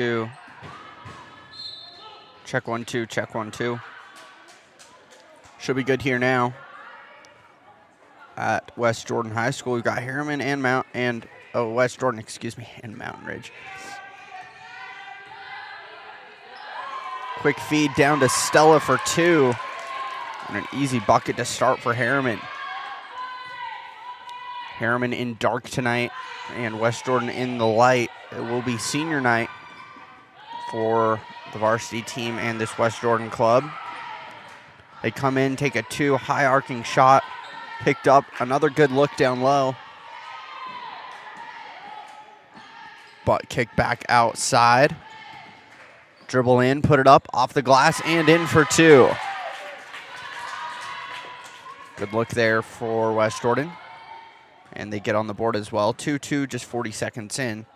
2. Check 1, 2, check 1, 2. Should be good here now at West Jordan High School. We've got Harriman and West Jordan, and Mountain Ridge. Quick feed down to Stella for 2. And an easy bucket to start for Harriman. Harriman in dark tonight and West Jordan in the light. It will be senior night for the varsity team and this West Jordan club. They come in, take a 2, high arcing shot, picked up, another good look down low. Butt kick back outside. Dribble in, put it up, off the glass, and in for 2. Good look there for West Jordan. And they get on the board as well. 2-2, just 40 seconds in.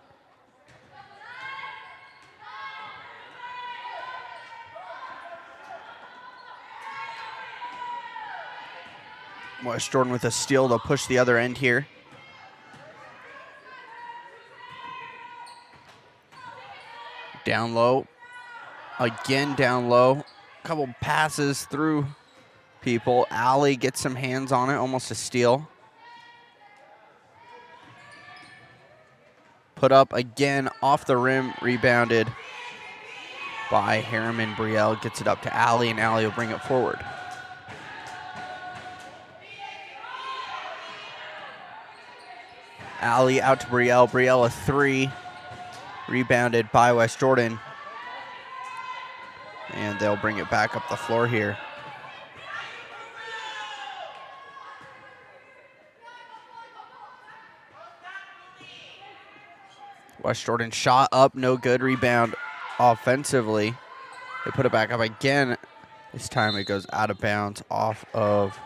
West Jordan with a steal to push the other end here. Down low. Again down low. Couple passes through people. Alley gets some hands on it, almost a steal. Put up again off the rim, rebounded by Harriman. Brielle gets it up to Alley, and Alley will bring it forward. Alley out to Brielle. Brielle a 3, rebounded by West Jordan. And they'll bring it back up the floor here. West Jordan shot up, no good. Rebound offensively. They put it back up again. This time it goes out of bounds off of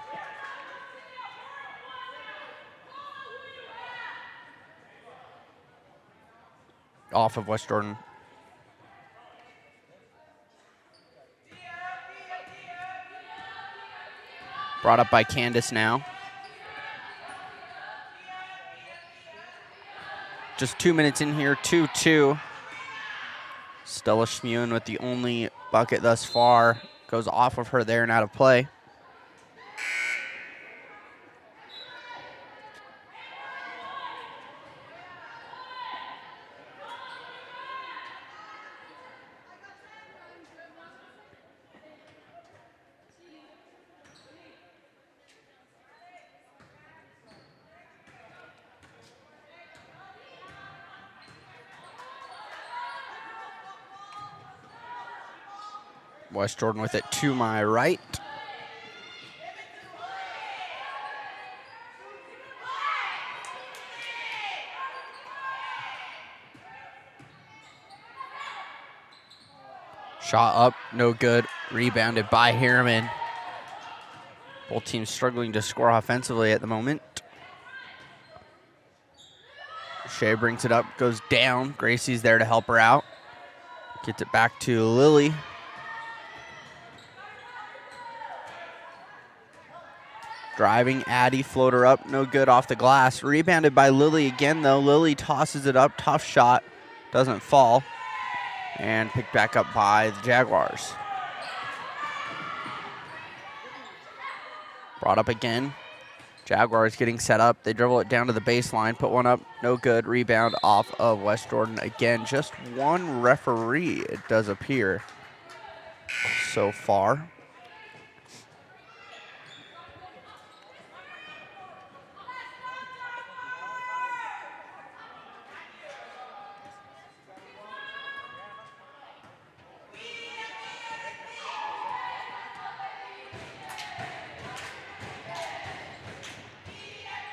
West Jordan. Brought up by Candace now. Just 2 minutes in here, 2-2. Stella Schmuen with the only bucket thus far. Goes off of her there and out of play. West Jordan with it to my right. Shot up, no good. Rebounded by Harriman. Both teams struggling to score offensively at the moment. Shea brings it up, goes down. Gracie's there to help her out. Gets it back to Lily. Driving, Addie, floater up, no good off the glass. Rebounded by Lily again, though. Lily tosses it up, tough shot, doesn't fall. And picked back up by the Jaguars. Brought up again. Jaguars getting set up. They dribble it down to the baseline, put one up, no good. Rebound off of West Jordan. Again, just one referee, it does appear, so far.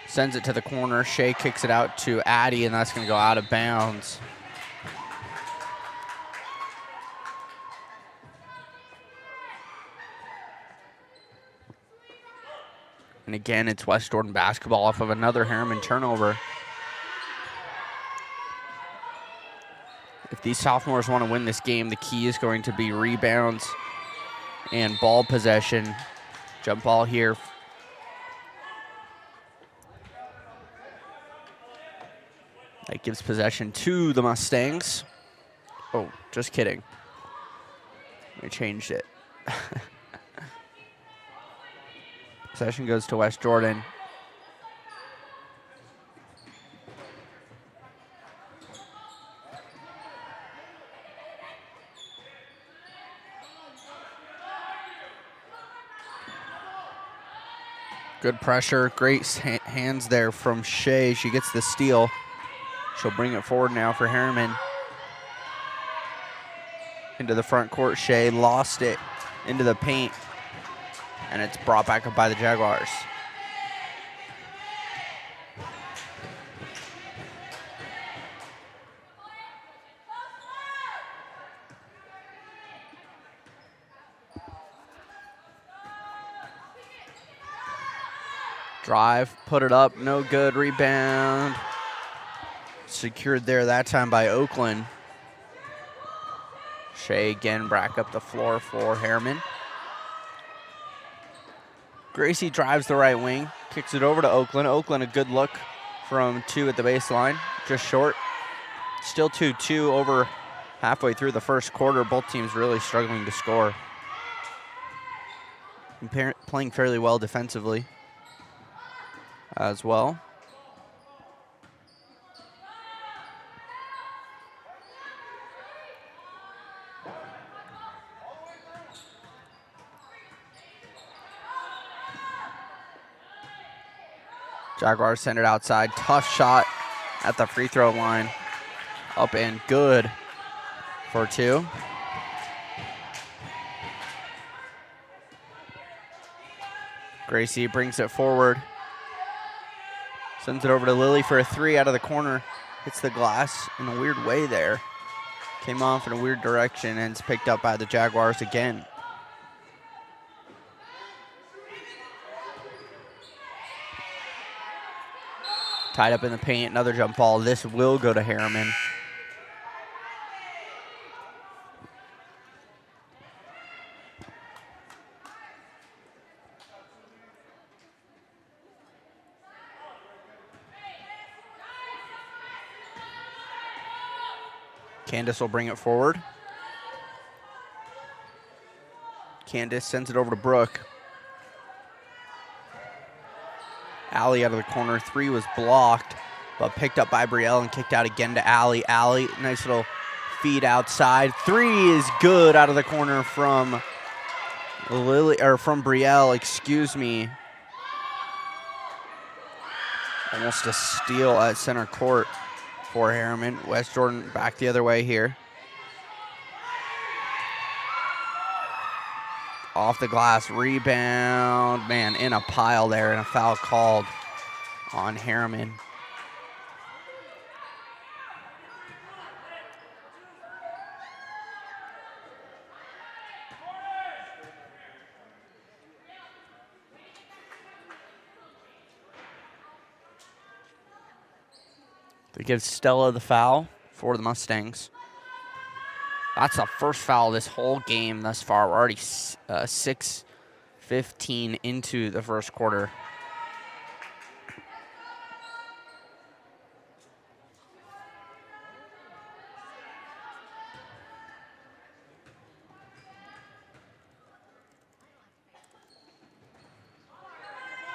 Sends it to the corner. Shea kicks it out to Addie, and that's going to go out of bounds. And again, it's West Jordan basketball off of another Harriman turnover. If these sophomores want to win this game, the key is going to be rebounds and ball possession. Jump ball here. That gives possession to the Mustangs. Oh, just kidding. We changed it. Possession goes to West Jordan. Good pressure, great hands there from Shea. She gets the steal. She'll bring it forward now for Harriman. Into the front court, Shea lost it into the paint, and it's brought back up by the Jaguars. Drive, put it up, no good, rebound. Secured there that time by Oakland. Shea again back up the floor for Harriman. Gracie drives the right wing, kicks it over to Oakland. Oakland a good look from 2 at the baseline, just short. Still 2-2 over halfway through the first quarter. Both teams really struggling to score. Playing fairly well defensively as well. Jaguars send it outside. Tough shot at the free throw line. Up and good for 2. Gracie brings it forward. Sends it over to Lily for a 3 out of the corner. Hits the glass in a weird way there. Came off in a weird direction and it's picked up by the Jaguars again. Tied up in the paint, another jump ball. This will go to Harriman. Candace will bring it forward. Candace sends it over to Brooke. Allie out of the corner. 3 was blocked, but picked up by Brielle and kicked out again to Allie. Allie, nice little feed outside. 3 is good out of the corner from Lily, or from Brielle, excuse me. Almost a steal at center court for Harriman. West Jordan back the other way here. Off the glass, rebound. Man, in a pile there, and a foul called on Harriman. They give Stella the foul for the Mustangs. That's the first foul this whole game thus far. We're already 6:15 into the first quarter.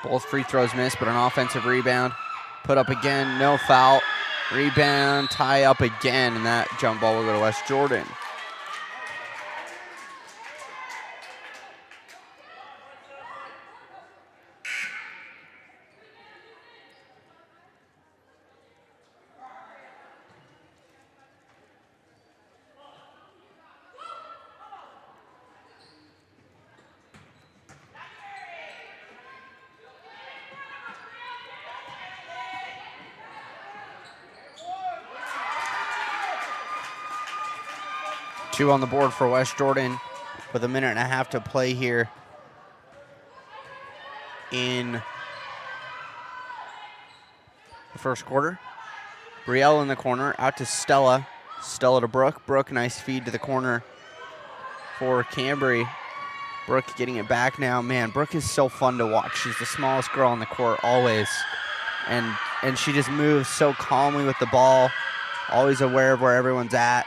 Both free throws missed, but an offensive rebound. Put up again, no foul. Rebound, tie up again, and that jump ball will go to West Jordan. Two on the board for West Jordan with 1.5 minutes to play here in the first quarter. Brielle in the corner, out to Stella. Stella to Brooke. Brooke, nice feed to the corner for Cambry. Brooke getting it back now. Man, Brooke is so fun to watch. She's the smallest girl on the court always. And she just moves so calmly with the ball, always aware of where everyone's at.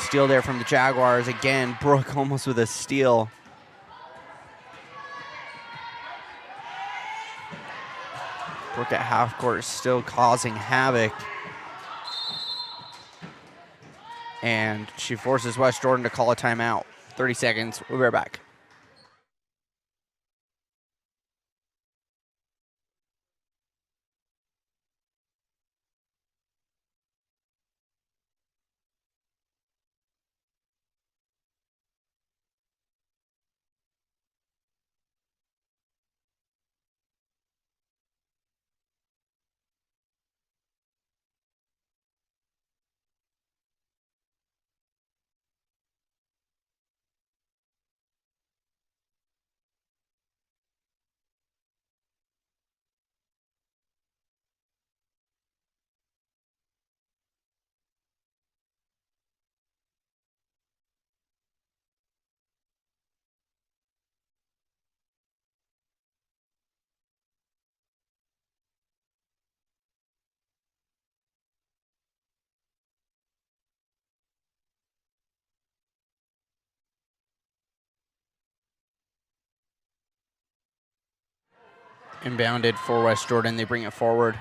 Steal there from the Jaguars. Again, Brooke almost with a steal. Brooke at half court still causing havoc. And she forces West Jordan to call a timeout. 30 seconds. We'll be right back. Inbounded for West Jordan. They bring it forward.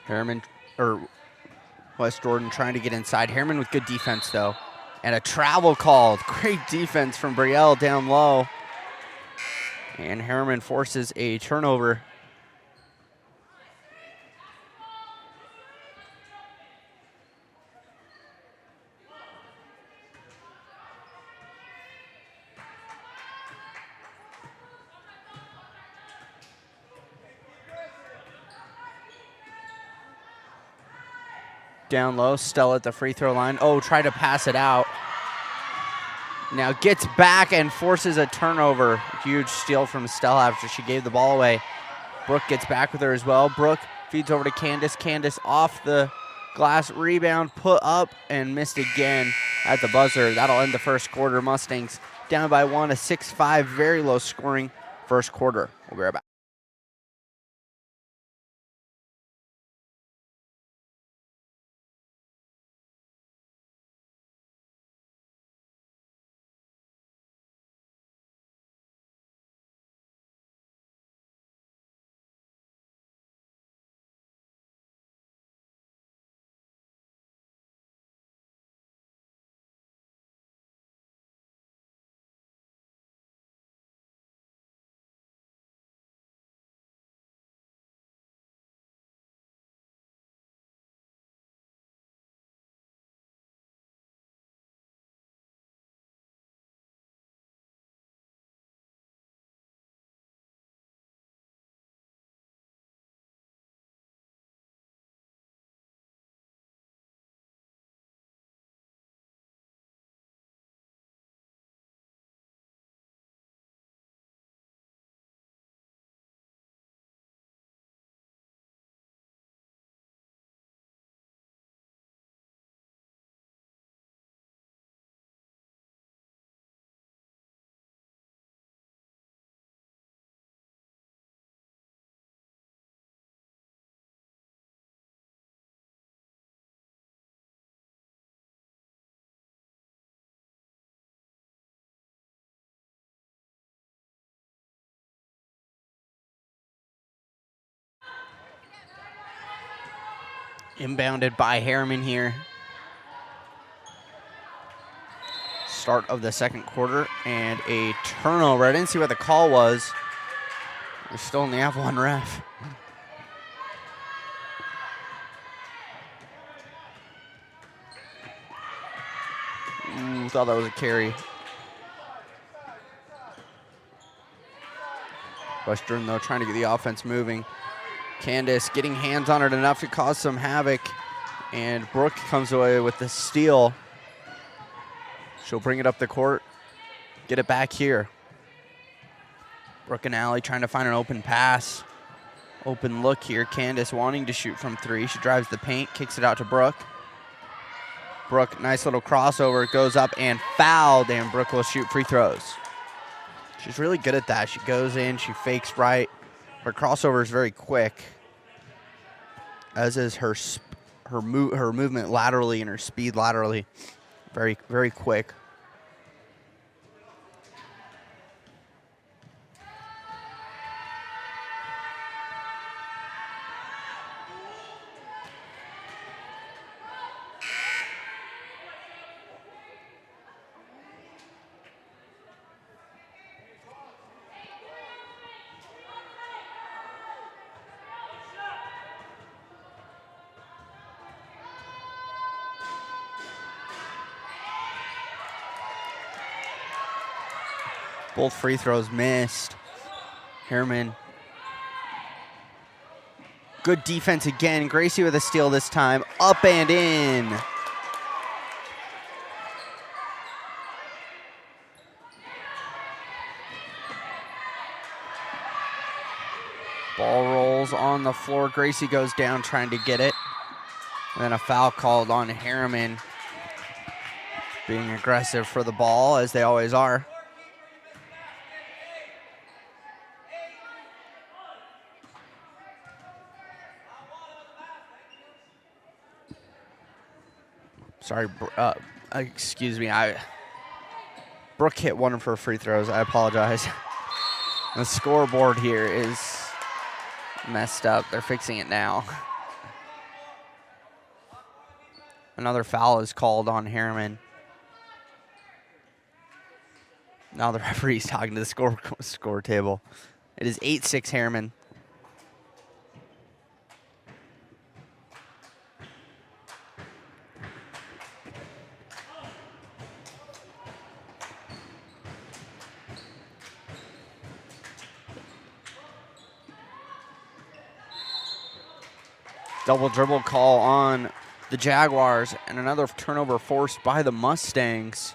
Harriman, or West Jordan trying to get inside. Harriman with good defense, though. And a travel called. Great defense from Brielle down low. And Harriman forces a turnover. Down low, Stella at the free throw line. Oh, try to pass it out. Now gets back and forces a turnover. Huge steal from Stella after she gave the ball away. Brooke gets back with her as well. Brooke feeds over to Candace. Candace off the glass, rebound, put up, and missed again at the buzzer. That'll end the first quarter. Mustangs down by 1, a 6-5, very low scoring first quarter. We'll be right back. Inbounded by Harriman here. Start of the second quarter and a turnover. I didn't see what the call was. We're still in the F1 ref. Ooh, thought that was a carry. Western, though, trying to get the offense moving. Candace getting hands on it enough to cause some havoc. And Brooke comes away with the steal. She'll bring it up the court, get it back here. Brooke and Allie trying to find an open pass. Open look here. Candace wanting to shoot from 3. She drives the paint, kicks it out to Brooke. Brooke, nice little crossover, goes up and fouled, and Brooke will shoot free throws. She's really good at that. She goes in, she fakes right, Her crossover is very quick, as is her movement laterally and her speed laterally. Very, very quick. Both free throws missed. Harriman. Good defense again. Gracie with a steal this time. Up and in. Ball rolls on the floor. Gracie goes down trying to get it. And then a foul called on Harriman. Being aggressive for the ball, as they always are. Sorry, excuse me. Brooke hit one of her free throws. I apologize. The scoreboard here is messed up. They're fixing it now. Another foul is called on Harriman. Now the referee's talking to the score table. It is 8-6 Harriman. Double dribble call on the Jaguars, and another turnover forced by the Mustangs.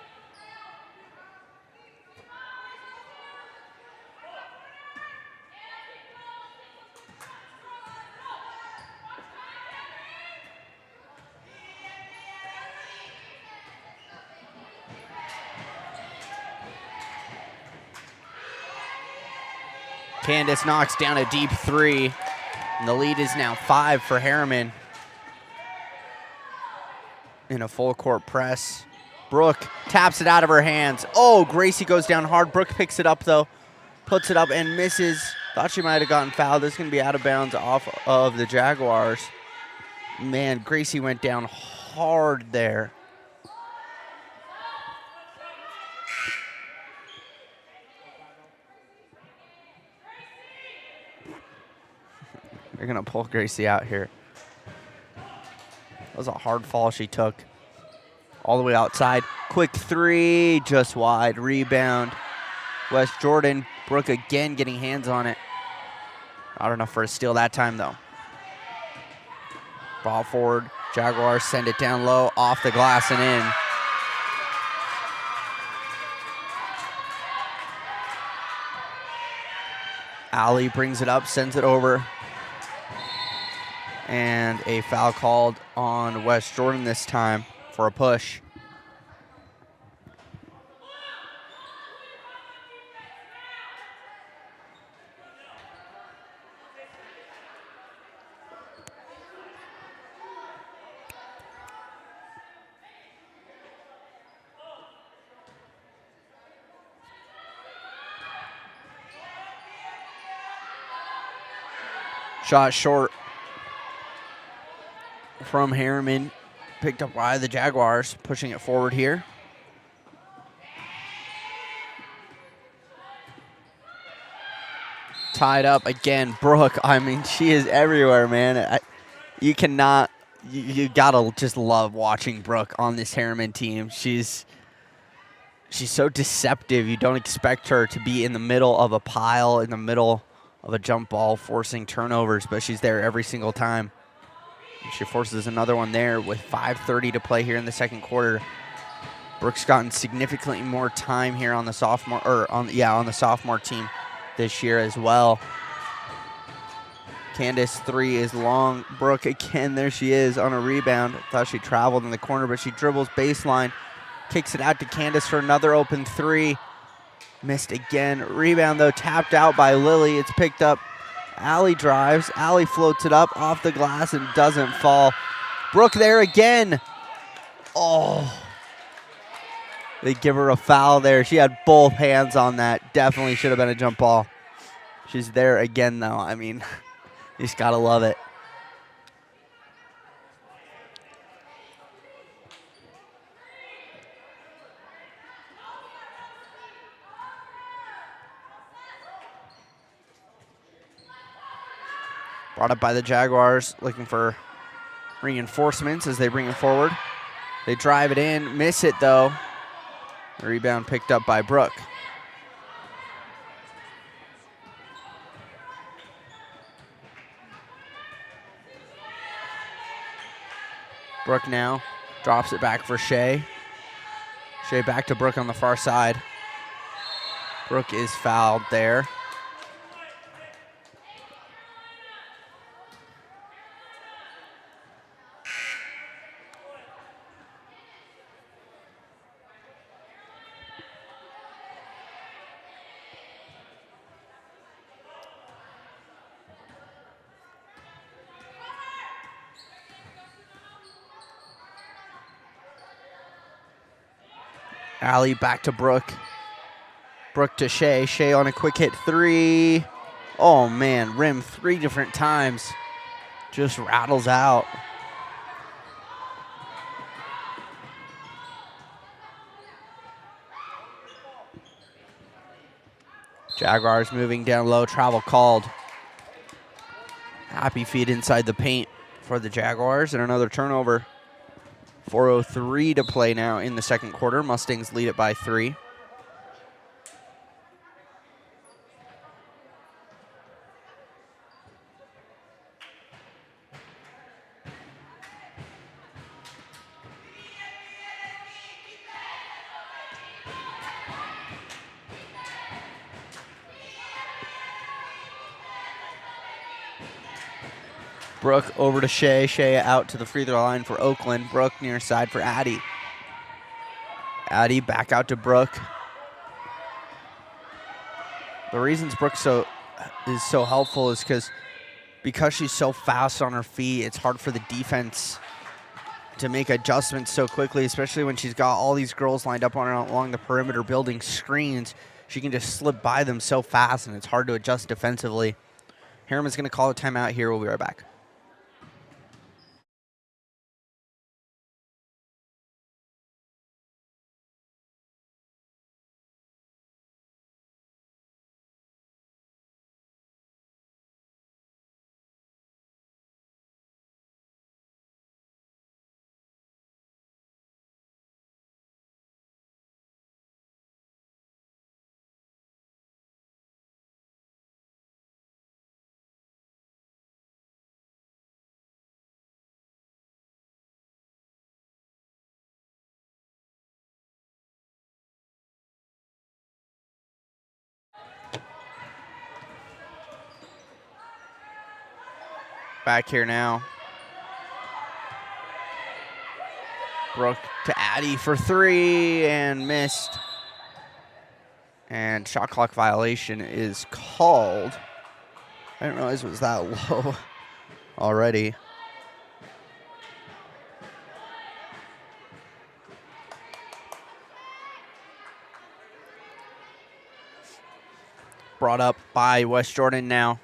Candace knocks down a deep three. And the lead is now 5 for Harriman. In a full court press. Brooke taps it out of her hands. Oh, Gracie goes down hard. Brooke picks it up though. Puts it up and misses. Thought she might have gotten fouled. This is going to be out of bounds off of the Jaguars. Man, Gracie went down hard there. They're going to pull Gracie out here. That was a hard fall she took. All the way outside. Quick three, just wide. Rebound. West Jordan. Brooke again getting hands on it. Not enough for a steal that time, though. Ball forward. Jaguars send it down low, off the glass and in. Ali brings it up, sends it over. And a foul called on West Jordan this time for a push. Shot short from Harriman, picked up by the Jaguars, pushing it forward here. Tied up again. Brooke, I mean, she is everywhere, man. You cannot, you gotta just love watching Brooke on this Harriman team. She's so deceptive. You don't expect her to be in the middle of a pile, in the middle of a jump ball, forcing turnovers, but she's there every single time. She forces another one there with 5:30 to play here in the second quarter. Brooke's gotten significantly more time here on the sophomore, on the sophomore team this year as well. Candace three is long. Brooke again, there she is on a rebound. Thought she traveled in the corner, but she dribbles baseline, kicks it out to Candace for another open three. Missed again. Rebound though, tapped out by Lily. It's picked up Allie drives. Allie floats it up off the glass and doesn't fall. Brooke there again. Oh. They give her a foul there. She had both hands on that. Definitely should have been a jump ball. She's there again, though. I mean, you just got to love it. Brought up by the Jaguars, looking for reinforcements as they bring it forward. They drive it in, miss it, though. The rebound picked up by Brooke. Brooke now drops it back for Shea. Shea back to Brooke on the far side. Brooke is fouled there. Allie back to Brooke. Brooke to Shea. Shea on a quick hit three. Oh, man. Rim 3 different times. Just rattles out. Jaguars moving down low. Travel called. Happy feet inside the paint for the Jaguars. And another turnover. 4:03 to play now in the second quarter. Mustangs lead it by 3. Brooke over to Shea. Shea out to the free throw line for Oakland. Brooke near side for Addie. Addie back out to Brooke. The reasons Brooke is so helpful is because she's so fast on her feet, it's hard for the defense to make adjustments so quickly, especially when she's got all these girls lined up on her along the perimeter building screens. She can just slip by them so fast, and it's hard to adjust defensively. Harriman's going to call a timeout here. We'll be right back. Back here now. Brooke to Addie for 3 and missed. And shot clock violation is called. I didn't realize it was that low already. Brought up by West Jordan now.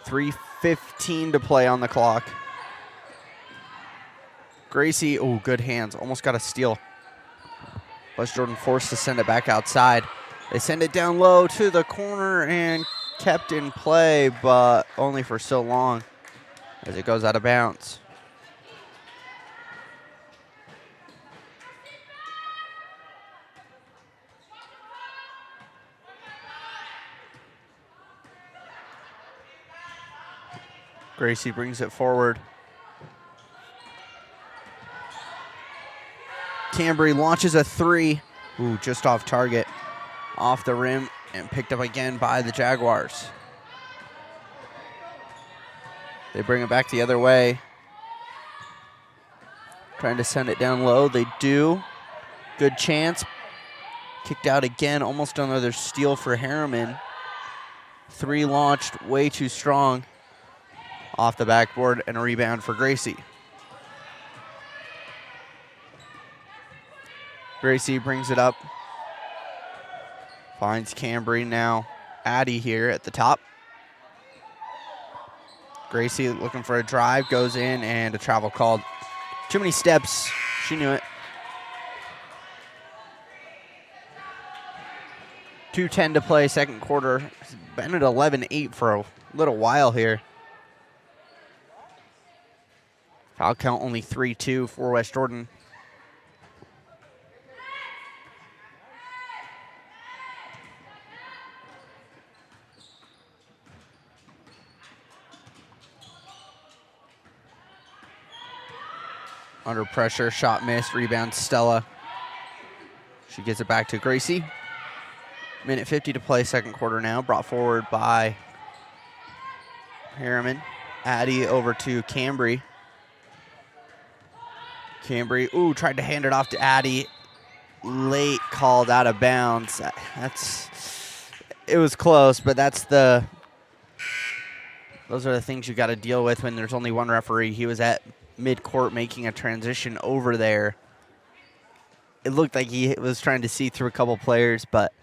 .3:15 to play on the clock. Gracie, oh, good hands. Almost got a steal. West Jordan forced to send it back outside. They send it down low to the corner and kept in play, but only for so long as it goes out of bounds. Gracie brings it forward. Cambry launches a 3. Ooh, just off target. Off the rim and picked up again by the Jaguars. They bring it back the other way. Trying to send it down low. They do. Good chance. Kicked out again, almost another steal for Harriman. 3 launched, way too strong. Off the backboard and a rebound for Gracie. Gracie brings it up. Finds Cambry now. Addy here at the top. Gracie looking for a drive, goes in, and a travel called. Too many steps. She knew it. 2:10 to play, second quarter. It's been at 11-8 for a little while here. Foul count only 3-2 for West Jordan. Under pressure, shot missed, rebound Stella. She gets it back to Gracie. Minute 50 to play, second quarter now. Brought forward by Harriman. Addy over to Cambry. Cambry, tried to hand it off to Addy. Late called out of bounds. It was close, but those are the things you got to deal with when there's only one referee. He was at mid-court making a transition over there. It looked like he was trying to see through a couple players, but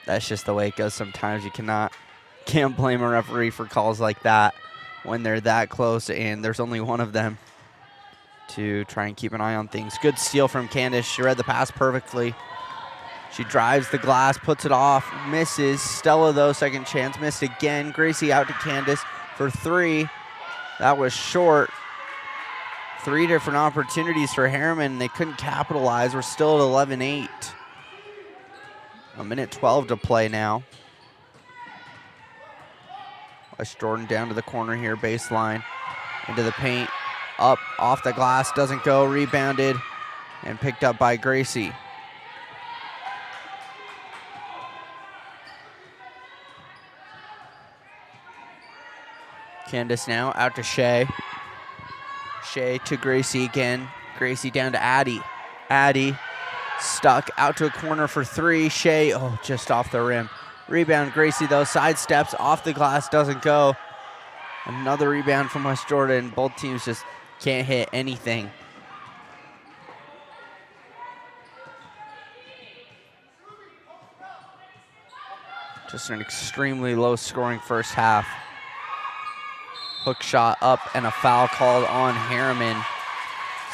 that's just the way it goes sometimes. You can't blame a referee for calls like that when they're that close and there's only one of them to try and keep an eye on things. Good steal from Candace. She read the pass perfectly. She drives the glass, puts it off, misses. Stella, though, second chance, missed again. Gracie out to Candace for 3. That was short. 3 different opportunities for Harriman. They couldn't capitalize. We're still at 11-8. A minute 12 to play now. West Jordan down to the corner here, baseline. Into the paint. Up, off the glass, doesn't go. Rebounded and picked up by Gracie. Candace now out to Shea. Shea to Gracie again. Gracie down to Addy. Addy stuck out to a corner for 3. Shea, just off the rim. Rebound Gracie though, sidesteps off the glass, doesn't go. Another rebound from West Jordan. Both teams just can't hit anything. Just an extremely low scoring first half. Hook shot up and a foul called on Harriman.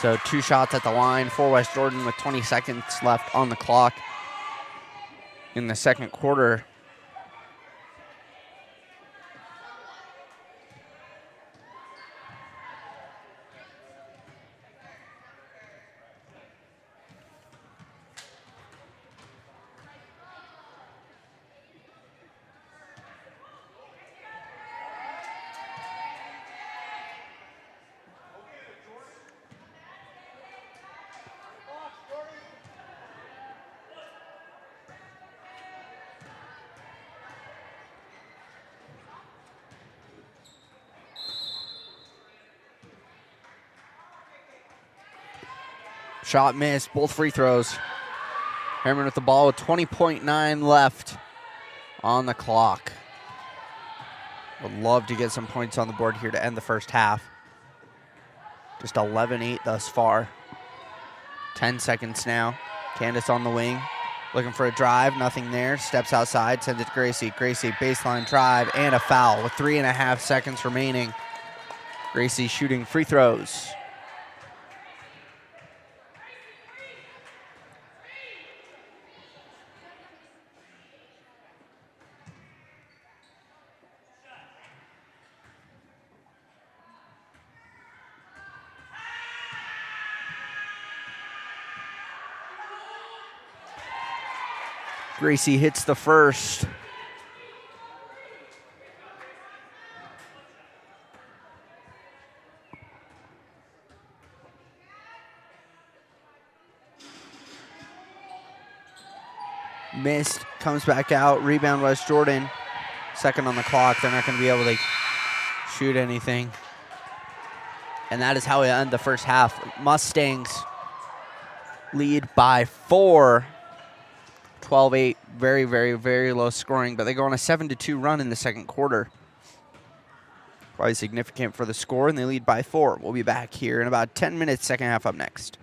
So 2 shots at the line for West Jordan with 20 seconds left on the clock in the second quarter. Shot missed, both free throws. Harriman with the ball with 20.9 left on the clock. Would love to get some points on the board here to end the first half. Just 11-8 thus far. 10 seconds now. Candace on the wing, looking for a drive, nothing there. Steps outside, sends it to Gracie. Gracie, baseline drive, and a foul with 3.5 seconds remaining. Gracie shooting free throws. Gracie hits the first. Missed, comes back out, rebound West Jordan. Second on the clock, they're not going to be able to shoot anything. And that is how we end the first half. Mustangs lead by 4. 12-8, very, very, very low scoring, but they go on a 7-2 run in the second quarter. Quite significant for the score, and they lead by 4. We'll be back here in about 10 minutes, second half up next.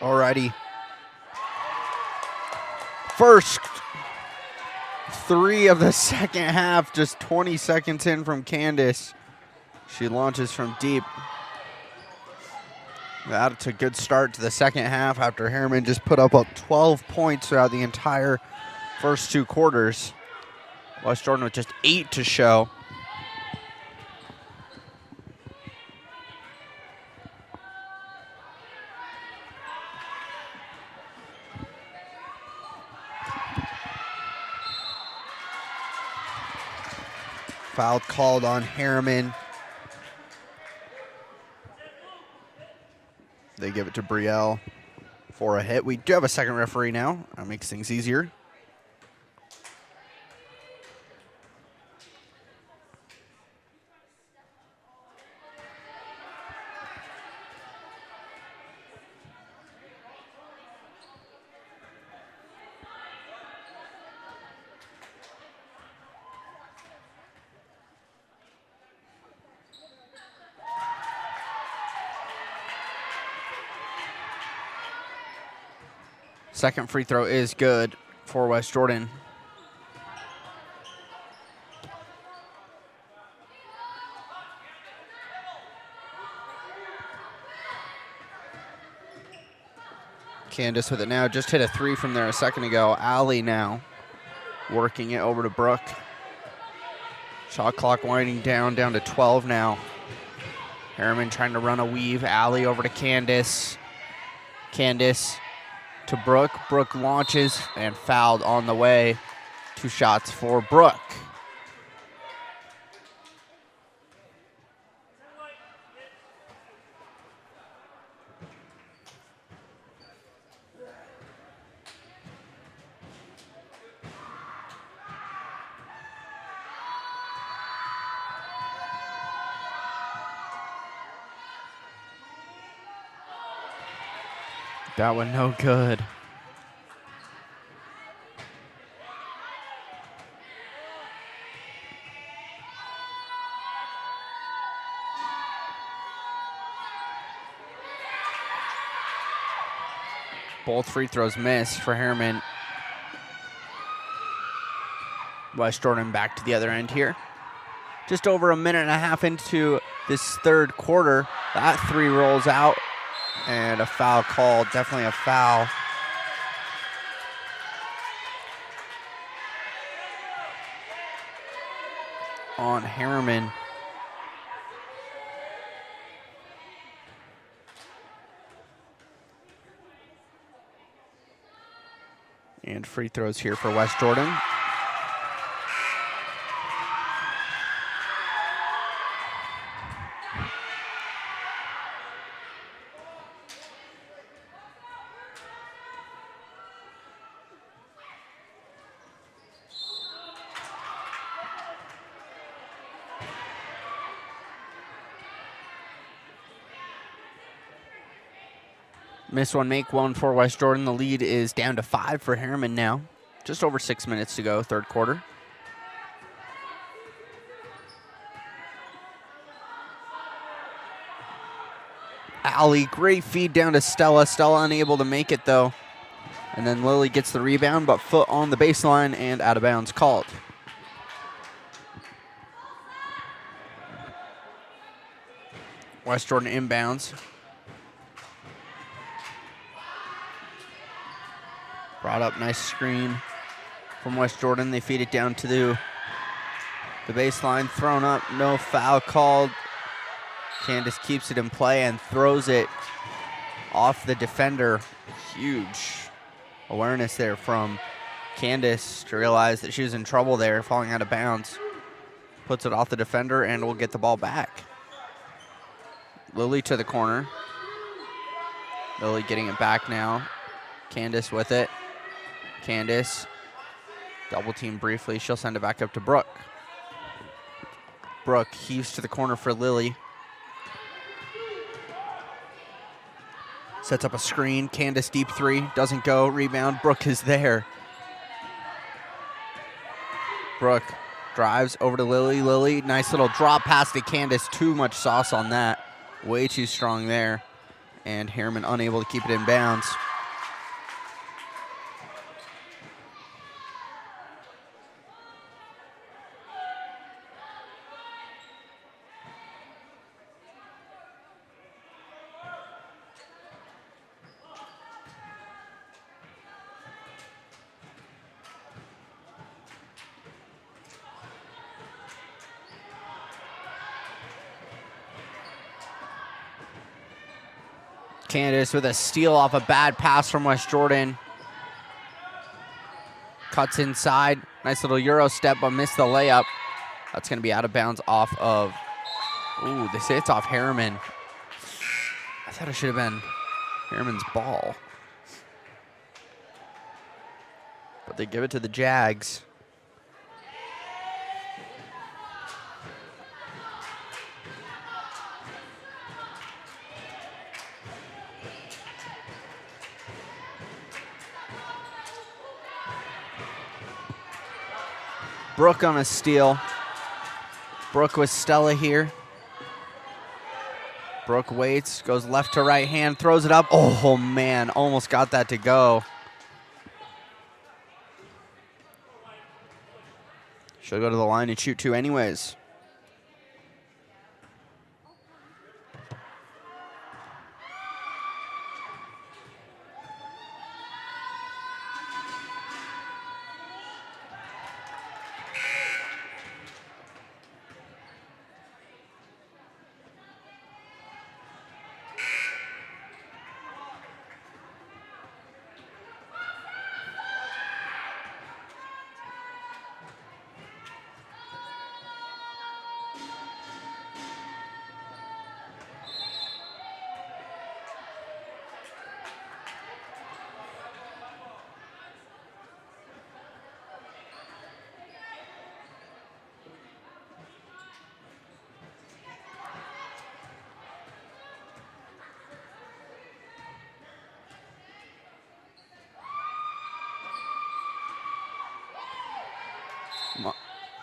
Alrighty. First 3 of the second half, just 20 seconds in from Candace. She launches from deep. That's a good start to the second half after Harriman just put up 12 points throughout the entire first 2 quarters. West Jordan with just 8 to show. Foul called on Harriman. They give it to Brielle for a hit. We do have a second referee now. That makes things easier. Second free throw is good for West Jordan. Candace with it now. Just hit a 3 from there a second ago. Allie now working it over to Brooke. Shot clock winding down to 12 now. Harriman trying to run a weave. Allie over to Candace. Candace to Brooke. Brooke launches and fouled on the way. 2 shots for Brooke. That one no good. Both free throws missed for Harriman. West Jordan back to the other end here. Just over a minute and a half into this third quarter. That 3 rolls out. And a foul called, definitely a foul. On Harriman. And free throws here for West Jordan. Miss one, make one for West Jordan. The lead is down to 5 for Harriman now. Just over 6 minutes to go, third quarter. Allie, great feed down to Stella. Stella unable to make it though. And then Lily gets the rebound, but foot on the baseline and out of bounds called. West Jordan inbounds. Brought up, nice screen from West Jordan. They feed it down to the baseline, thrown up, no foul called. Candace keeps it in play and throws it off the defender. Huge awareness there from Candace to realize that she was in trouble there, falling out of bounds. Puts it off the defender and will get the ball back. Lily to the corner. Lily getting it back now. Candace with it. Candace, double team briefly. She'll send it back up to Brooke. Brooke heaves to the corner for Lily. Sets up a screen. Candace deep 3, doesn't go. Rebound. Brooke is there. Brooke drives over to Lily. Lily, nice little drop pass to Candace. Too much sauce on that. Way too strong there. And Harriman unable to keep it in bounds. Candace with a steal off a bad pass from West Jordan. Cuts inside. Nice little Euro step, but missed the layup. That's going to be out of bounds off of... Ooh, they say it's off Harriman. I thought it should have been Harriman's ball. But they give it to the Jags. Brooke on a steal. Brooke with Stella here. Brooke waits, goes left to right hand, throws it up. Oh, man, almost got that to go. She'll go to the line and shoot two anyways.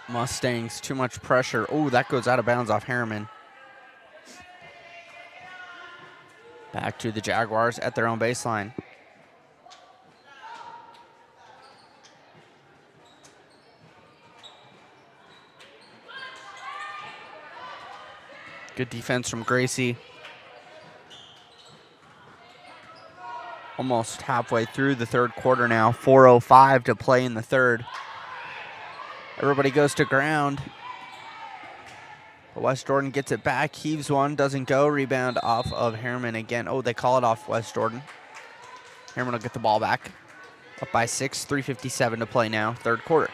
Mustangs, too much pressure. Oh, that goes out of bounds off Harriman. Back to the Jaguars at their own baseline. Good defense from Gracie. Almost halfway through the third quarter now. 4:05 to play in the third. Everybody goes to ground. West Jordan gets it back, heaves one, doesn't go. Rebound off of Harriman again. Oh, they call it off West Jordan. Harriman will get the ball back. Up by 6, 3:57 to play now, third quarter.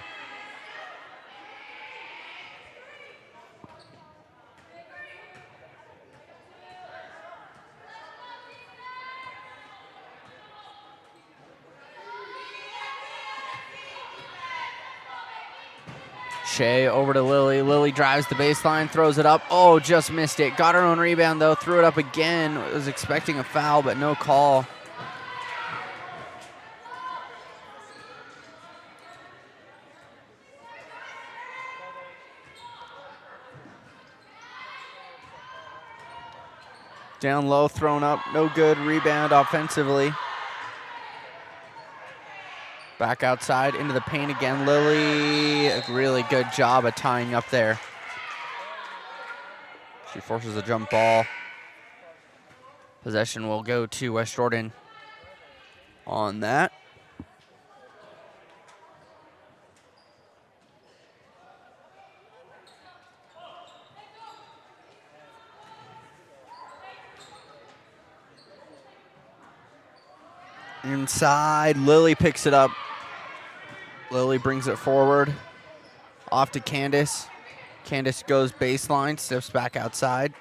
Shea over to Lily. Lily drives the baseline, throws it up. Oh, just missed it. Got her own rebound, though. Threw it up again. Was expecting a foul, but no call. Down low, thrown up. No good. Rebound offensively. Back outside into the paint again. Lily, a really good job of tying up there. She forces a jump ball. Possession will go to West Jordan on that. Inside, Lily picks it up. Lily brings it forward. Off to Candace. Candace goes baseline, steps back outside.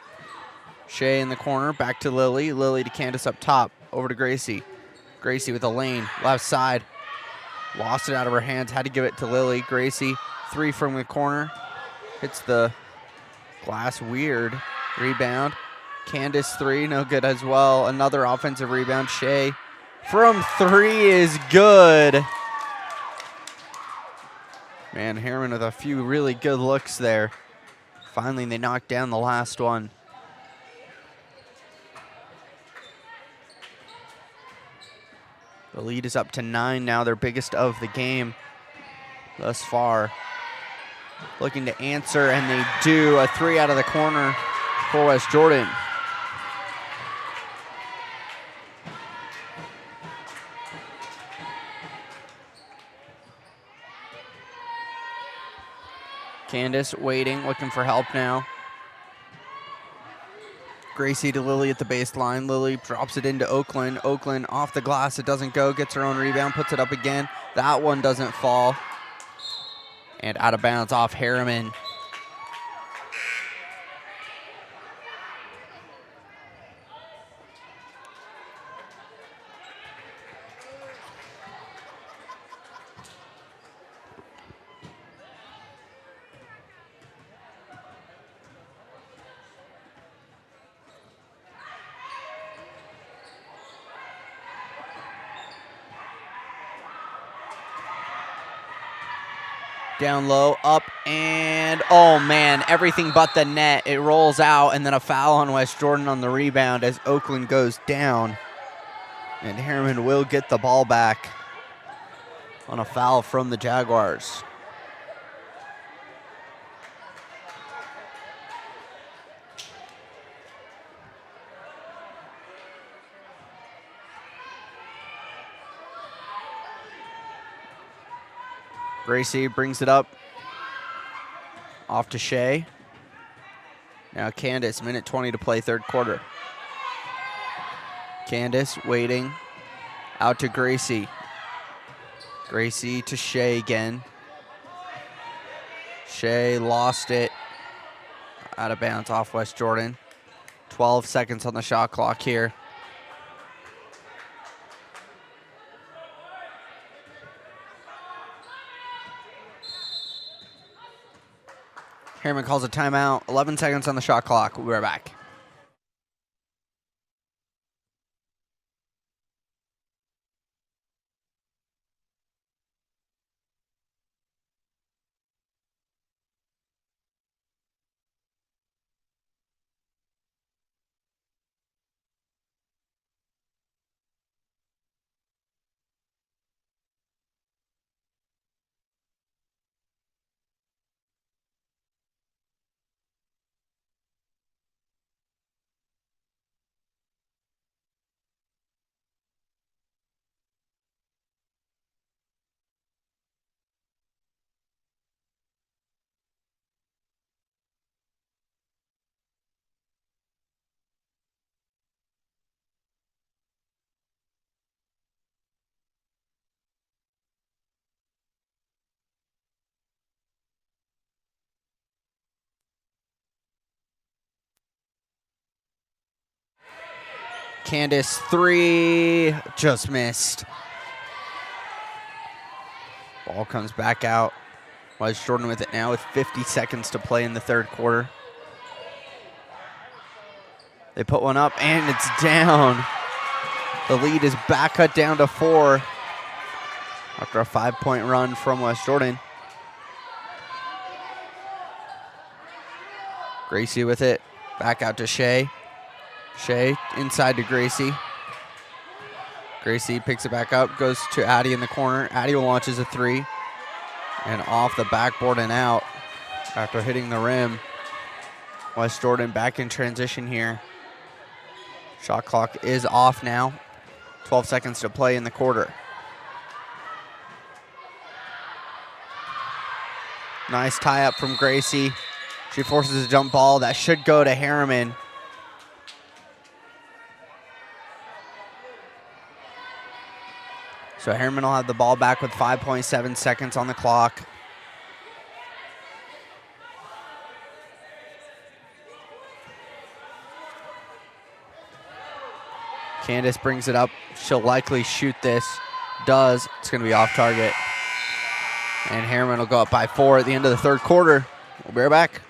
Shea in the corner, back to Lily. Lily to Candace up top, over to Gracie. Gracie with a lane, left side. Lost it out of her hands, had to give it to Lily. Gracie, three from the corner. Hits the glass, weird. Rebound. Candace three, no good as well. Another offensive rebound, Shea. From three is good. Man, Harriman with a few really good looks there. Finally, they knocked down the last one. The lead is up to 9 now, their biggest of the game thus far. Looking to answer, and they do. A 3 out of the corner for West Jordan. Candace waiting, looking for help now. Gracie to Lily at the baseline. Lily drops it into Oakland. Oakland off the glass. It doesn't go. Gets her own rebound. Puts it up again. That one doesn't fall. And out of bounds off Harriman. Down low, up, and oh man, everything but the net. It rolls out, and then a foul on West Jordan on the rebound as Oakland goes down. And Harriman will get the ball back on a foul from the Jaguars. Gracie brings it up. Off to Shea. Now Candace, minute 20 to play, third quarter. Candace waiting. Out to Gracie. Gracie to Shea again. Shea lost it. Out of bounds off West Jordan. 12 seconds on the shot clock here. Harriman calls a timeout. 11 seconds on the shot clock. We'll be right back. Candace, 3, just missed. Ball comes back out. West Jordan with it now with 50 seconds to play in the third quarter. They put one up, and it's down. The lead is back cut down to 4 after a 5-point run from West Jordan. Gracie with it. Back out to Shea. Shea inside to Gracie. Gracie picks it back up, goes to Addie in the corner. Addie launches a 3. And off the backboard and out after hitting the rim. West Jordan back in transition here. Shot clock is off now. 12 seconds to play in the quarter. Nice tie up from Gracie. She forces a jump ball that should go to Harriman. So Harriman will have the ball back with 5.7 seconds on the clock. Candace brings it up. She'll likely shoot this. Does. It's going to be off target. And Harriman will go up by 4 at the end of the third quarter. We'll be right back.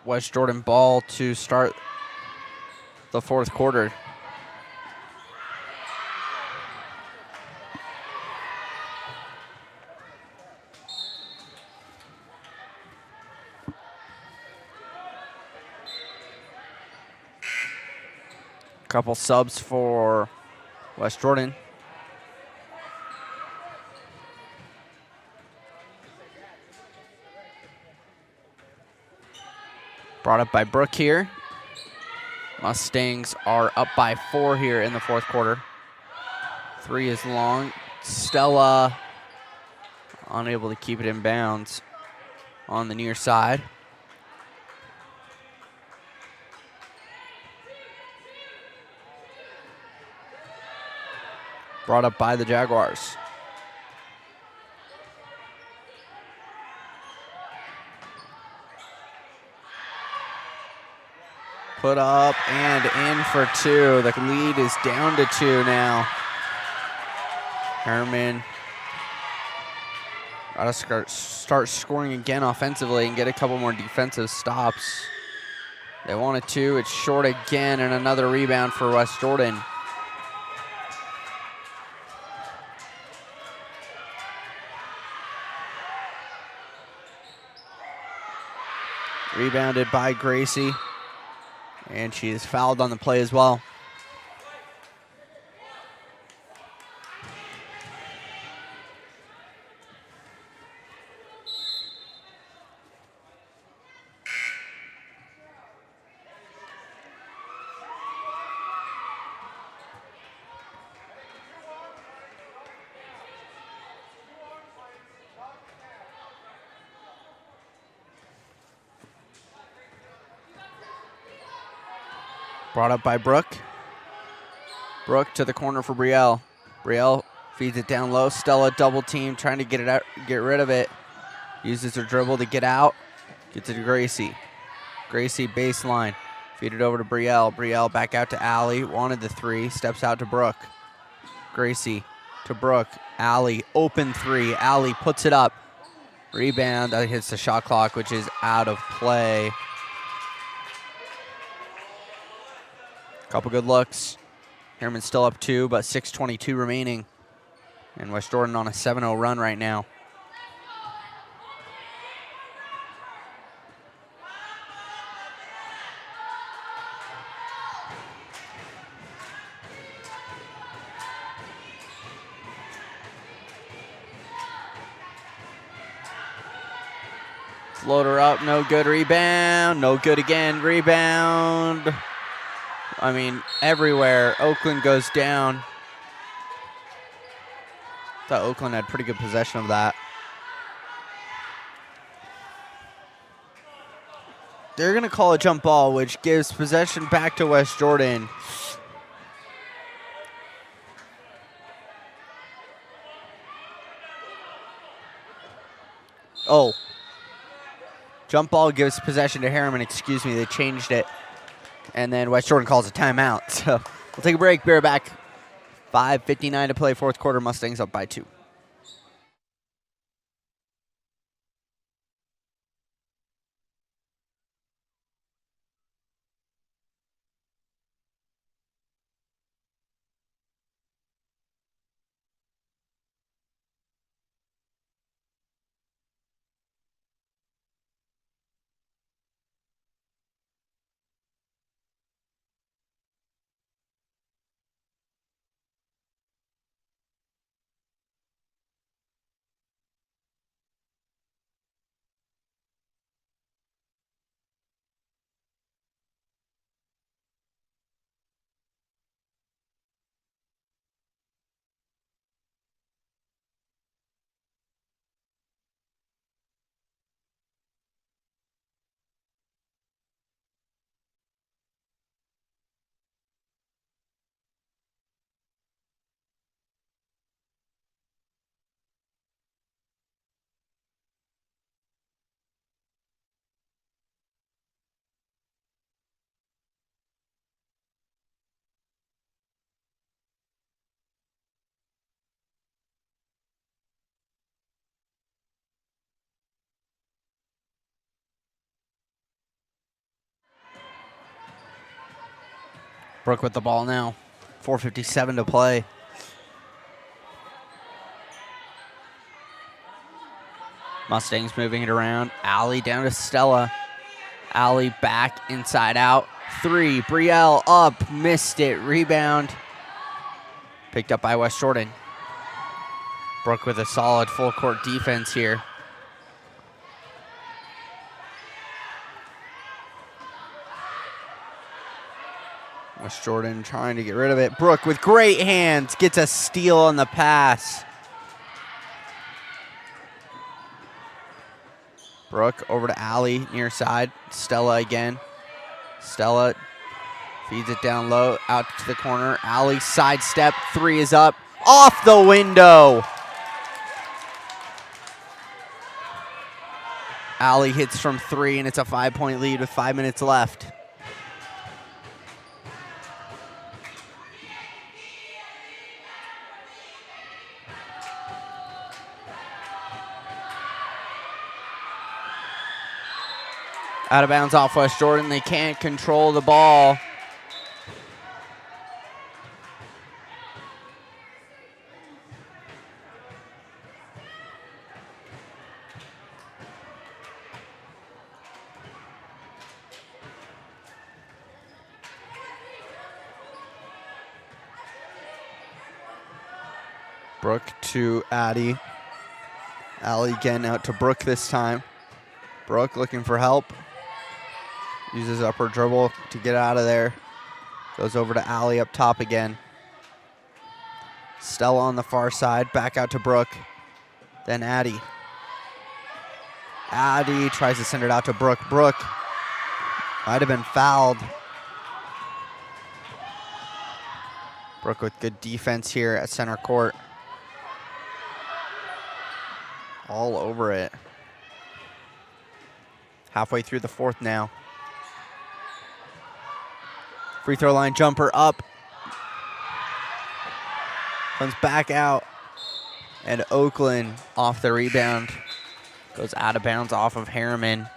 West Jordan ball to start the fourth quarter. Couple subs for West Jordan. Brought up by Brooke here. Mustangs are up by 4 here in the fourth quarter. 3 is long. Stella unable to keep it in bounds on the near side. Brought up by the Jaguars. Put up and in for 2. The lead is down to 2 now. Herman got to start scoring again offensively and get a couple more defensive stops. They want a 2. It's short again, and another rebound for West Jordan. Rebounded by Gracie, and she is fouled on the play as well. Brought up by Brooke. Brooke to the corner for Brielle. Brielle feeds it down low. Stella double team, trying to get it out, get rid of it. Uses her dribble to get out. Gets it to Gracie. Gracie baseline. Feed it over to Brielle. Brielle back out to Allie. Wanted the 3. Steps out to Brooke. Gracie to Brooke. Allie, open 3. Allie puts it up. Rebound. That hits the shot clock, which is out of play. Couple good looks. Harriman's still up 2, but 6:22 remaining. And West Jordan on a 7-0 run right now. Floater up, no good. Rebound, no good again. Rebound. I mean, everywhere. Oakland goes down. Thought Oakland had pretty good possession of that. They're going to call a jump ball, which gives possession back to West Jordan. Oh. Jump ball gives possession to Harriman. Excuse me, they changed it. And then West Jordan calls a timeout. So we'll take a break. Be right back. 5:59 to play, fourth quarter. Mustangs up by 2. Brooke with the ball now. 4:57 to play. Mustangs moving it around. Allie down to Stella. Allie back, inside out. 3, Brielle up, missed it. Rebound. Picked up by West Jordan. Brooke with a solid full court defense here. West Jordan trying to get rid of it. Brooke with great hands, gets a steal on the pass. Brooke over to Allie, near side. Stella again. Stella feeds it down low, out to the corner. Allie sidestep, 3 is up, off the window. Allie hits from 3, and it's a 5-point lead with 5 minutes left. Out of bounds off West Jordan. They can't control the ball. Brooke to Addie. Allie again out to Brooke this time. Brooke looking for help. Uses upper dribble to get out of there. Goes over to Allie up top again. Stella on the far side, back out to Brooke. Then Addie. Addie tries to send it out to Brooke. Brooke might have been fouled. Brooke with good defense here at center court. All over it. Halfway through the fourth now. Free throw line jumper up. Comes back out. And Oakland off the rebound. Goes out of bounds off of Harriman.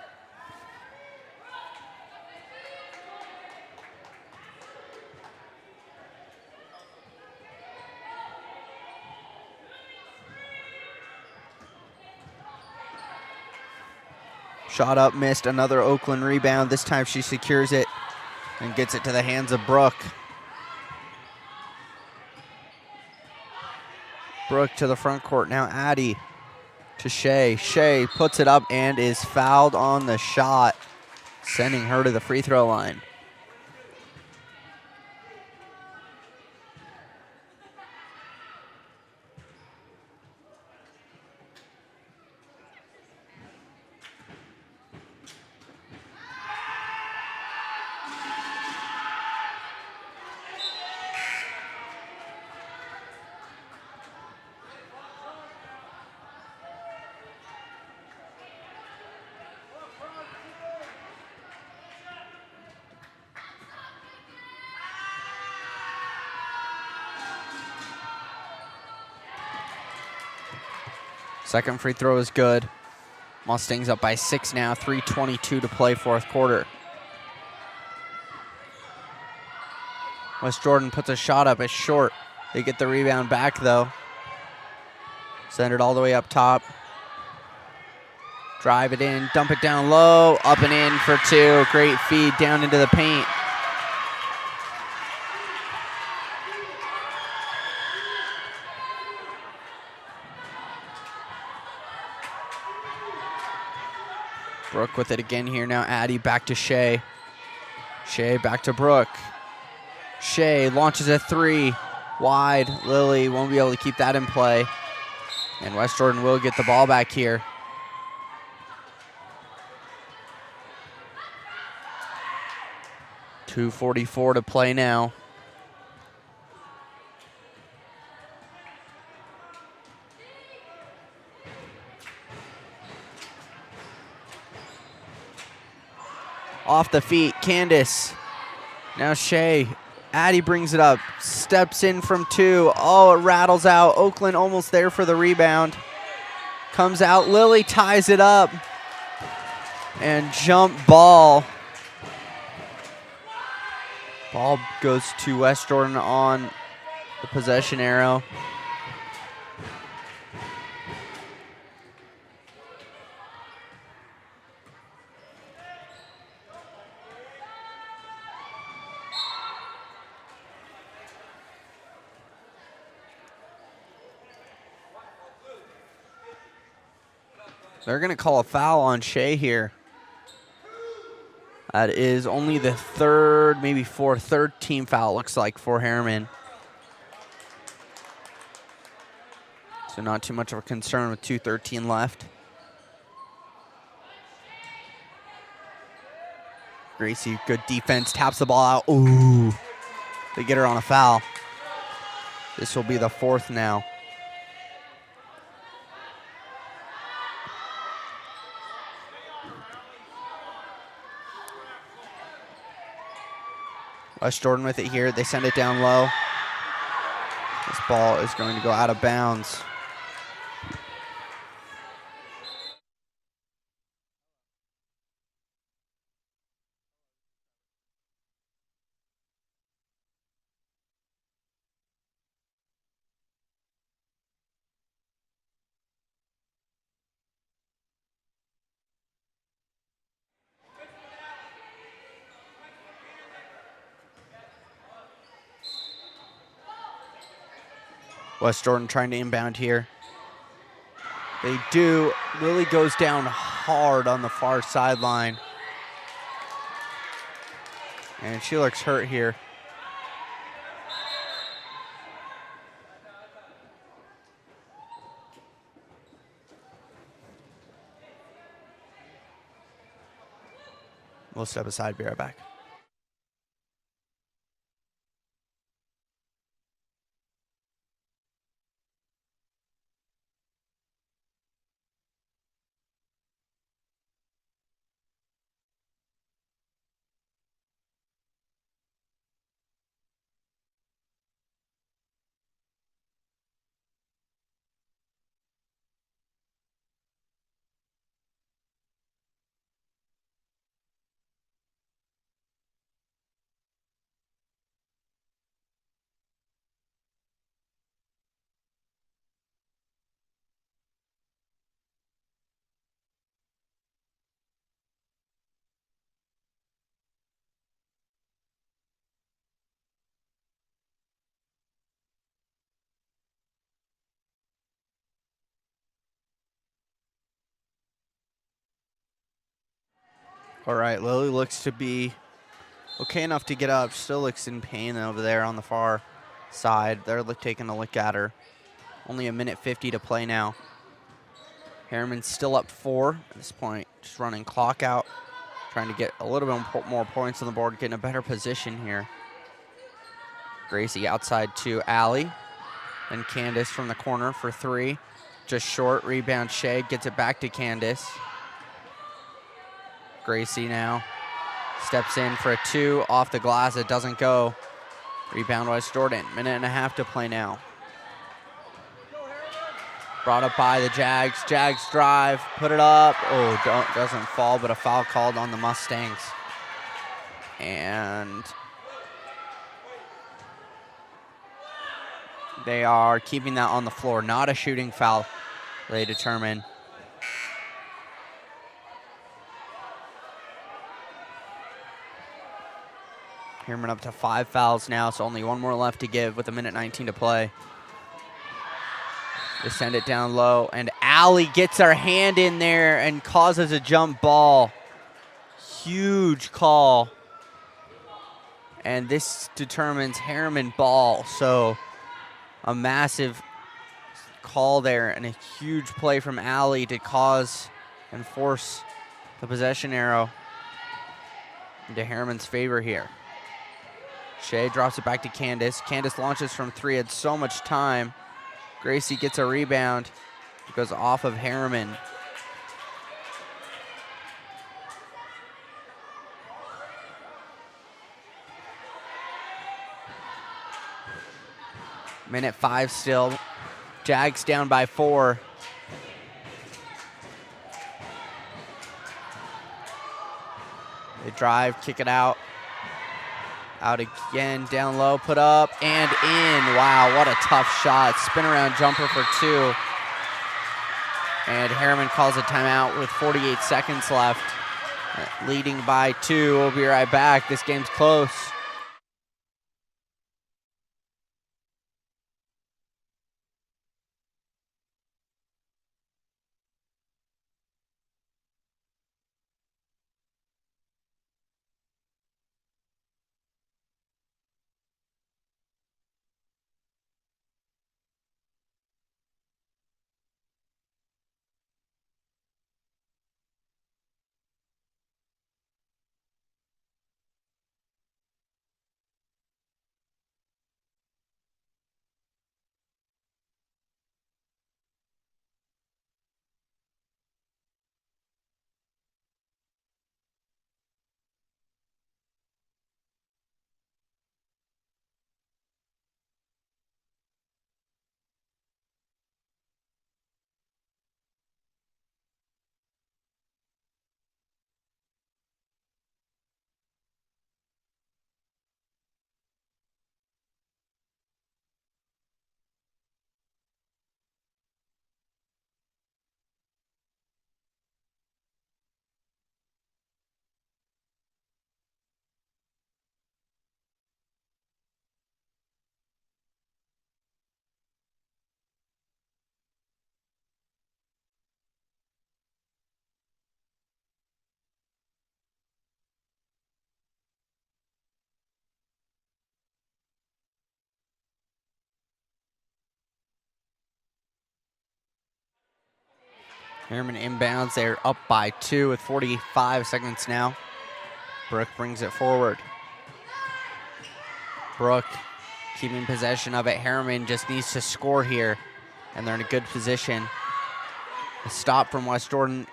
Shot up, missed. Another Oakland rebound. This time she secures it and gets it to the hands of Brooke. Brooke to the front court. Now Addie to Shea. Shea puts it up and is fouled on the shot, sending her to the free throw line. Second free throw is good. Mustangs up by 6 now, 3:22 to play fourth quarter. West Jordan puts a shot up, it's short. They get the rebound back though. Send it all the way up top. Drive it in, dump it down low, up and in for 2. Great feed down into the paint. Brooke with it again here now. Addie back to Shea. Shea back to Brooke. Shea launches a 3. Wide. Lily won't be able to keep that in play. And West Jordan will get the ball back here. .244 to play now. Off the feet, Candace. Now Shea. Addie brings it up. Steps in from 2. Oh, it rattles out. Oakland almost there for the rebound. Comes out. Lily ties it up. And jump ball. Ball goes to West Jordan on the possession arrow. They're going to call a foul on Shea here. That is only the third, maybe third team foul, looks like, for Harriman. So not too much of a concern with 2:13 left. Gracie, good defense, taps the ball out. Ooh, they get her on a foul. This will be the fourth now. West Jordan with it here. They send it down low. This ball is going to go out of bounds. West Jordan trying to inbound here. They do. Lily goes down hard on the far sideline. And she looks hurt here. We'll step aside, be right back. All right, Lily looks to be okay enough to get up. Still looks in pain over there on the far side. They're taking a look at her. Only a minute 50 to play now. Harriman's still up 4 at this point. Just running clock out. Trying to get a little bit more points on the board. Getting a better position here. Gracie outside to Allie. Then Candace from the corner for 3. Just short. Rebound Shea. Gets it back to Candace. Gracie now steps in for a 2 off the glass. It doesn't go. Rebound West Jordan. Minute and a half to play now. Brought up by the Jags. Jags drive. Put it up. Oh, doesn't fall, but a foul called on the Mustangs. And they are keeping that on the floor. Not a shooting foul, they determine. Harriman up to 5 fouls now, so only 1 more left to give with a minute 19 to play. They send it down low, and Allie gets her hand in there and causes a jump ball. Huge call. And this determines Harriman ball, so a massive call there and a huge play from Allie to cause and force the possession arrow into Harriman's favor here. Shea drops it back to Candace. Candace launches from 3, had so much time. Gracie gets a rebound. It goes off of Harriman. Minute 5 still. Jags down by 4. They drive, kick it out. Out again, down low, put up, and in. Wow, what a tough shot. Spin around jumper for 2. And Harriman calls a timeout with 48 seconds left. Leading by 2. We'll be right back. This game's close. Harriman inbounds. They're up by 2 with 45 seconds now. Brooke brings it forward. Brooke keeping possession of it. Harriman just needs to score here, and they're in a good position. The stop from West Jordan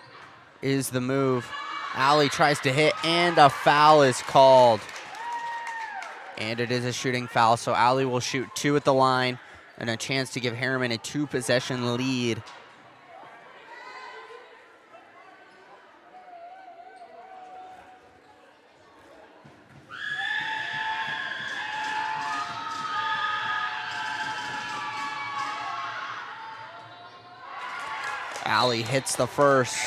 is the move. Allie tries to hit, and a foul is called. And it is a shooting foul, so Allie will shoot 2 at the line, and a chance to give Harriman a 2-possession lead. Allie hits the first.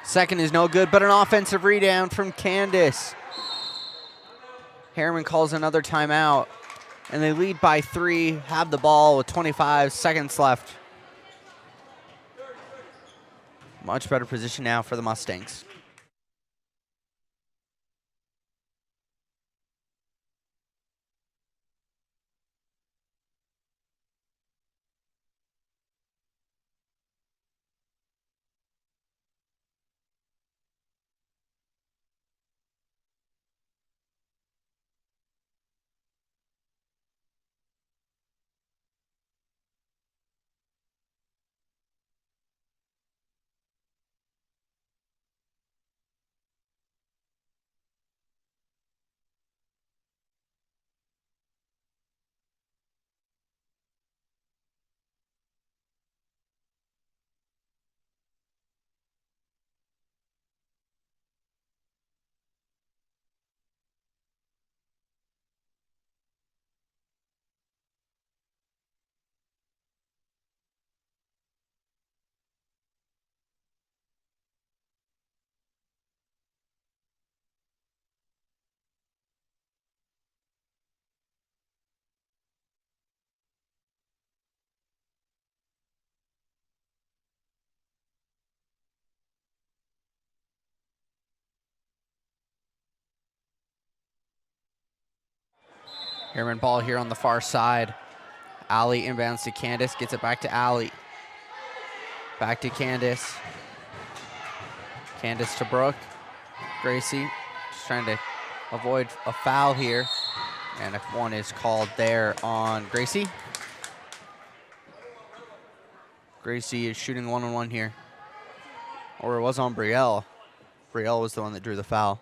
Second is no good, but an offensive rebound from Candace. Harriman calls another timeout, and they lead by 3, have the ball with 25 seconds left. Much better position now for the Mustangs. Harriman ball here on the far side. Allie inbounds to Candace, gets it back to Allie. Back to Candace. Candace to Brooke. Gracie just trying to avoid a foul here. And if one is called there on Gracie. Gracie is shooting 1-on-1 here. Or it was on Brielle. Brielle was the one that drew the foul.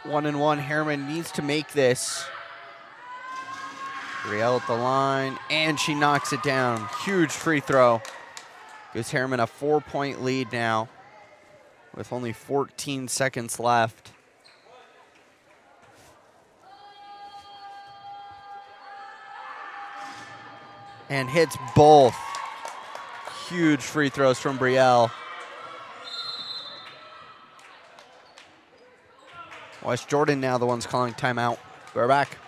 1-1. Harriman needs to make this. Brielle at the line, and she knocks it down. Huge free throw. Gives Harriman a 4-point lead now with only 14 seconds left. And hits both. Huge free throws from Brielle. West Jordan now the ones calling timeout. We're back.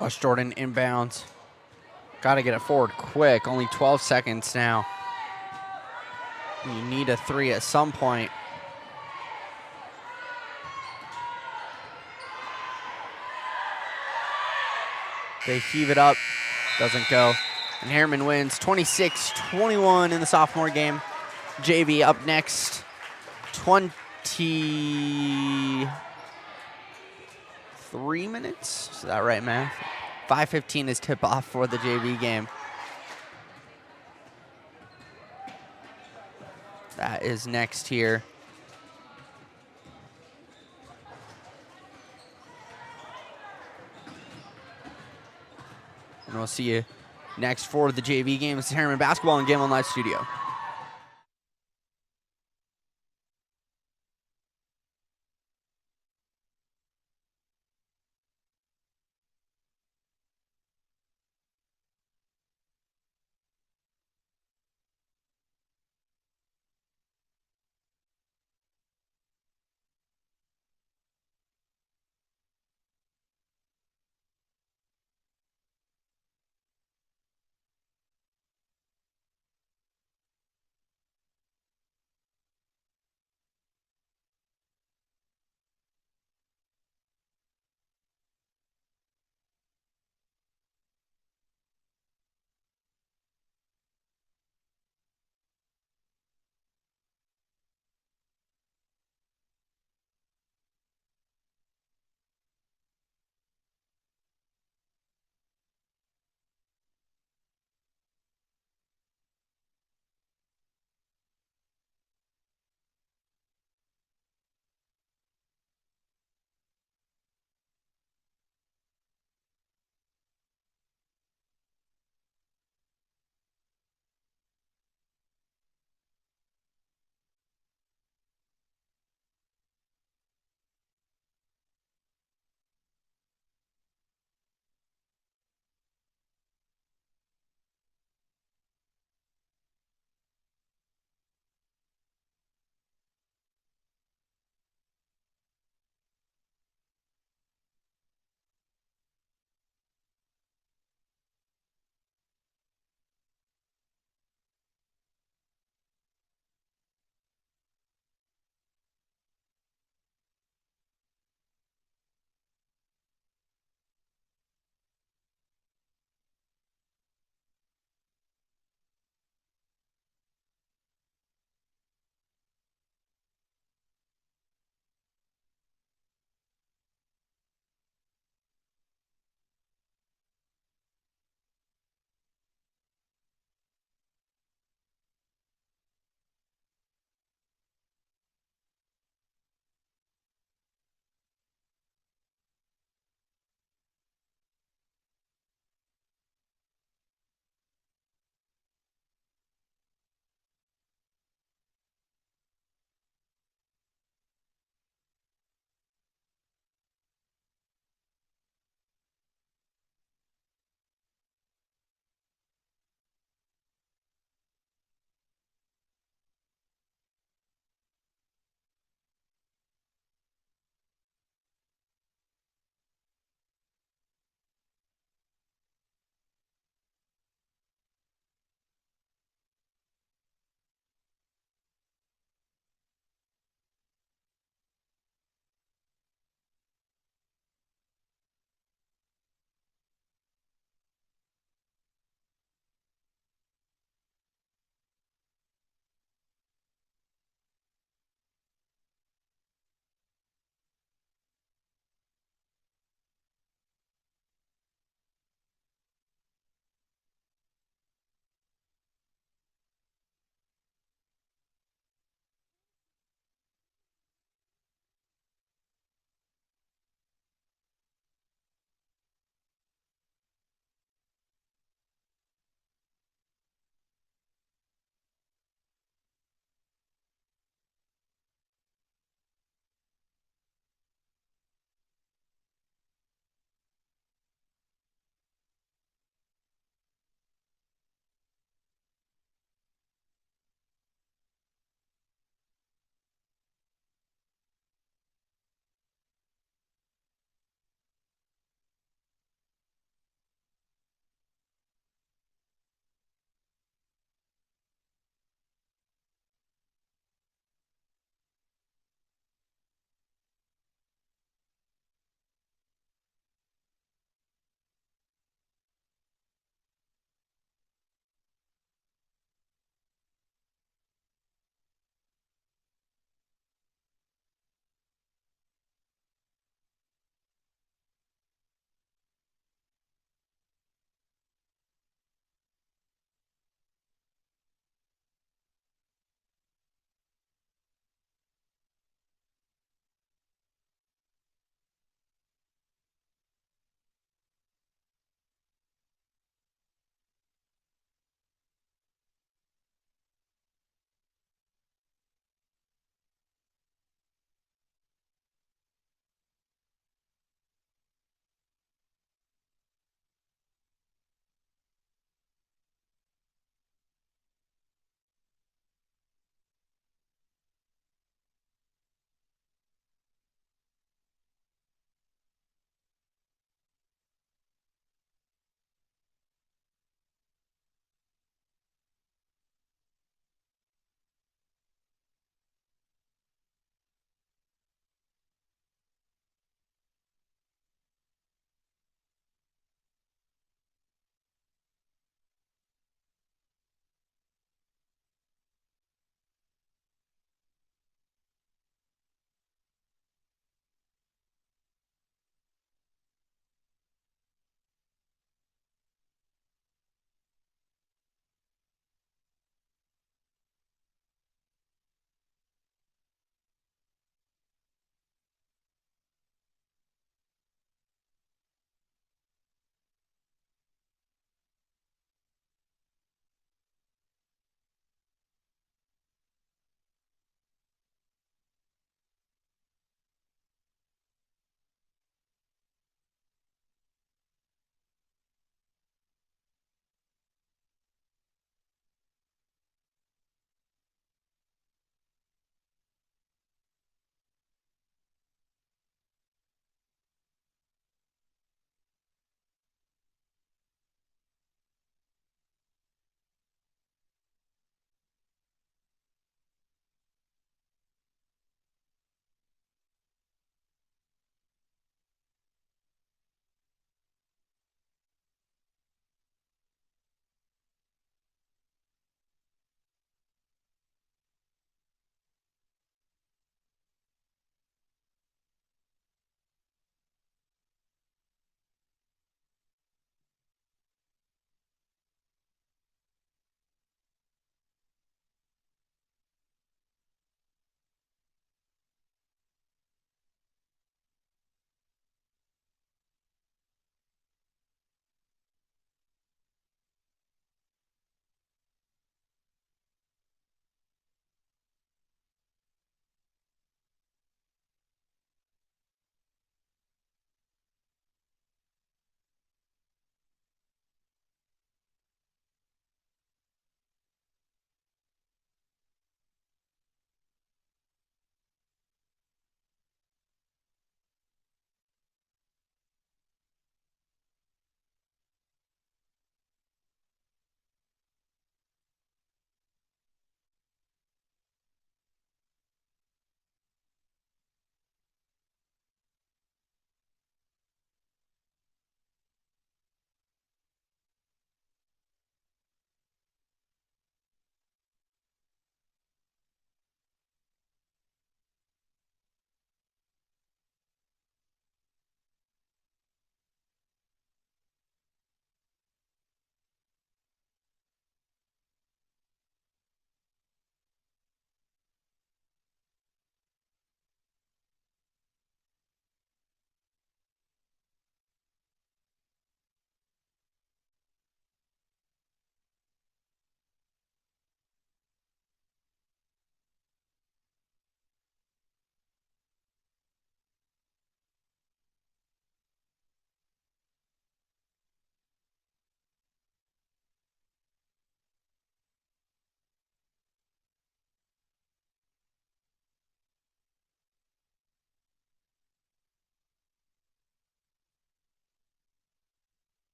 West Jordan inbounds. Got to get it forward quick. Only 12 seconds now. You need a three at some point. They heave it up. Doesn't go. And Harriman wins 26-21 in the sophomore game. JV up next. 23 minutes? Is that right, math? 5:15 is tip-off for the JV game. That is next here. And we'll see you next for the JV game. This is Harriman Basketball and Game On Live Studio.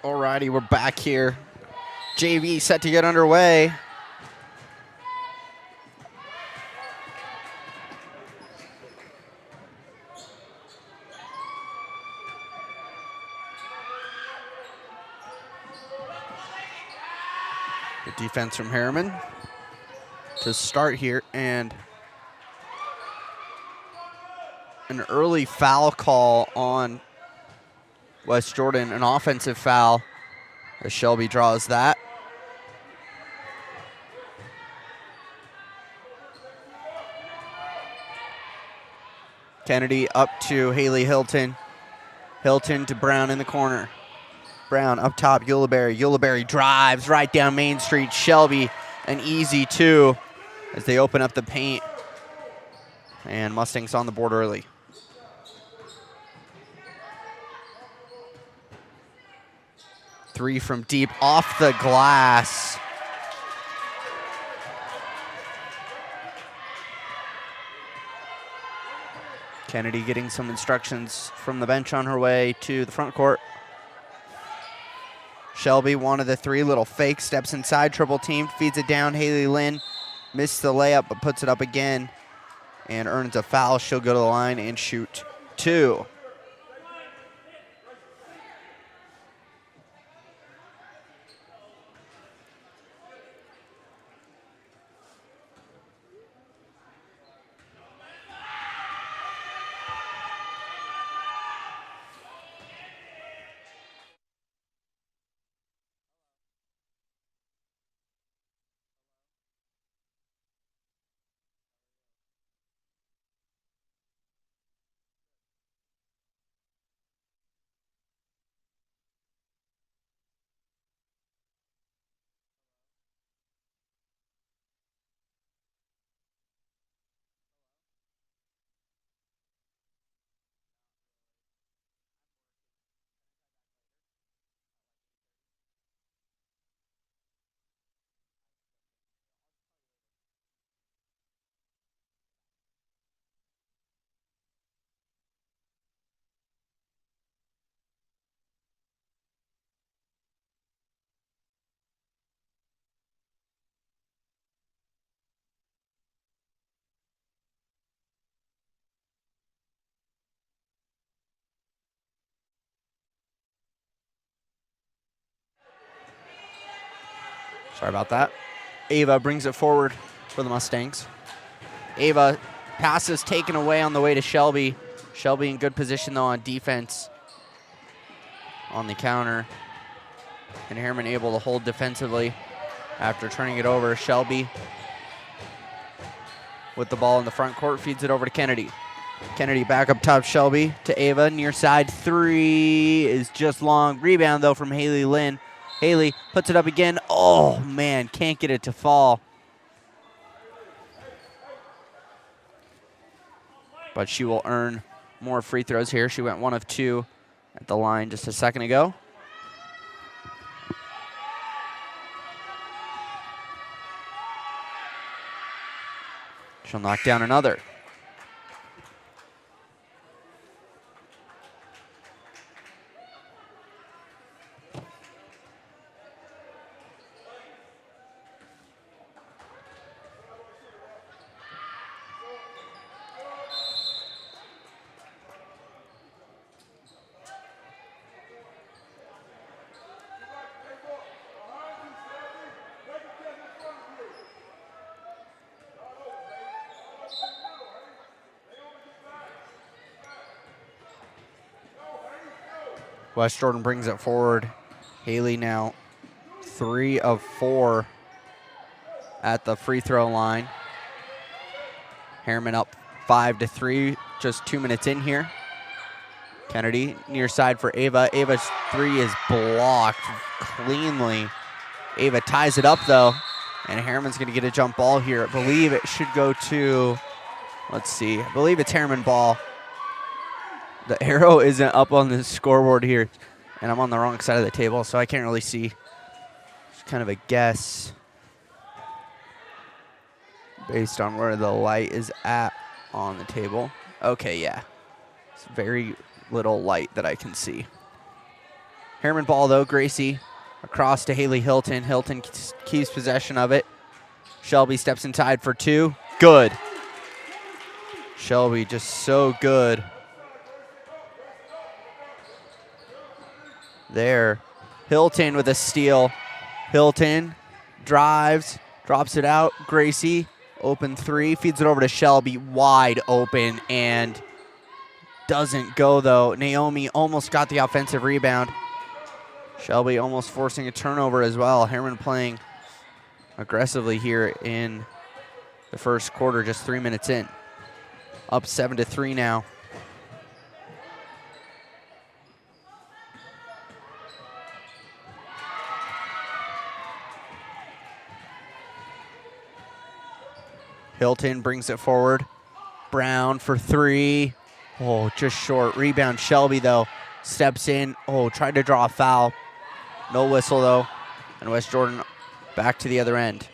Alrighty, we're back here. JV set to get underway. Good defense from Harriman to start here, and an early foul call on West Jordan, an offensive foul as Shelby draws that. Kennedy up to Haley Hilton. Hilton to Brown in the corner. Brown up top, Ulibarri. Ulibarri drives right down Main Street. Shelby an easy 2 as they open up the paint. And Mustangs on the board early. Three from deep, off the glass. Kennedy getting some instructions from the bench on her way to the front court. Shelby, one of the 3, little fake, steps inside, triple teamed, feeds it down. Haley Lynn missed the layup, but puts it up again and earns a foul. She'll go to the line and shoot 2. Sorry about that. Ava brings it forward for the Mustangs. Ava passes taken away on the way to Shelby. Shelby in good position, though, on defense on the counter. And Harriman able to hold defensively after turning it over. Shelby with the ball in the front court, feeds it over to Kennedy. Kennedy back up top, Shelby to Ava. Near side 3 is just long. Rebound, though, from Haley Lynn. Haley puts it up again. Oh, man, can't get it to fall. But she will earn more free throws here. She went 1 of 2 at the line just a second ago. She'll knock down another. West Jordan brings it forward. Haley now 3 of 4 at the free throw line. Harriman up 5-3, just 2 minutes in here. Kennedy near side for Ava. Ava's 3 is blocked cleanly. Ava ties it up, though, and Harriman's going to get a jump ball here. I believe it should go to, let's see, I believe it's Harriman ball. The arrow isn't up on the scoreboard here, and I'm on the wrong side of the table, so I can't really see. It's kind of a guess based on where the light is at on the table. Okay, yeah. It's very little light that I can see. Harriman ball, though. Gracie across to Haley Hilton. Hilton keeps possession of it. Shelby steps inside for two. Good. Shelby just so good there. Hilton with a steal. Hilton drives, drops it out. Gracie, open three, feeds it over to Shelby, wide open, and doesn't go, though. Naomi almost got the offensive rebound. Shelby almost forcing a turnover as well. Harriman playing aggressively here in the first quarter, just 3 minutes in. Up 7-3 now. Hilton brings it forward. Brown for three. Oh, just short. Rebound Shelby, though. Steps in. Oh, tried to draw a foul. No whistle, though. And West Jordan back to the other end.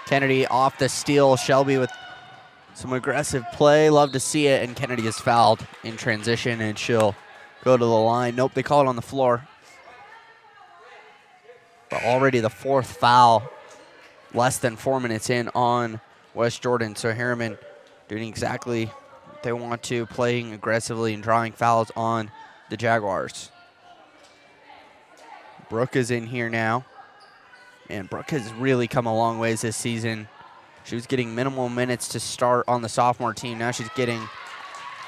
Kennedy off the steal. Shelby with some aggressive play. Love to see it. And Kennedy is fouled in transition, and she'll go to the line. Nope, they call it on the floor. But already the fourth foul, less than 4 minutes in on West Jordan. So Harriman doing exactly what they want to, playing aggressively and drawing fouls on the Jaguars. Brooke is in here now. And Brooke has really come a long ways this season. She was getting minimal minutes to start on the sophomore team. Now she's getting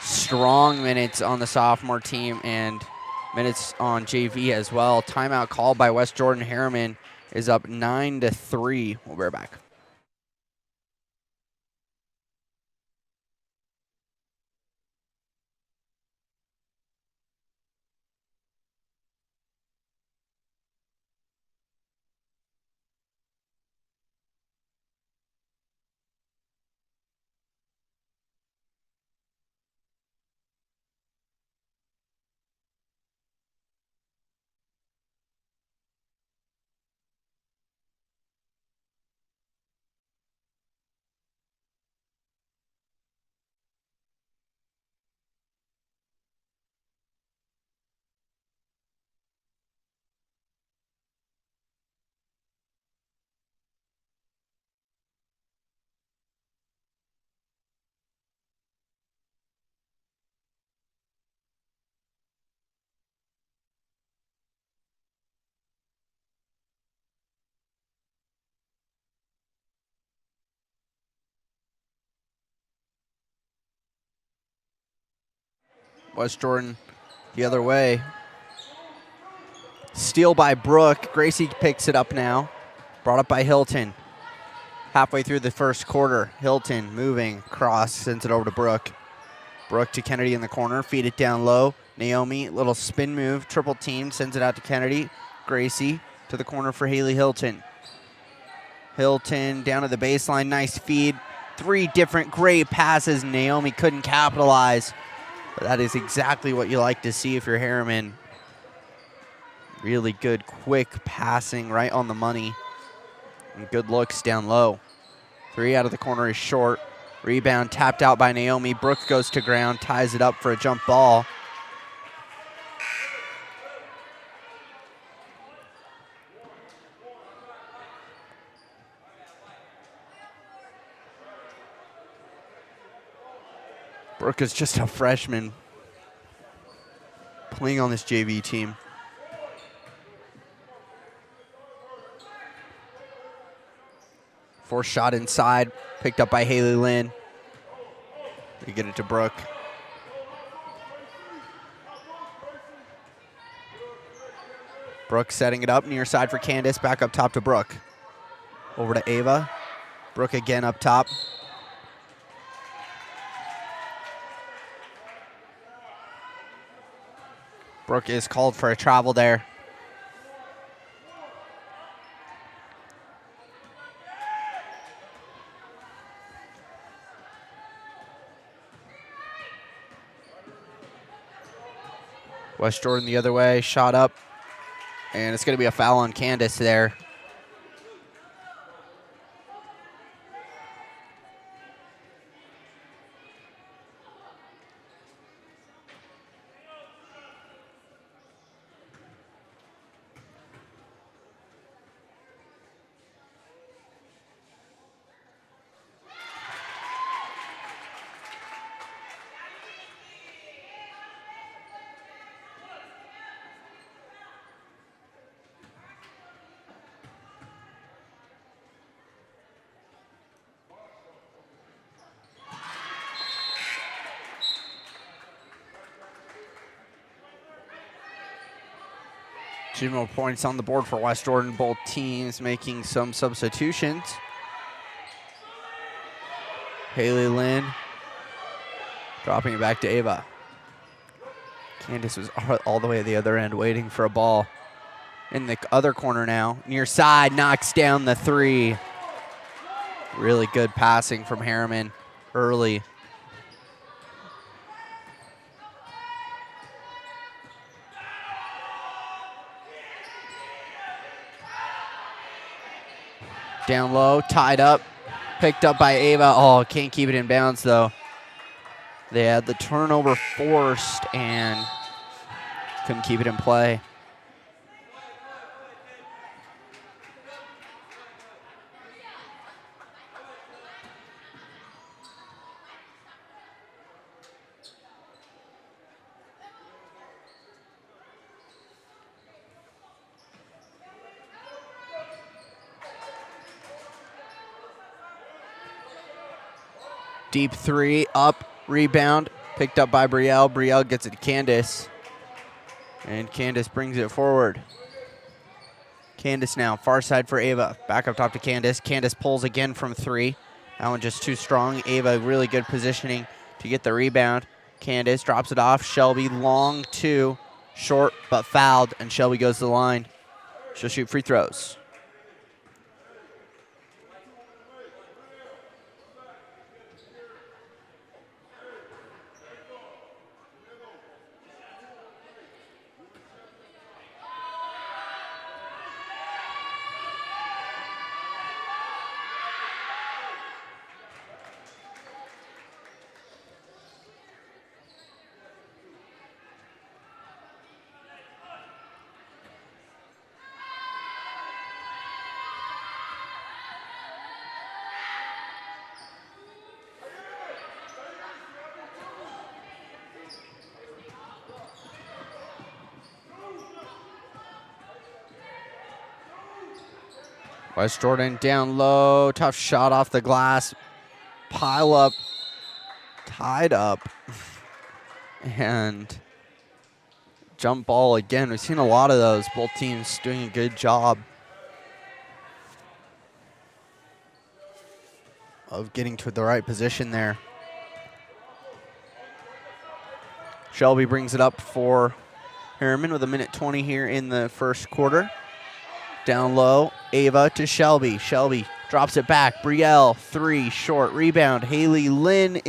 strong minutes on the sophomore team and minutes on JV as well. Timeout called by West Jordan. Harriman is up 9-3. We'll be right back. West Jordan the other way. Steal by Brooke. Gracie picks it up now. Brought up by Hilton. Halfway through the first quarter, Hilton moving across, sends it over to Brooke. Brooke to Kennedy in the corner, feed it down low. Naomi, little spin move, triple team, sends it out to Kennedy. Gracie to the corner for Haley Hilton. Hilton down to the baseline, nice feed. 3 different great passes. Naomi couldn't capitalize. But that is exactly what you like to see if you're Harriman. Really good, quick passing right on the money. And good looks down low. 3 out of the corner is short. Rebound tapped out by Naomi. Brooke goes to ground, ties it up for a jump ball. Brooke is just a freshman playing on this JV team. Forced shot inside, picked up by Haley Lynn. They get it to Brooke. Brooke setting it up, near side for Candace, back up top to Brooke. Over to Ava. Brooke again up top. Brooke is called for a travel there. West Jordan the other way, shot up, and it's going to be a foul on Candace there. Two more points on the board for West Jordan. Both teams making some substitutions. Haley Lynn dropping it back to Ava. Candace was all the way at the other end waiting for a ball. In the other corner now. Near side, knocks down the three. Really good passing from Harriman early. Down low, tied up, picked up by Ava. Oh, can't keep it in bounds though. They had the turnover forced and couldn't keep it in play. Deep three, up, rebound, picked up by Brielle. Brielle gets it to Candace. And Candace brings it forward. Candace now, far side for Ava. Back up top to Candace. Candace pulls again from three. That one just too strong. Ava, really good positioning to get the rebound. Candace drops it off. Shelby, long two, short but fouled, and Shelby goes to the line. She'll shoot free throws. West Jordan down low, tough shot off the glass, pile up, tied up, and jump ball again. We've seen a lot of those. Both teams doing a good job of getting to the right position there. Shelby brings it up for Harriman with 1:20 here in the first quarter. Down low, Ava to Shelby. Shelby drops it back. Brielle, three, short, rebound. Haley Lynn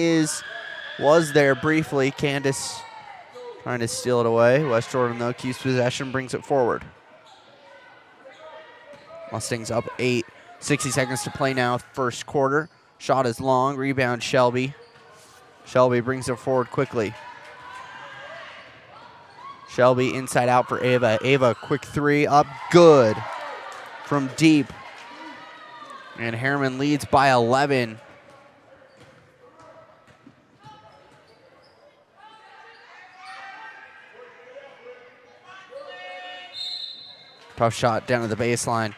was there briefly. Candace trying to steal it away. West Jordan, though, keeps possession, brings it forward. Mustangs up 8, 60 seconds to play now, first quarter. Shot is long, rebound Shelby. Shelby brings it forward quickly. Shelby inside out for Ava. Ava, quick three, up, good. From deep. And Harriman leads by 11. Tough shot down to the baseline.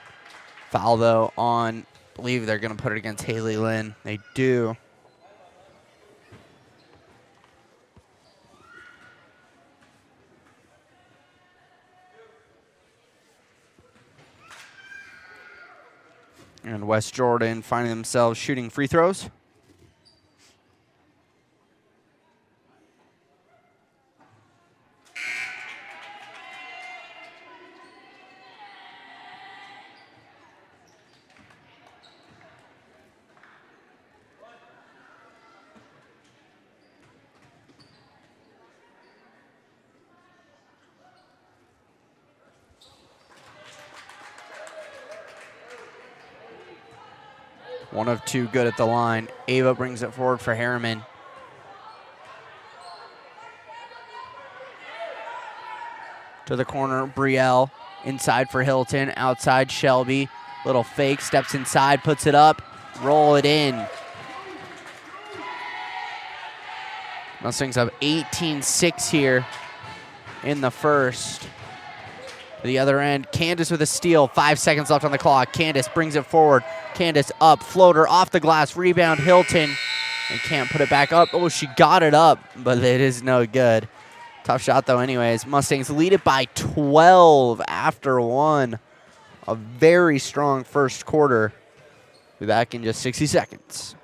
Foul, though, on, I believe they're going to put it against Haley Lynn. They do. And West Jordan finding themselves shooting free throws. 1 of 2 good at the line. Ava brings it forward for Harriman. To the corner, Brielle. Inside for Hilton, outside Shelby. Little fake, steps inside, puts it up, roll it in. Mustangs have 18-6 here in the first. The other end, Candace with a steal, 5 seconds left on the clock. Candace brings it forward. Candace up, floater off the glass, rebound Hilton, and can't put it back up. Oh, she got it up, but it is no good. Tough shot though anyways. Mustangs lead it by 12 after 1. A very strong first quarter. Be back in just 60 seconds.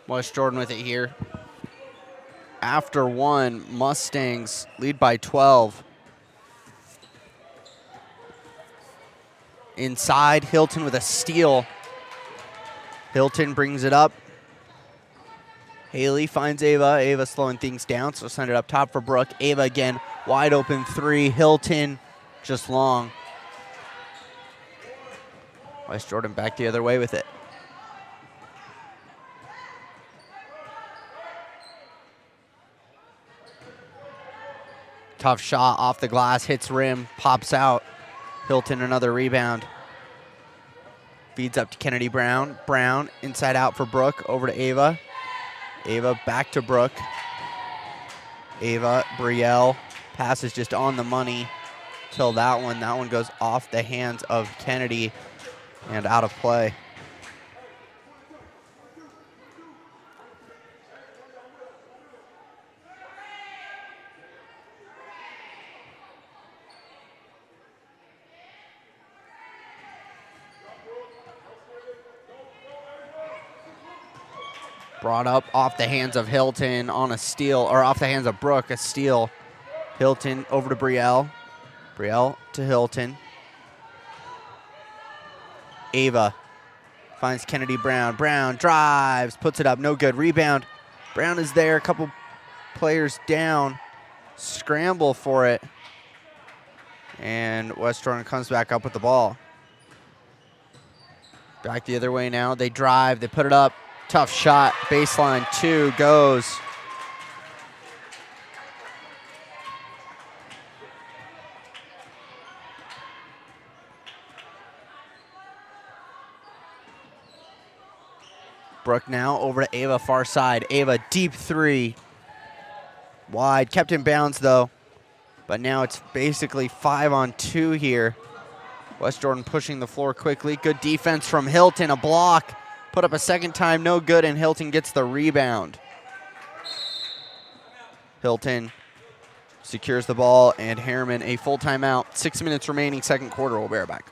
West Jordan with it here. After 1, Mustangs lead by 12. Inside, Hilton with a steal. Hilton brings it up. Haley finds Ava. Ava slowing things down, so send it up top for Brooke. Ava again, wide open 3. Hilton just long. West Jordan back the other way with it. Tough shot off the glass, hits rim, pops out. Hilton another rebound. Feeds up to Kennedy Brown. Brown inside out for Brooke, over to Ava. Ava back to Brooke. Ava, Brielle, pass is just on the money till that one goes off the hands of Kennedy and out of play. Brought up off the hands of Hilton on a steal, or off the hands of Brooke, a steal. Hilton over to Brielle. Brielle to Hilton. Ava finds Kennedy Brown. Brown drives, puts it up, no good. Rebound. Brown is there, a couple players down. Scramble for it. And West Jordan comes back up with the ball. Back the other way now. They drive, they put it up. Tough shot, baseline 2 goes. Brooke now over to Ava, far side. Ava, deep 3. Wide, kept in bounds though. But now it's basically 5-on-2 here. West Jordan pushing the floor quickly. Good defense from Hilton, a block. Put up a second time, no good, and Hilton gets the rebound. Hilton secures the ball, and Harriman a full timeout. 6 minutes remaining, second quarter. We'll be right back.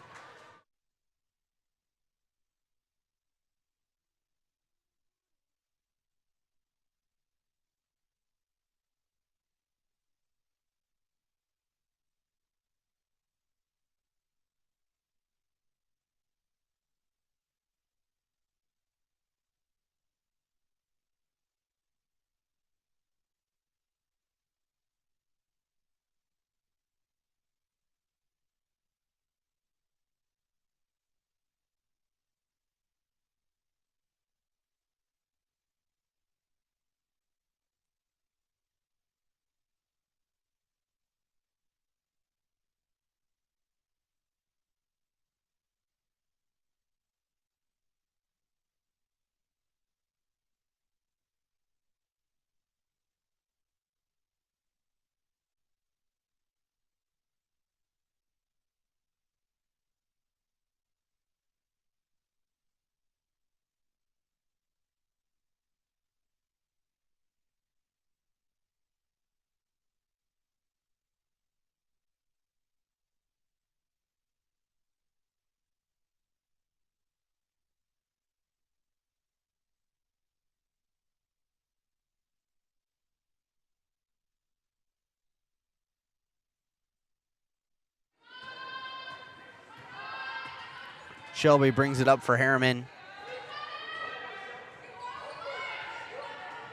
Shelby brings it up for Harriman.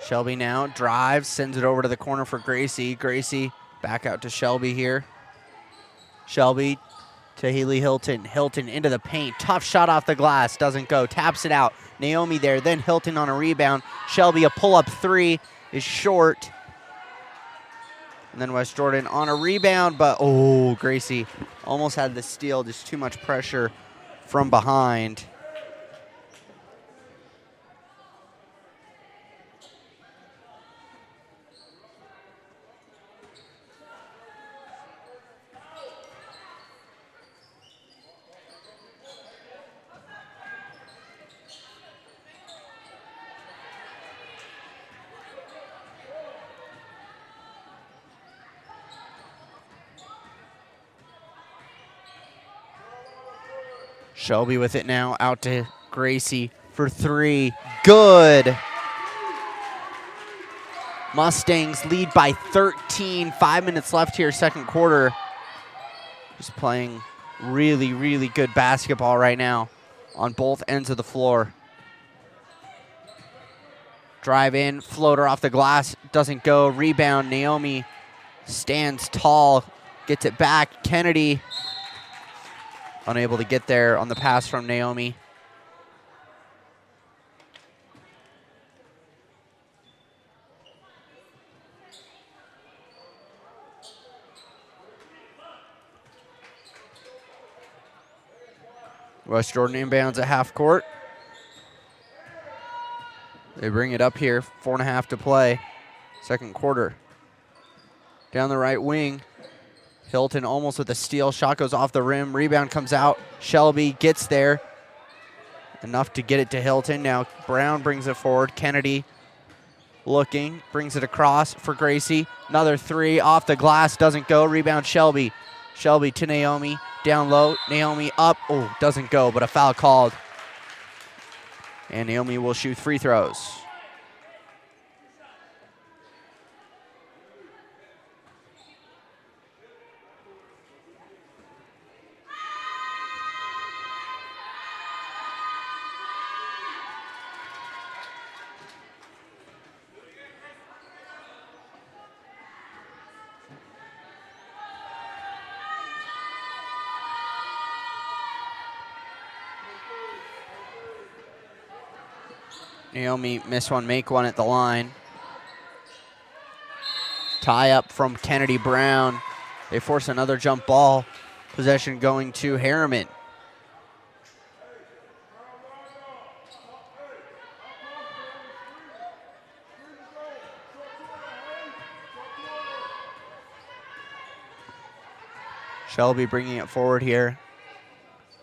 Shelby now drives, sends it over to the corner for Gracie. Gracie back out to Shelby here. Shelby to Haley Hilton. Hilton into the paint. Tough shot off the glass. Doesn't go. Taps it out. Naomi there. Then Hilton on a rebound. Shelby a pull-up three is short. And then West Jordan on a rebound, but oh, Gracie almost had the steal. Just too much pressure from behind. Shelby with it now, out to Gracie for three. Good. Mustangs lead by 13. 5 minutes left here, second quarter. Just playing really, really good basketball right now on both ends of the floor. Drive in, floater off the glass, doesn't go. Rebound, Naomi stands tall, gets it back. Kennedy unable to get there on the pass from Naomi. West Jordan inbounds at half court. They bring it up here, 4.5 to play, second quarter. Down the right wing. Hilton almost with a steal. Shot goes off the rim. Rebound comes out. Shelby gets there. Enough to get it to Hilton. Now Brown brings it forward. Kennedy looking. Brings it across for Gracie. Another three off the glass. Doesn't go. Rebound Shelby. Shelby to Naomi. Down low. Naomi up. Oh, doesn't go, but a foul called. And Naomi will shoot free throws. Naomi miss one, make one at the line. Tie up from Kennedy Brown. They force another jump ball. Possession going to Harriman. Shelby bringing it forward here.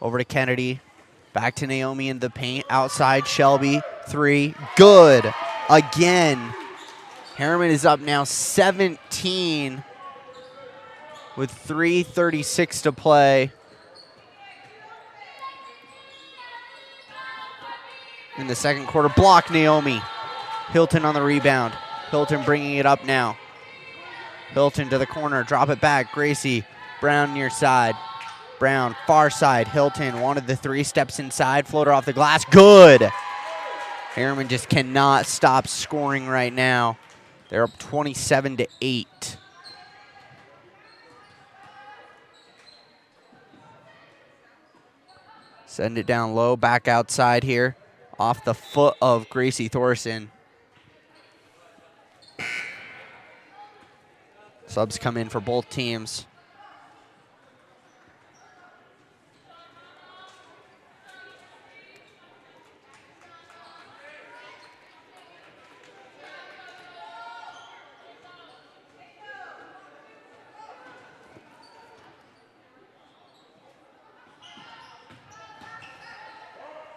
Over to Kennedy. Back to Naomi in the paint. Outside Shelby. Three. Good. Again. Harriman is up now 17 with 3:36 to play. In the second quarter. Block Naomi. Hilton on the rebound. Hilton bringing it up now. Hilton to the corner. Drop it back. Gracie. Brown near side. Brown, far side. Hilton wanted the three, steps inside, floater off the glass. Good. Harriman just cannot stop scoring right now. They're up 27-8. Send it down low, back outside here. Off the foot of Gracie Thorson. Subs come in for both teams.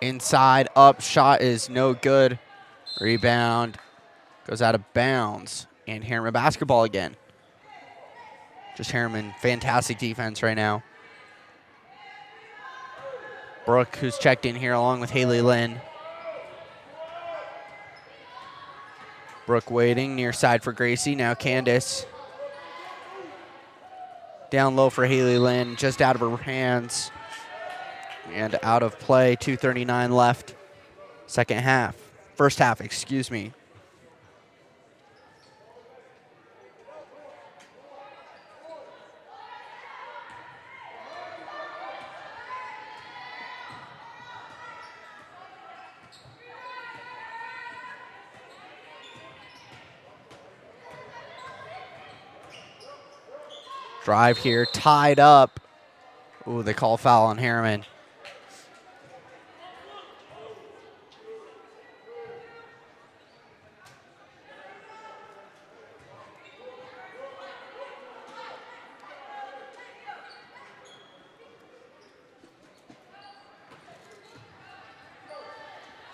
Inside, up, shot is no good. Rebound goes out of bounds. And Harriman basketball again. Just Harriman, fantastic defense right now. Brooke, who's checked in here along with Haley Lynn. Brooke waiting, near side for Gracie. Now Candace. Down low for Haley Lynn, just out of her hands. And out of play, 2:39 left. Second half. First half, excuse me. Drive here, tied up. Ooh, they call foul on Harriman.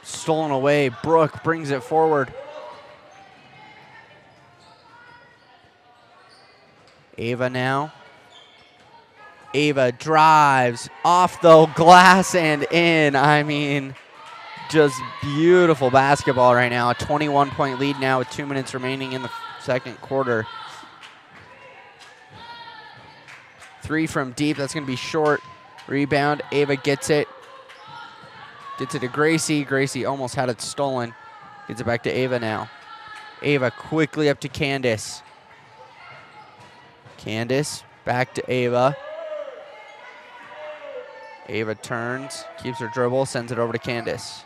Stolen away. Brooke brings it forward. Ava now. Ava drives off the glass and in. I mean, just beautiful basketball right now. A 21-point lead now with 2 minutes remaining in the second quarter. Three from deep. That's going to be short. Rebound. Ava gets it. Gets it to Gracie. Gracie almost had it stolen. Gets it back to Ava now. Ava quickly up to Candace. Candace back to Ava. Ava turns, keeps her dribble, sends it over to Candace.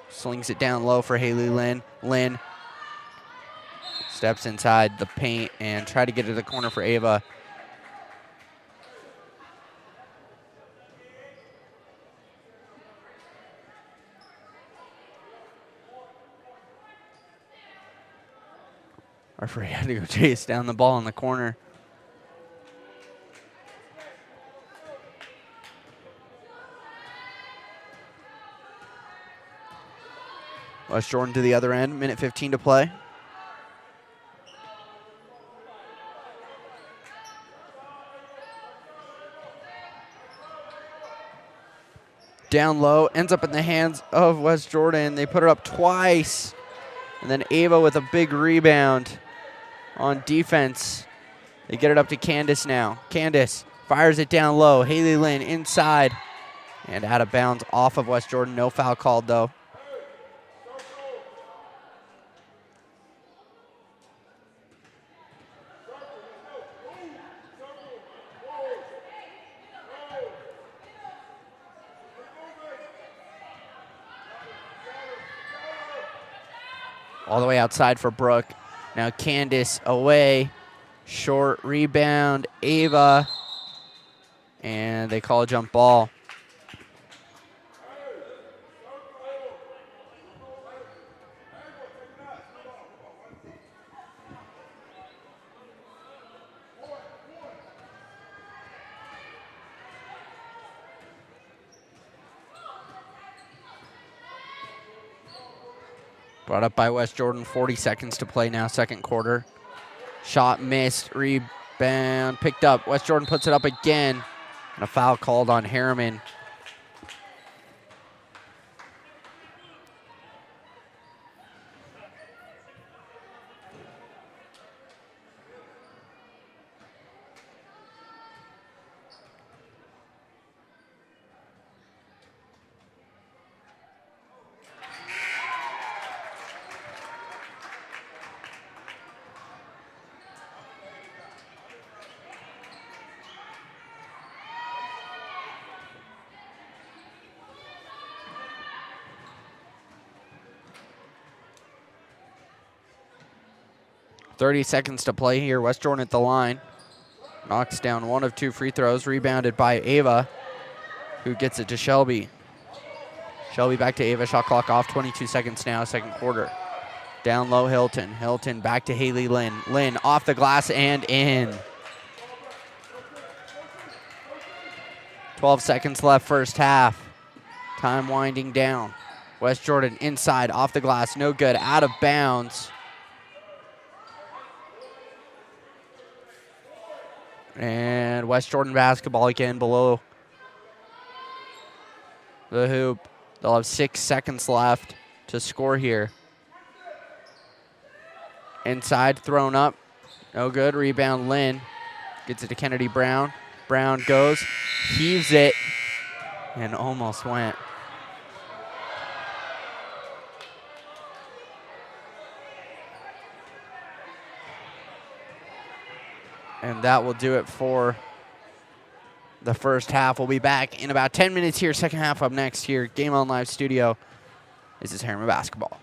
Slings it down low for Haley Lynn. Lynn steps inside the paint and try to get to the corner for Ava. Referee had to go chase down the ball in the corner. West Jordan to the other end, minute 15 to play. Down low, ends up in the hands of West Jordan. They put it up twice. And then Ava with a big rebound on defense. They get it up to Candace now. Candace fires it down low. Haley Lynn inside and out of bounds off of West Jordan. No foul called though. All the way outside for Brooke. Now Candace away. Short rebound. Ava. And they call a jump ball. Brought up by West Jordan, 40 seconds to play now, second quarter. Shot missed, rebound, picked up. West Jordan puts it up again. And a foul called on Harriman. .30 seconds to play here. West Jordan at the line. Knocks down one of two free throws. Rebounded by Ava, who gets it to Shelby. Shelby back to Ava. Shot clock off. 22 seconds now, second quarter. Down low, Hilton. Hilton back to Haley Lynn. Lynn off the glass and in. 12 seconds left, first half. Time winding down. West Jordan inside, off the glass. No good. Out of bounds. And West Jordan basketball again below the hoop. They'll have 6 seconds left to score here. Inside, thrown up. No good. Rebound, Lynn. Gets it to Kennedy Brown. Brown goes, heaves it, and almost went. And that will do it for the first half. We'll be back in about 10 minutes here. Second half up next here. Game On Live Studio. This is Harriman Basketball.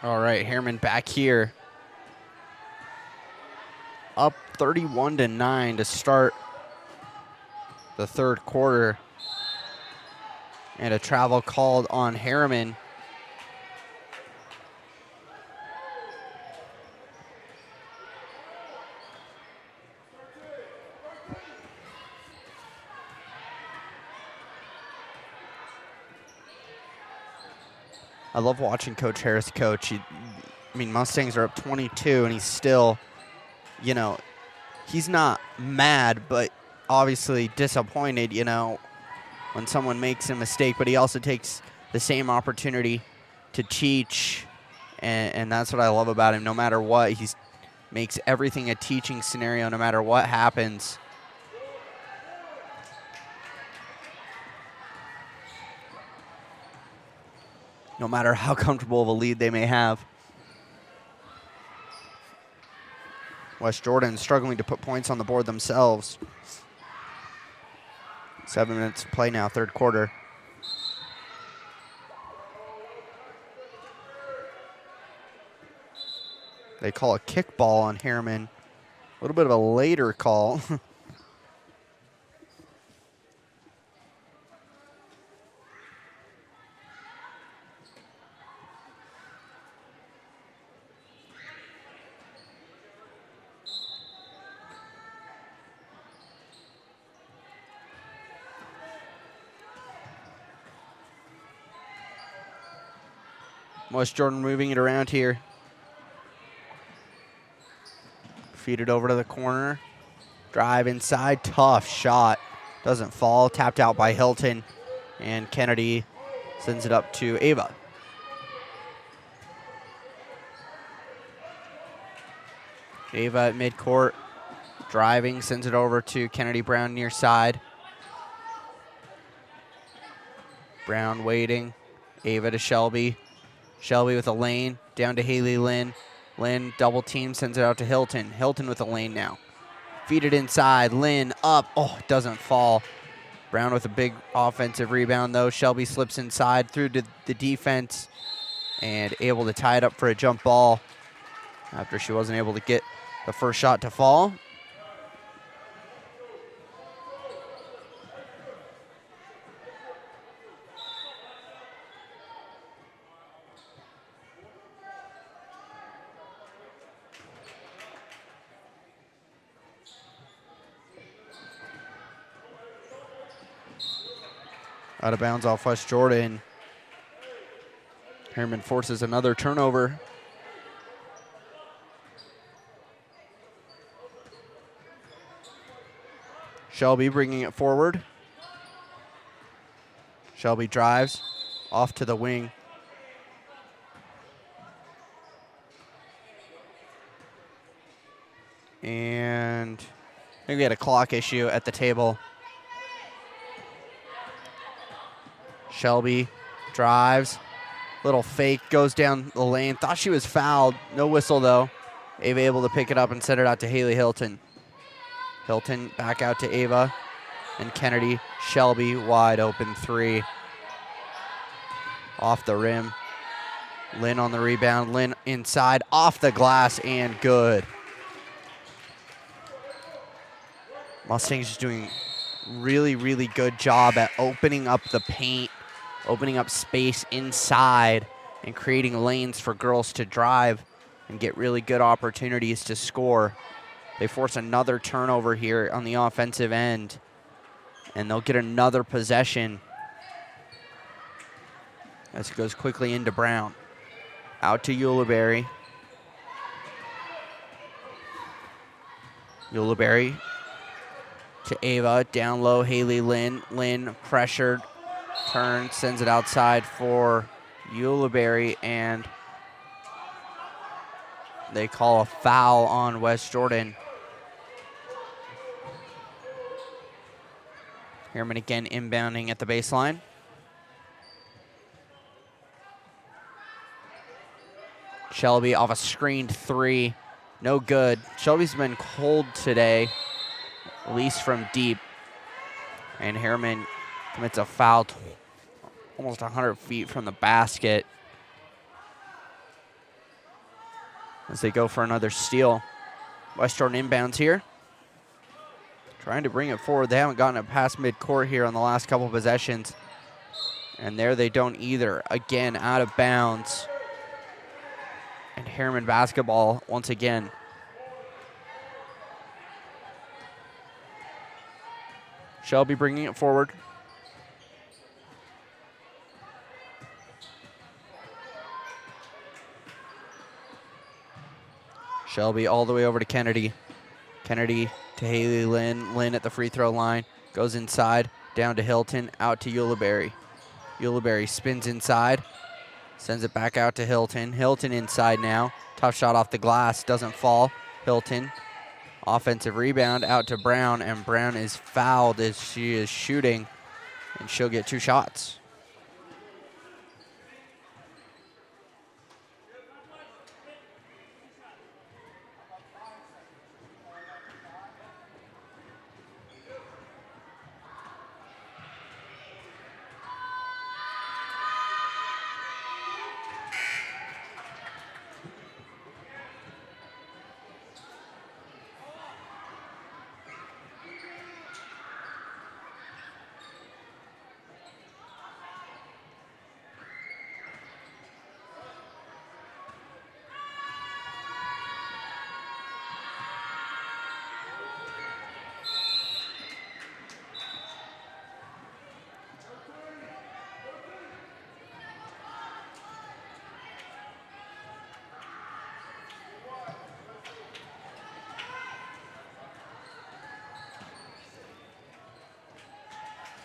All right, Harriman back here. Up 31-9 to start the third quarter. And a travel called on Harriman. I love watching Coach Harris coach. Mustangs are up 22, and he's still, you know, he's not mad, but obviously disappointed, you know, when someone makes a mistake, but he also takes the same opportunity to teach, and that's what I love about him. No matter what, he makes everything a teaching scenario no matter what happens. No matter how comfortable of a lead they may have. West Jordan struggling to put points on the board themselves. 7 minutes to play now, third quarter. They call a kickball on Harriman. A little bit of a later call. West Jordan moving it around here. Feed it over to the corner. Drive inside, tough shot. Doesn't fall, tapped out by Hilton. And Kennedy sends it up to Ava. Ava at midcourt, driving, sends it over to Kennedy Brown near side. Brown waiting, Ava to Shelby. Shelby with a lane, down to Haley Lynn. Lynn double team, sends it out to Hilton. Hilton with a lane now. Feed it inside, Lynn up, oh, doesn't fall. Brown with a big offensive rebound though. Shelby slips inside through to the defense and able to tie it up for a jump ball after she wasn't able to get the first shot to fall. Out of bounds off West Jordan. Harriman forces another turnover. Shelby bringing it forward. Shelby drives off to the wing. And I think we had a clock issue at the table. Shelby drives. Little fake, goes down the lane. Thought she was fouled. No whistle, though. Ava able to pick it up and send it out to Haley Hilton. Hilton back out to Ava. And Kennedy. Shelby, wide open three. Off the rim. Lynn on the rebound. Lynn inside, off the glass, and good. Mustangs just doing really, really good job at opening up the paint, opening up space inside, and creating lanes for girls to drive and get really good opportunities to score. They force another turnover here on the offensive end, and they'll get another possession as it goes quickly into Brown. Out to Ulibarri. Ulibarri to Ava, down low, Haley Lynn. Lynn pressured, turns, sends it outside for Ulibarri, and they call a foul on West Jordan. Harriman again inbounding at the baseline. Shelby off a screened three. No good. Shelby's been cold today, at least from deep. And Harriman commits a foul almost 100 feet from the basket. as they go for another steal. West Jordan inbounds here. Trying to bring it forward. They haven't gotten it past midcourt here on the last couple of possessions. And there they don't either. Again, out of bounds. And Harriman basketball once again. Shelby bringing it forward. Shelby all the way over to Kennedy. Kennedy to Haley Lynn. Lynn at the free throw line. Goes inside, down to Hilton, out to Ulibarri. Ulibarri spins inside, sends it back out to Hilton. Hilton inside now. Tough shot off the glass, doesn't fall. Hilton, offensive rebound out to Brown, and Brown is fouled as she is shooting, and she'll get 2 shots.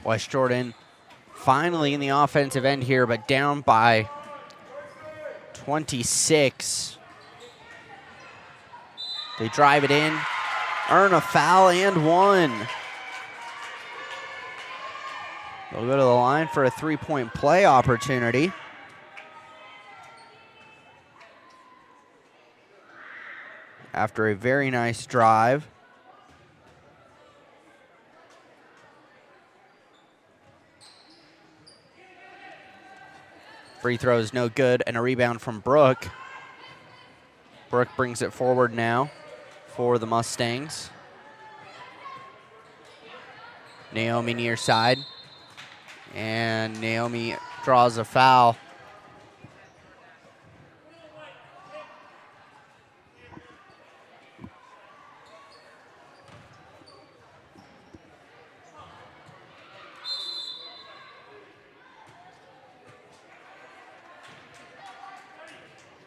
West Jordan finally in the offensive end here, but down by 26. They drive it in, earn a foul, and 1. They'll go to the line for a 3-point play opportunity. After a very nice drive. Free throw is no good, and a rebound from Brooke. Brooke brings it forward now for the Mustangs. Naomi near side, and Naomi draws a foul.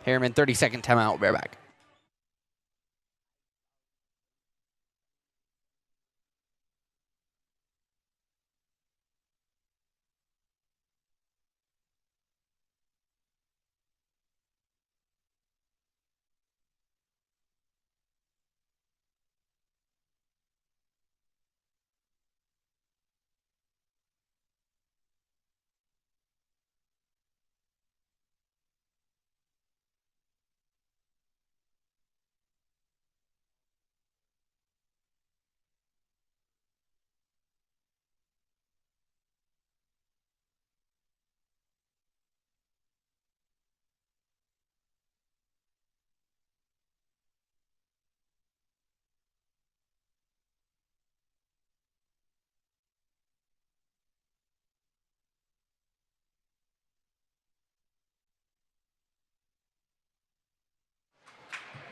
Harriman, 30-second timeout. We'll be right back.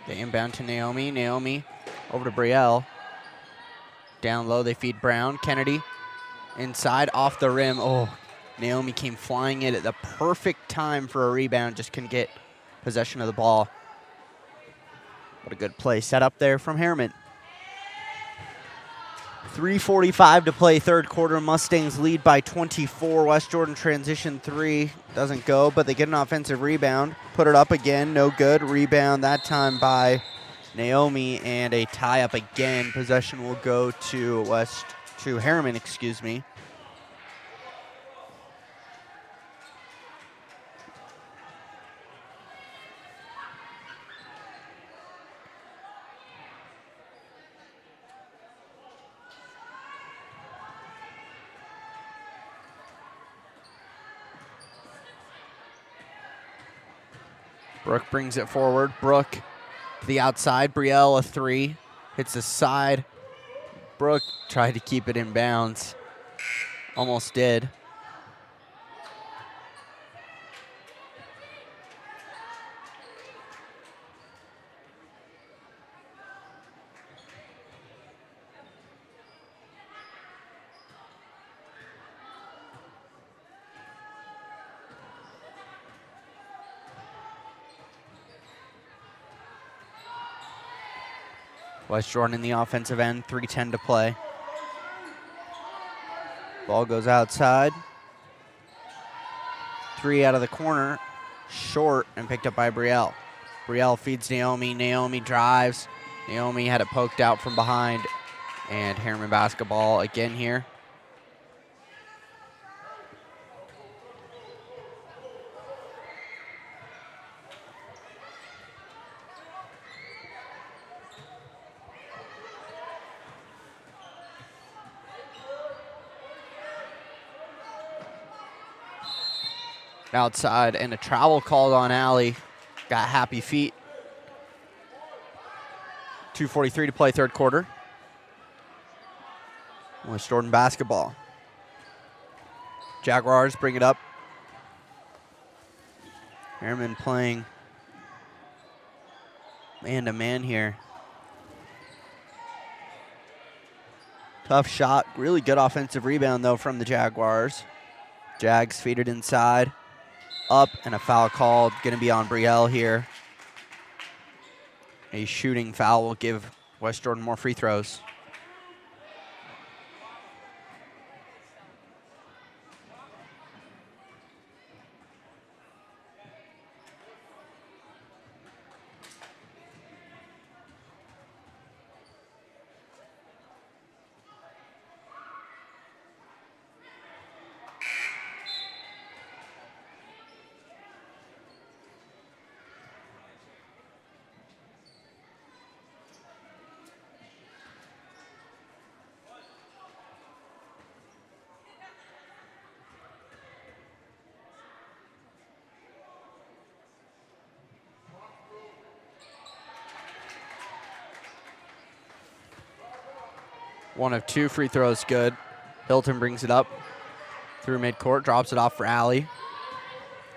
They inbound to Naomi. Naomi over to Brielle. Down low, they feed Brown. Kennedy inside, off the rim. Oh, Naomi came flying in at the perfect time for a rebound. Just couldn't get possession of the ball. What a good play set up there from Harriman. 3:45 to play, third quarter. Mustangs lead by 24. West Jordan transition 3 doesn't go, but they get an offensive rebound. Put it up again, no good. Rebound that time by Naomi, and a tie up again. Possession will go to Harriman, excuse me. Brooke brings it forward. Brooke To the outside, Brielle, a three. Hits the side. Brooke tried to keep it in bounds. Almost did. West Jordan in the offensive end, 3:10 to play. Ball goes outside. Three out of the corner, short, and picked up by Brielle. Brielle feeds Naomi. Naomi drives. Naomi had it poked out from behind. And Harriman basketball again here. Outside, and a travel called on Allie. Got happy feet. 2:43 to play, third quarter. West Jordan basketball. Jaguars bring it up. Harriman playing man-to-man here. Tough shot. Really good offensive rebound, though, from the Jaguars. Jags feed it inside. Up, and a foul called. Going to be on Brielle here. A shooting foul will give West Jordan more free throws. One of two free throws good. Hilton brings it up through midcourt, drops it off for Allie.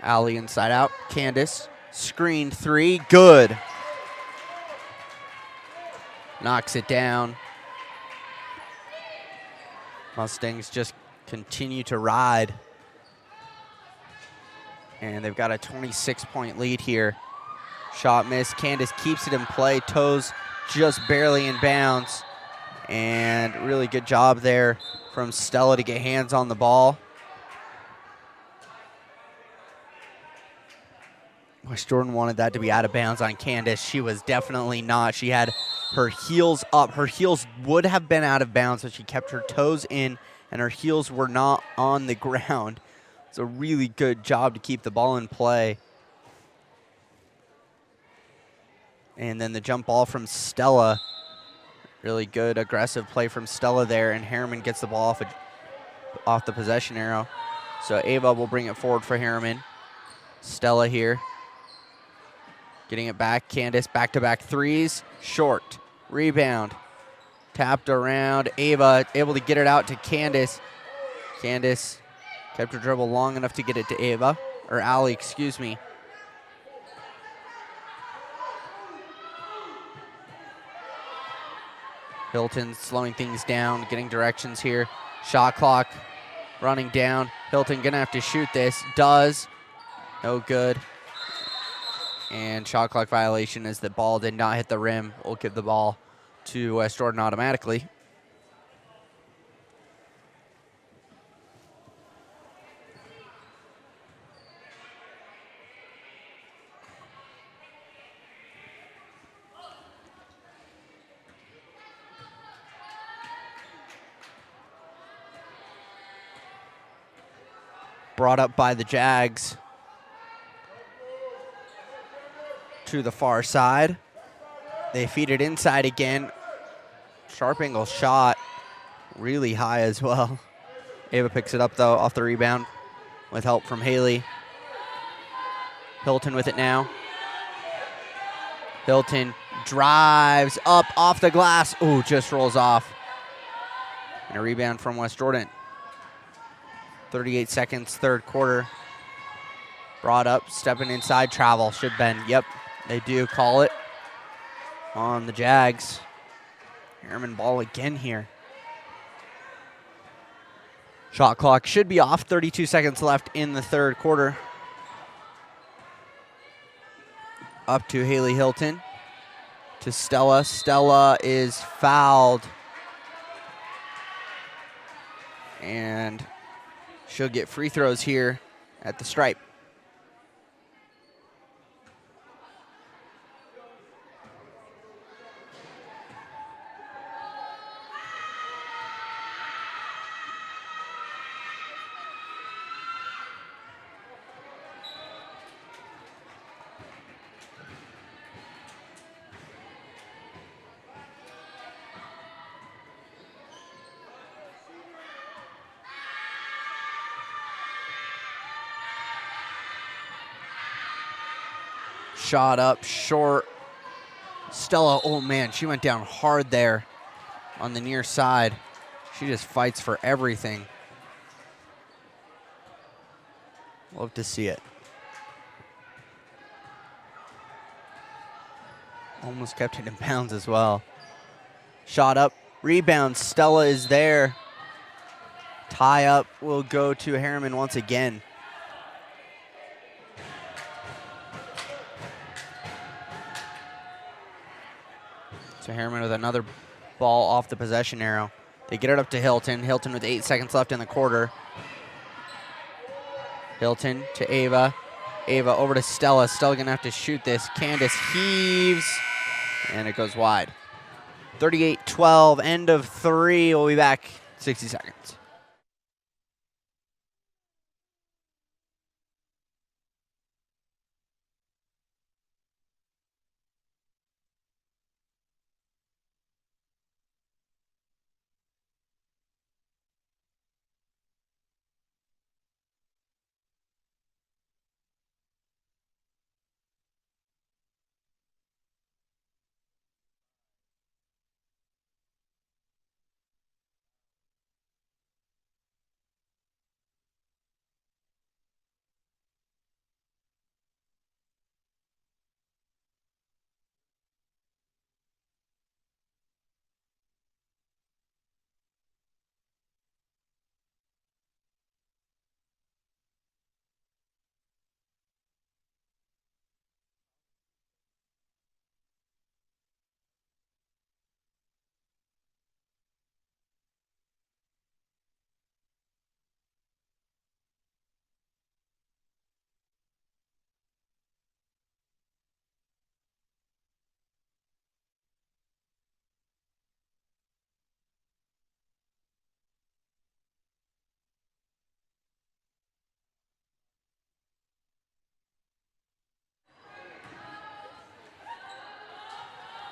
Allie inside out. Candace, screen three, good. Knocks it down. Mustangs just continue to ride. And they've got a 26-point lead here. Shot missed. Candace keeps it in play. Toes just barely in bounds. And really good job there from Stella to get hands on the ball. West Jordan wanted that to be out of bounds on Candace. She was definitely not. She had her heels up. Her heels would have been out of bounds, but she kept her toes in, and her heels were not on the ground. It's a really good job to keep the ball in play. And then the jump ball from Stella. Really good aggressive play from Stella there, and Harriman gets the ball off the possession arrow. So Ava will bring it forward for Harriman. Stella here. Getting it back. Candace back-to-back threes. Short. Rebound. Tapped around. Ava able to get it out to Candace. Candace kept her dribble long enough to get it to Ava. Or Allie, excuse me. Hilton slowing things down, getting directions here. Shot clock running down. Hilton gonna have to shoot this. Does. No good. And shot clock violation as the ball did not hit the rim. We'll give the ball to West Jordan automatically. Brought up by the Jags to the far side. They feed it inside again. Sharp angle shot, really high as well. Ava picks it up though off the rebound with help from Haley. Hilton with it now. Hilton drives up off the glass. Ooh, just rolls off. And a rebound from West Jordan. 38 seconds, third quarter. Brought up, stepping inside, travel, should bend. Yep, they do call it on the Jags. Harriman ball again here. Shot clock should be off, 32 seconds left in the third quarter. Up to Haley Hilton, to Stella. Stella is fouled. And she'll get free throws here at the stripe. Shot up short. Stella, oh man, she went down hard there on the near side. She just fights for everything. Love to see it. Almost kept it in bounds as well. Shot up, rebound. Stella is there. Tie up will go to Harriman once again. So Harriman with another ball off the possession arrow. They get it up to Hilton. Hilton with 8 seconds left in the quarter. Hilton to Ava. Ava over to Stella. Stella gonna have to shoot this. Candace heaves, and it goes wide. 38-12, end of three. We'll be back 60 seconds.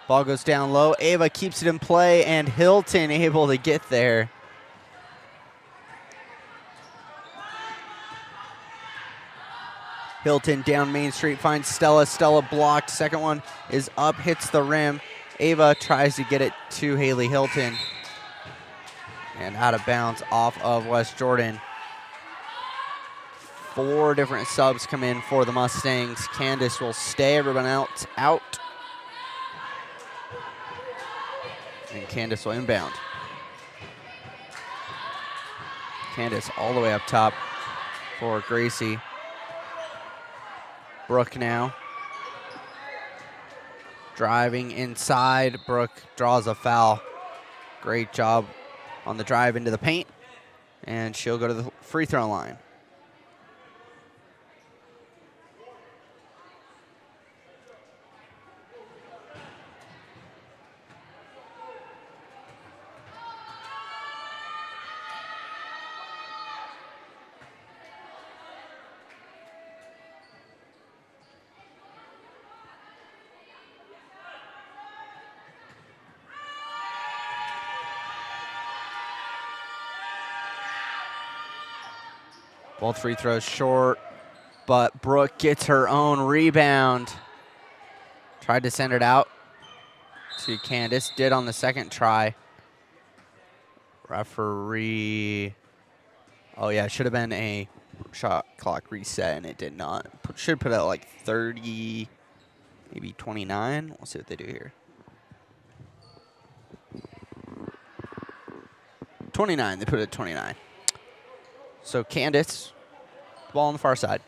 Ball goes down low. Ava keeps it in play, and Hilton able to get there. Hilton down Main Street finds Stella. Stella blocked. Second one is up, hits the rim. Ava tries to get it to Haley Hilton. And out of bounds off of West Jordan. 4 different subs come in for the Mustangs. Candace will stay. Everyone else out. And Candace will inbound. Candace all the way up top for Gracie. Brooke now. Driving inside. Brooke draws a foul. Great job on the drive into the paint. And she'll go to the free throw line. Both free throws short, but Brooke gets her own rebound. Tried to send it out. to Candace. Did on the second try. Referee. Oh, yeah, it should have been a shot clock reset, and it did not. Should put it at like 30, maybe 29. We'll see what they do here. 29. They put it at 29. So Candace, ball on the far side.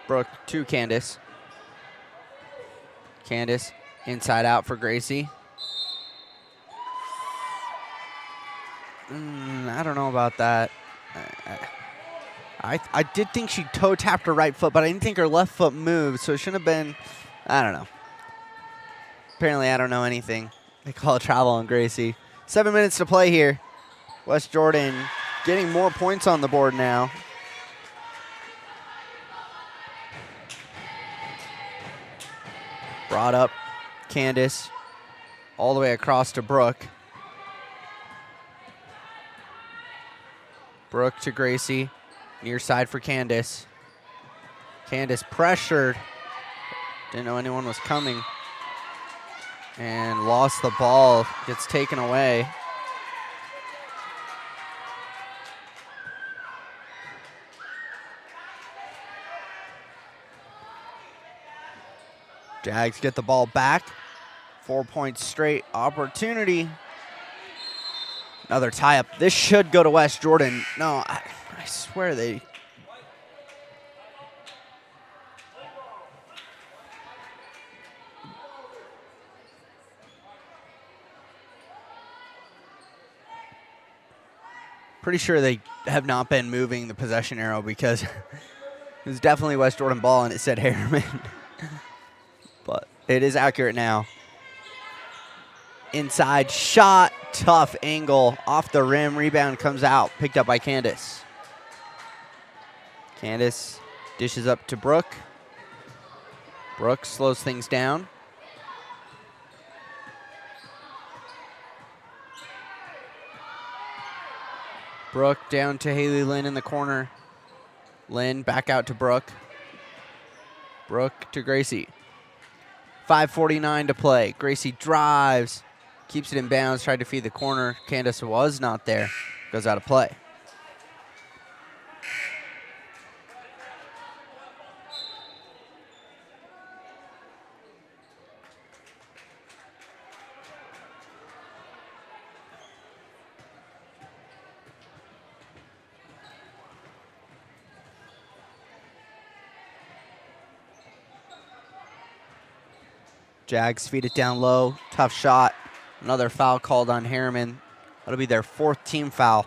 Brooke to Candace. Candace inside out for Gracie. I don't know about that. I did think she toe tapped her right foot, but I didn't think her left foot moved, so it shouldn't have been. I don't know. Apparently, I don't know anything. They call it travel on Gracie. 7 minutes to play here. West Jordan getting more points on the board now. Brought up Candace all the way across to Brooke. Brooke to Gracie. Near side for Candace. Candace pressured. Didn't know anyone was coming. And lost the ball. Gets taken away. Jags get the ball back. 4 points straight opportunity. Another tie-up. This should go to West Jordan. No, I swear they... Pretty sure they have not been moving the possession arrow because it was definitely West Jordan ball and it said Harriman. But it is accurate now. Inside shot, tough angle, off the rim, rebound comes out, picked up by Candace. Candace dishes up to Brooke. Brooke slows things down. Brooke down to Haley Lynn in the corner. Lynn back out to Brooke. Brooke to Gracie. 5:49 to play. Gracie drives, keeps it in bounds, tried to feed the corner. Candace was not there. Goes out of play. Jags feed it down low. Tough shot. Another foul called on Harriman. That'll be their 4th team foul.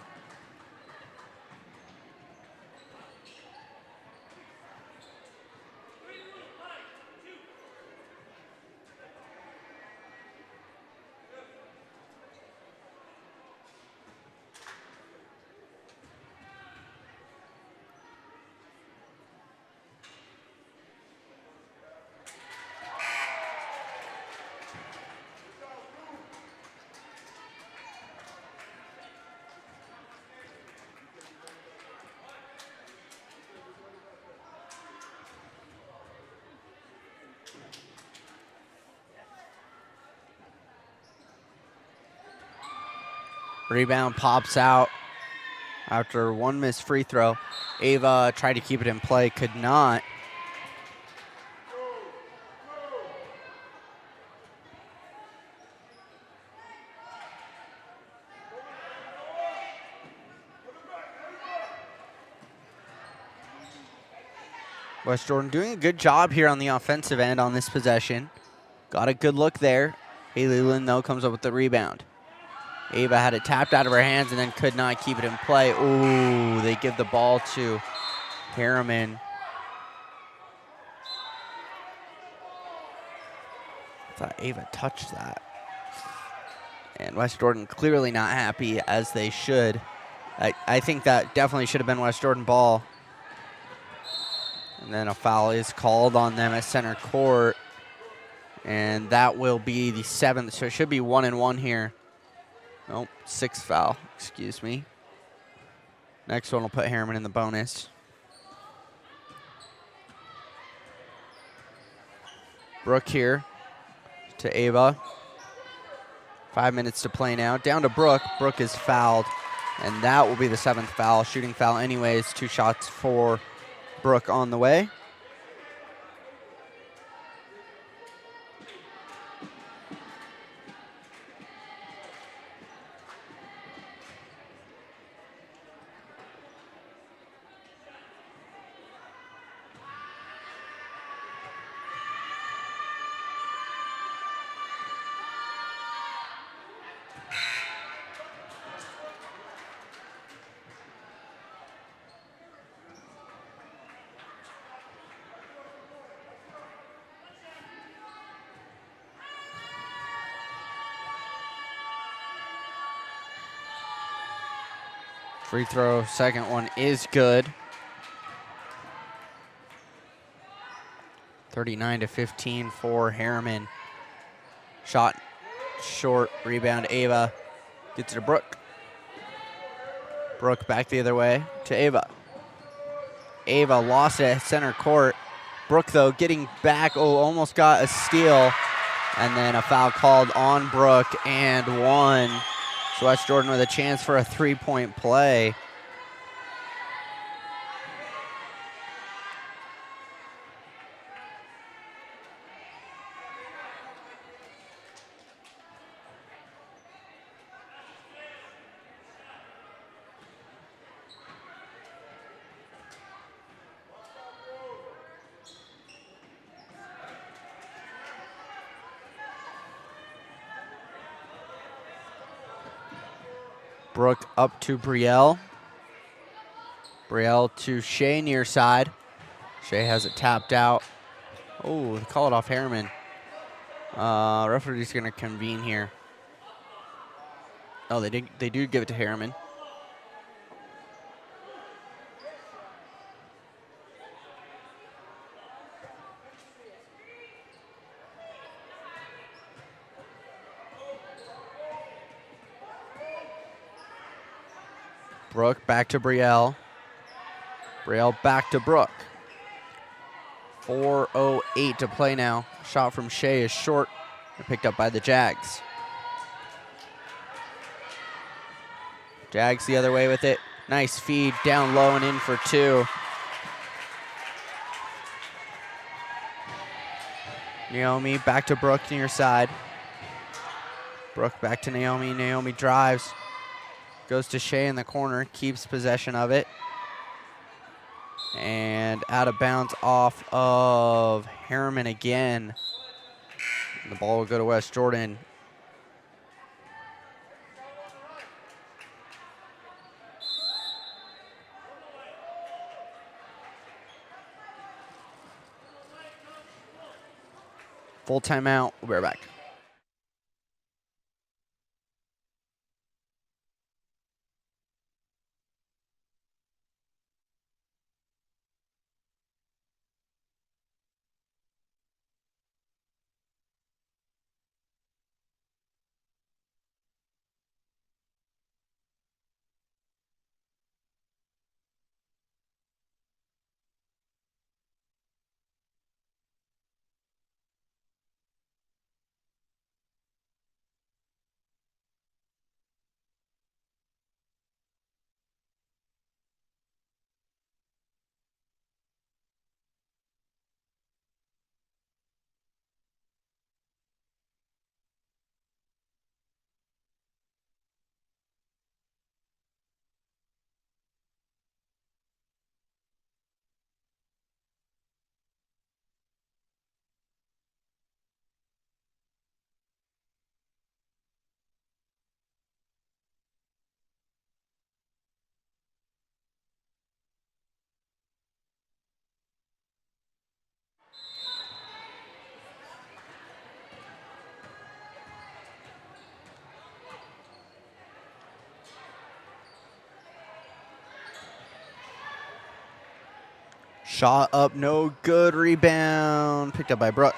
Rebound pops out after one missed free throw. Ava tried to keep it in play, could not. West Jordan doing a good job here on the offensive end on this possession. Got a good look there. Haley Lynn, though, comes up with the rebound. Ava had it tapped out of her hands and then could not keep it in play. Ooh, they give the ball to Harriman. I thought Ava touched that. And West Jordan clearly not happy, as they should. I think that definitely should have been West Jordan ball. And then a foul is called on them at center court. And that will be the 7th, so it should be 1-1 here. Nope, 6th foul, excuse me. Next one will put Harriman in the bonus. Brooke here to Ava. 5 minutes to play now. Down to Brooke. Brooke is fouled, and that will be the 7th foul. Shooting foul anyways. 2 shots for Brooke on the way. Free throw, second one is good. 39-15 for Harriman. Shot short, rebound Ava. Gets it to Brooke. Brooke back the other way to Ava. Ava lost it at center court. Brooke, though, getting back. Oh, almost got a steal. And then a foul called on Brooke and one. So West Jordan with a chance for a 3-point play. Brooke up to Brielle. Brielle to Shea near side. Shea has it tapped out. Oh, they call it off Harriman. Referee's going to convene here. Oh, they do give it to Harriman. Brooke back to Brielle. Brielle back to Brooke. 4:08 to play now. Shot from Shea is short. Picked up by the Jags. Jags the other way with it. Nice feed down low and in for 2. Naomi back to Brooke near side. Brooke back to Naomi. Naomi drives. Goes to Shea in the corner, keeps possession of it. And out of bounds off of Harriman again. And the ball will go to West Jordan. Full timeout. We'll be right back. Shot up, no good. Rebound picked up by Brooke.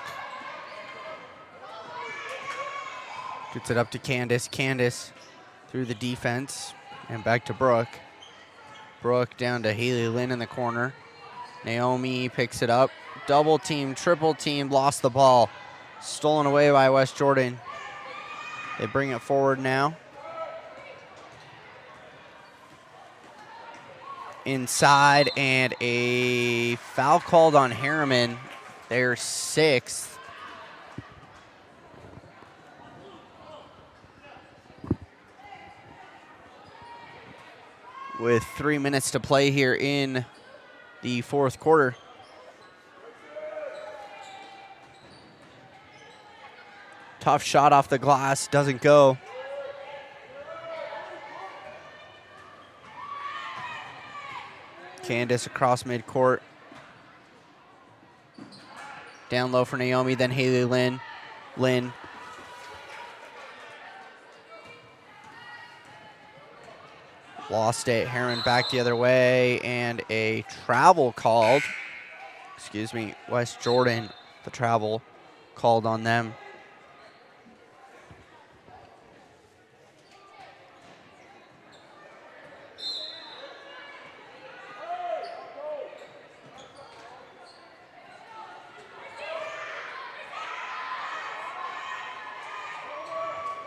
Gets it up to Candace. Candace through the defense and back to Brooke. Brooke down to Haley Lynn in the corner. Naomi picks it up. Double team, triple team, lost the ball. Stolen away by West Jordan. They bring it forward now. Inside, and a foul called on Harriman. Their 6th. With 3 minutes to play here in the 4th quarter. Tough shot off the glass, doesn't go. Candace across midcourt. Down low for Naomi, then Haley Lynn. Lynn. Lost it. Heron back the other way, and a travel called. Excuse me, West Jordan, the travel called on them.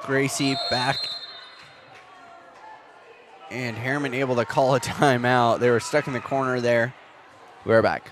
Gracie back. And Harriman able to call a timeout. They were stuck in the corner there. We're back.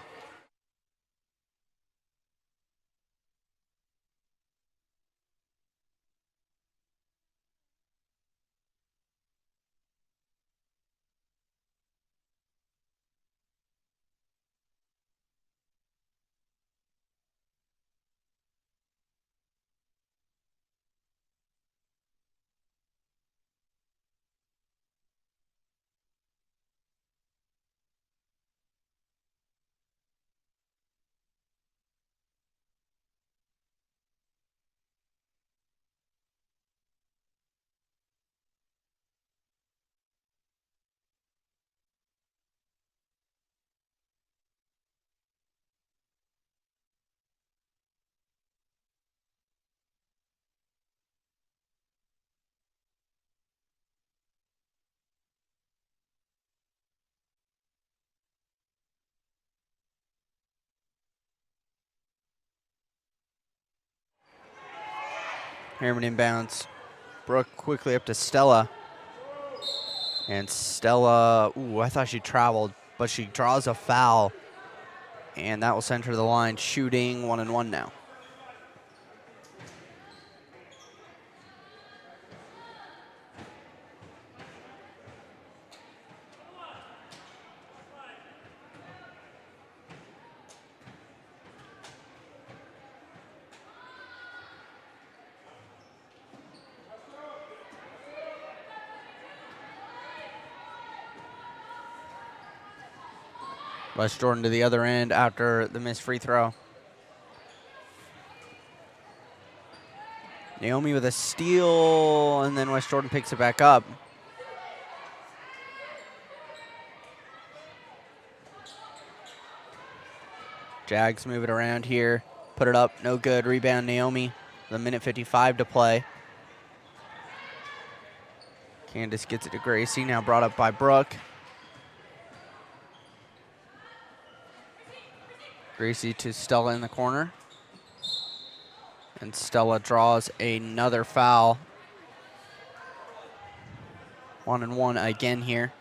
Harriman inbounds. Brooke quickly up to Stella. And Stella, I thought she traveled, but she draws a foul. And that will send her to the line, shooting 1-1 now. West Jordan to the other end after the missed free throw. Naomi with a steal, and then West Jordan picks it back up. Jags move it around here. Put it up, no good. Rebound Naomi. The 1:55 to play. Candace gets it to Gracie, now brought up by Brooke. Gracie to Stella in the corner. And Stella draws another foul. 1-1 again here.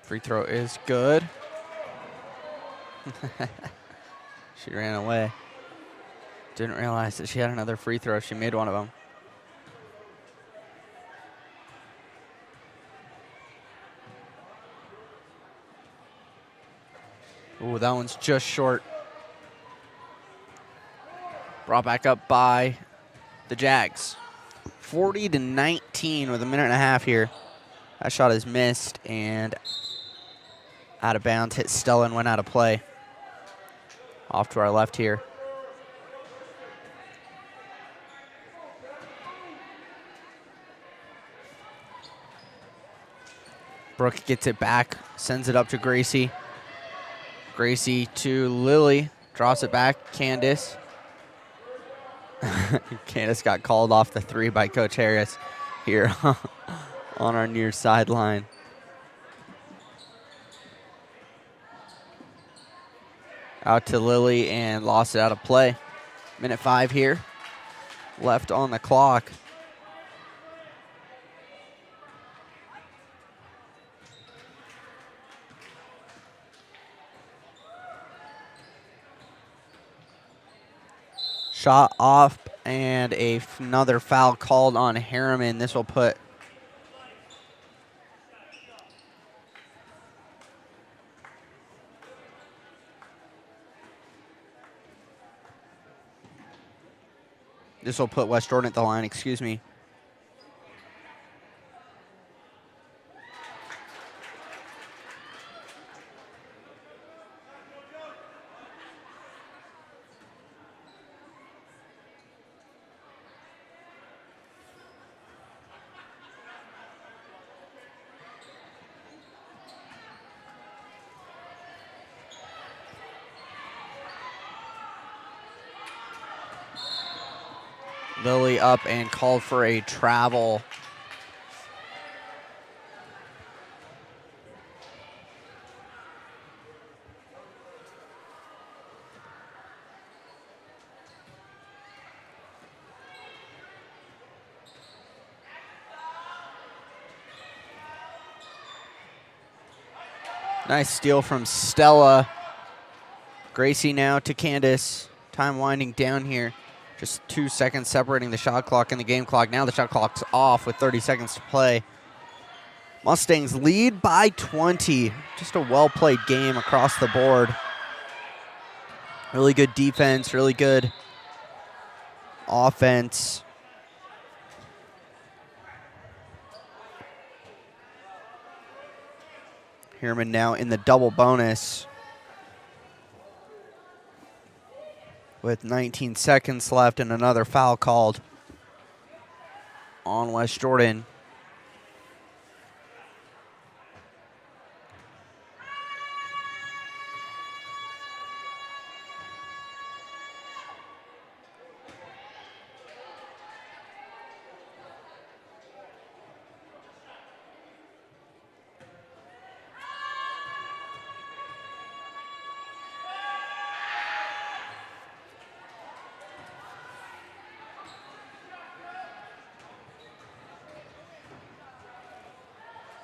Free throw is good. She ran away. Didn't realize that she had another free throw. She made one of them. Ooh, that one's just short. Brought back up by the Jags. 40-19 with a minute and a half here. That shot is missed and out of bounds, hit Stella and went out of play. Off to our left here. Brooke gets it back, sends it up to Gracie. Gracie to Lily, drops it back. Candace. Candace got called off the 3 by Coach Harris here on our near sideline. Out to Lily and lost it out of play. Minute 5 here, left on the clock. Shot off and another foul called on Harriman. This will put West Jordan at the line, excuse me. Lily up and called for a travel. Nice steal from Stella. Gracie now to Candace. Time winding down here. Just 2 seconds separating the shot clock and the game clock. Now the shot clock's off with 30 seconds to play. Mustangs lead by 20. Just a well-played game across the board. Really good defense, really good offense. Harriman now in the double bonus with 19 seconds left and another foul called on West Jordan.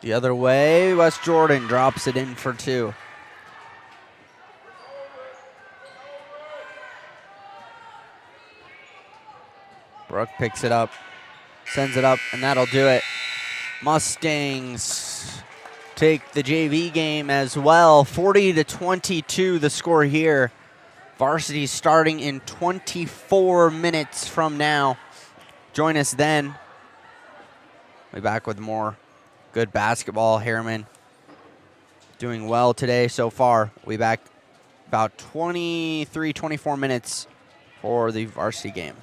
The other way, West Jordan drops it in for 2. Brooke picks it up, sends it up, and that'll do it. Mustangs take the JV game as well. 40-22 the score here. Varsity starting in 24 minutes from now. Join us then. We'll be back with more good basketball. Harriman doing well today so far. We'll be back about 23, 24 minutes for the varsity game.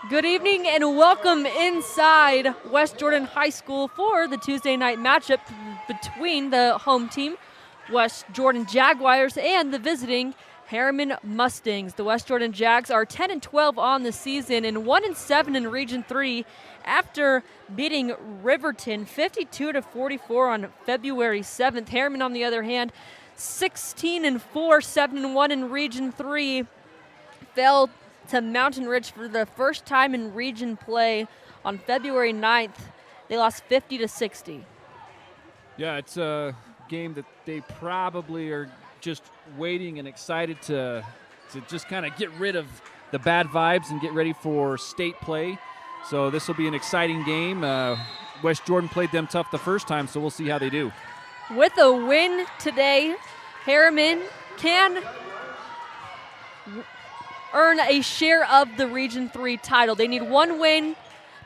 Good evening and welcome inside West Jordan High School for the Tuesday night matchup between the home team, West Jordan Jaguars, and the visiting Harriman Mustangs. The West Jordan Jags are 10-12 on the season and 1-7 in Region 3 after beating Riverton 52-44 on February 7th. Harriman, on the other hand, 16-4, 7-1 in Region 3, fell to Mountain Ridge for the first time in region play on February 9th. They lost 50-60. Yeah, it's a game that they probably are just waiting and excited to just kind of get rid of the bad vibes and get ready for state play. So this will be an exciting game. West Jordan played them tough the first time, so we'll see how they do. With a win today, Harriman can earn a share of the Region 3 title. They need one win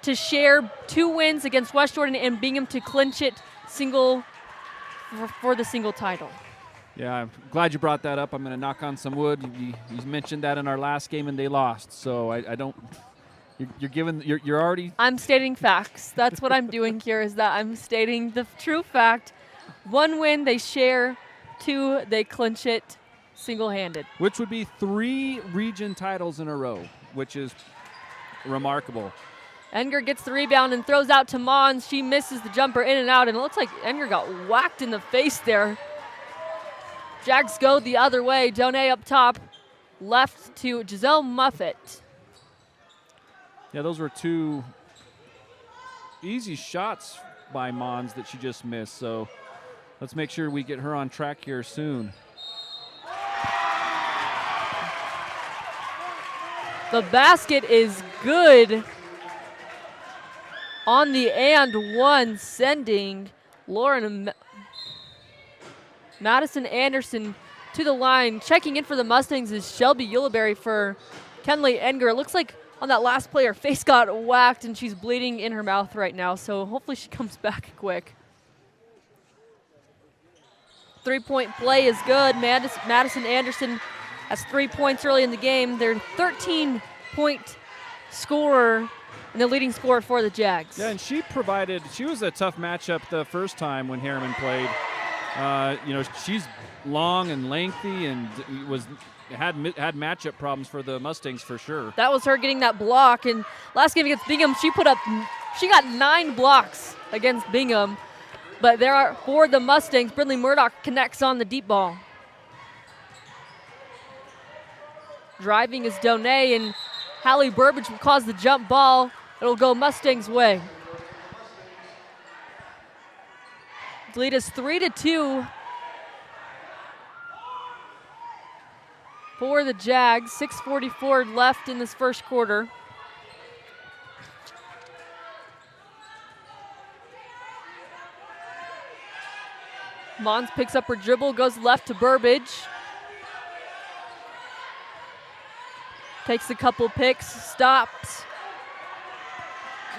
to share 2 wins against West Jordan and Bingham to clinch it for the single title. Yeah, I'm glad you brought that up. I'm going to knock on some wood. You mentioned that in our last game and they lost, so I don't. You're already. I'm stating facts. That's what I'm doing here. Is that I'm stating the true fact. 1 win they share, 2 they clinch it single-handed. Which would be 3 region titles in a row, which is remarkable. Enger gets the rebound and throws out to Mons. She misses the jumper in and out, and it looks like Enger got whacked in the face there. Jags go the other way. Donay up top, left to Giselle Muffett. Yeah, those were 2 easy shots by Mons that she just missed, so let's make sure we get her on track here soon. The basket is good on the and one, sending Lauren Madison Anderson to the line. Checking in for the Mustangs is Shelby Uleberry for Kenley Enger. It looks like on that last play her face got whacked and she's bleeding in her mouth right now, so hopefully she comes back quick. 3-point play is good. Madison Anderson has 3 points early in the game. They're 13-point scorer and the leading scorer for the Jags. Yeah, and she was a tough matchup the first time when Harriman played. She's long and lengthy and had matchup problems for the Mustangs for sure. That was her getting that block, and last game against Bingham, she got 9 blocks against Bingham. But for the Mustangs, Brindley Murdoch connects on the deep ball. Driving is Donay, and Hallie Burbage will cause the jump ball. It'll go Mustangs' way. The lead is 3-2 for the Jags. 6:44 left in this first quarter. Mons picks up her dribble, goes left to Burbage. Takes a couple picks, stops.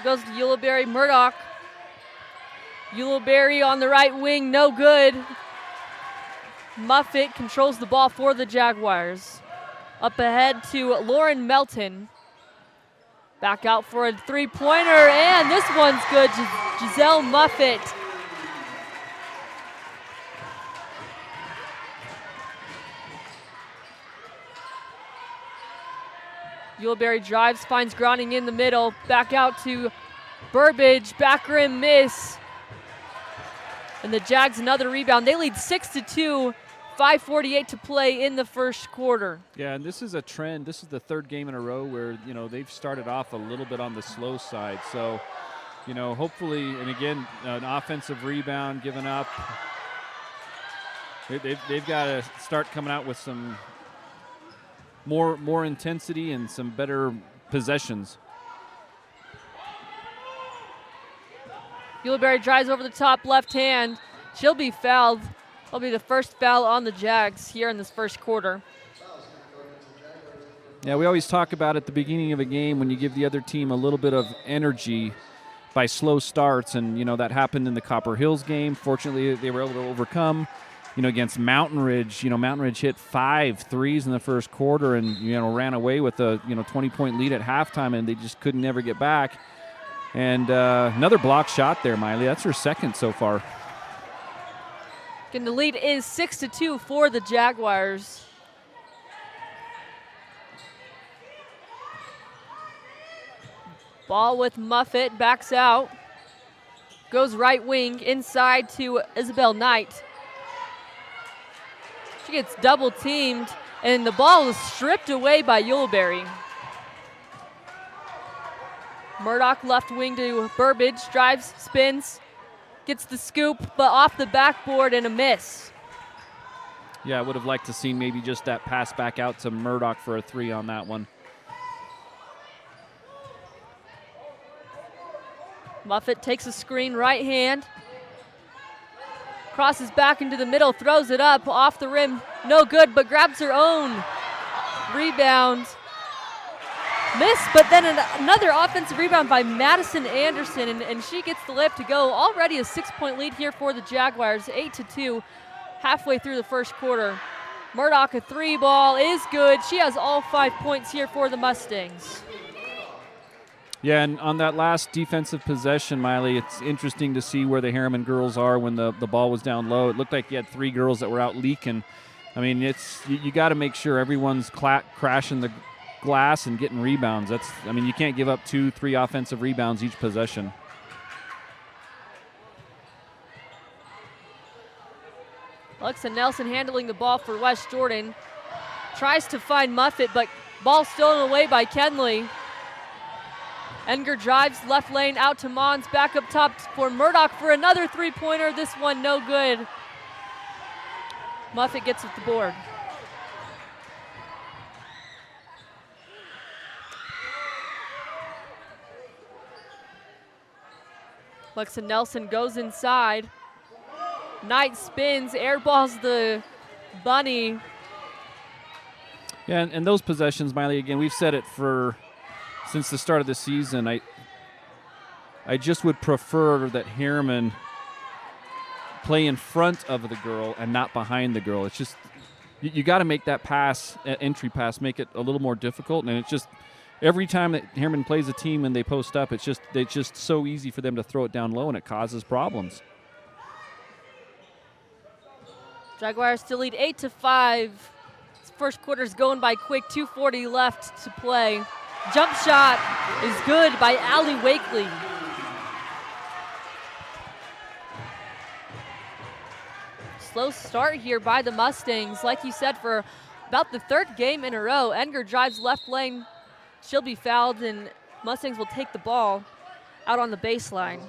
Goes to Uleberry, Murdoch. Uleberry on the right wing, no good. Muffett controls the ball for the Jaguars. Up ahead to Lauren Melton. Back out for a 3-pointer, and this one's good. Giselle Muffett. Uleberry drives, finds grounding in the middle. Back out to Burbage, back rim miss. And the Jags another rebound. They lead 6-2, 5:48 to play in the first quarter. Yeah, and this is a trend. This is the 3rd game in a row where, they've started off a little bit on the slow side. So, hopefully, and again, an offensive rebound given up. They've got to start coming out with some more intensity and some better possessions. Uleberry drives over the top left hand. She'll be fouled. That'll be the first foul on the Jags here in this first quarter. Yeah, we always talk about at the beginning of a game when you give the other team a little bit of energy by slow starts, and that happened in the Copper Hills game. Fortunately, they were able to overcome. against Mountain Ridge. Mountain Ridge hit 5 threes in the first quarter and, ran away with a, 20-point lead at halftime, and they just couldn't ever get back. And another block shot there, Miley. That's her second so far. And the lead is 6-2 for the Jaguars. Ball with Muffet, backs out. Goes right wing, inside to Isabel Knight. She gets double teamed, and the ball is stripped away by Yuleberry. Murdoch left wing to Burbage, drives, spins, gets the scoop, but off the backboard and a miss. Yeah, I would have liked to see maybe just that pass back out to Murdoch for a 3 on that one. Muffet takes a screen, right hand. Crosses back into the middle, throws it up, off the rim. No good, but grabs her own rebound. Miss, but then another offensive rebound by Madison Anderson, and she gets the layup to go. Already a 6-point lead here for the Jaguars, 8-2, halfway through the first quarter. Murdoch, a 3 ball is good. She has all 5 points here for the Mustangs. Yeah, and on that last defensive possession, Miley, it's interesting to see where the Harriman girls are when the ball was down low. It looked like you had 3 girls that were out leaking. I mean, you got to make sure everyone's crashing the glass and getting rebounds. You can't give up 2-3 offensive rebounds each possession. Alexa Nelson handling the ball for West Jordan. Tries to find Muffet, but ball stolen away by Kenley. Enger drives left lane out to Mons, back up top for Murdoch for another 3-pointer. This one no good. Muffet gets at the board. Alexa Nelson goes inside. Knight spins, airballs the bunny. Yeah, and those possessions, Miley, again, we've said it since the start of the season. I just would prefer that Harriman play in front of the girl and not behind the girl. It's just you got to make that pass, entry pass, make it a little more difficult. And it's just every time that Harriman plays a team and they post up, it's just so easy for them to throw it down low, and it causes problems. Jaguars still lead 8-5. This first quarter's going by quick. 2:40 left to play. Jump shot is good by Allie Wakely. Slow start here by the Mustangs. Like you said, for about the 3rd game in a row, Enger drives left lane. She'll be fouled, and Mustangs will take the ball out on the baseline.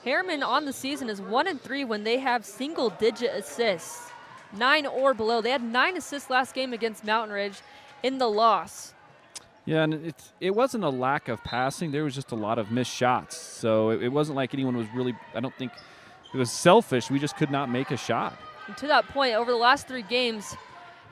Harriman on the season is 1-3 when they have single-digit assists, 9 or below. They had 9 assists last game against Mountain Ridge in the loss. Yeah, and it wasn't a lack of passing. There was just a lot of missed shots. So it wasn't like anyone was really, I don't think it was selfish. We just could not make a shot. And to that point, over the last 3 games,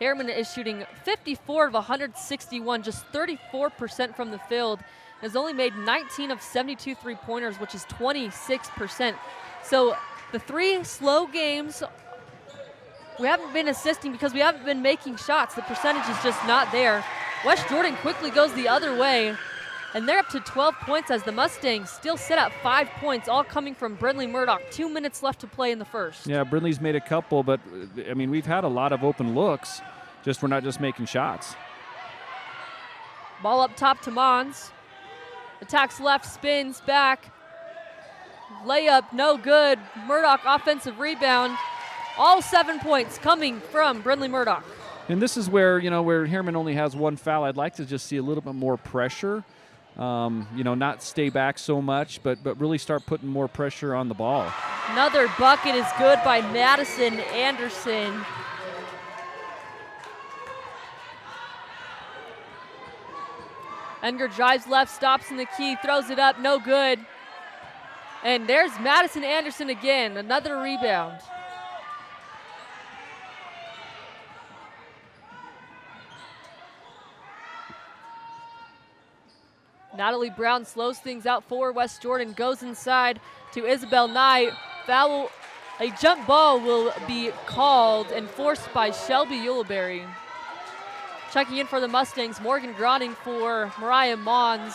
Harriman is shooting 54 of 161, just 34% from the field. Has only made 19 of 72 3-pointers, which is 26%. So the 3 slow games, we haven't been assisting because we haven't been making shots. The percentage is just not there. West Jordan quickly goes the other way, and they're up to 12 points as the Mustangs still sit at 5 points, all coming from Brindley Murdoch. 2 minutes left to play in the first. Yeah, Brindley's made a couple, but, I mean, we've had a lot of open looks. We're not just making shots. Ball up top to Mons. Attacks left, spins back. Layup, no good. Murdoch offensive rebound. All 7 points coming from Brindley Murdoch. And this is where, where Harriman only has 1 foul, I'd like to just see a little bit more pressure. Not stay back so much, but really start putting more pressure on the ball. Another bucket is good by Madison Anderson. Enger drives left, stops in the key, throws it up, no good. And there's Madison Anderson again, another rebound. Natalie Brown slows things out for West Jordan, goes inside to Isabel Knight. Foul A jump ball will be called and forced by Shelby Uleberry. Checking in for the Mustangs, Morgan Groning for Mariah Mons,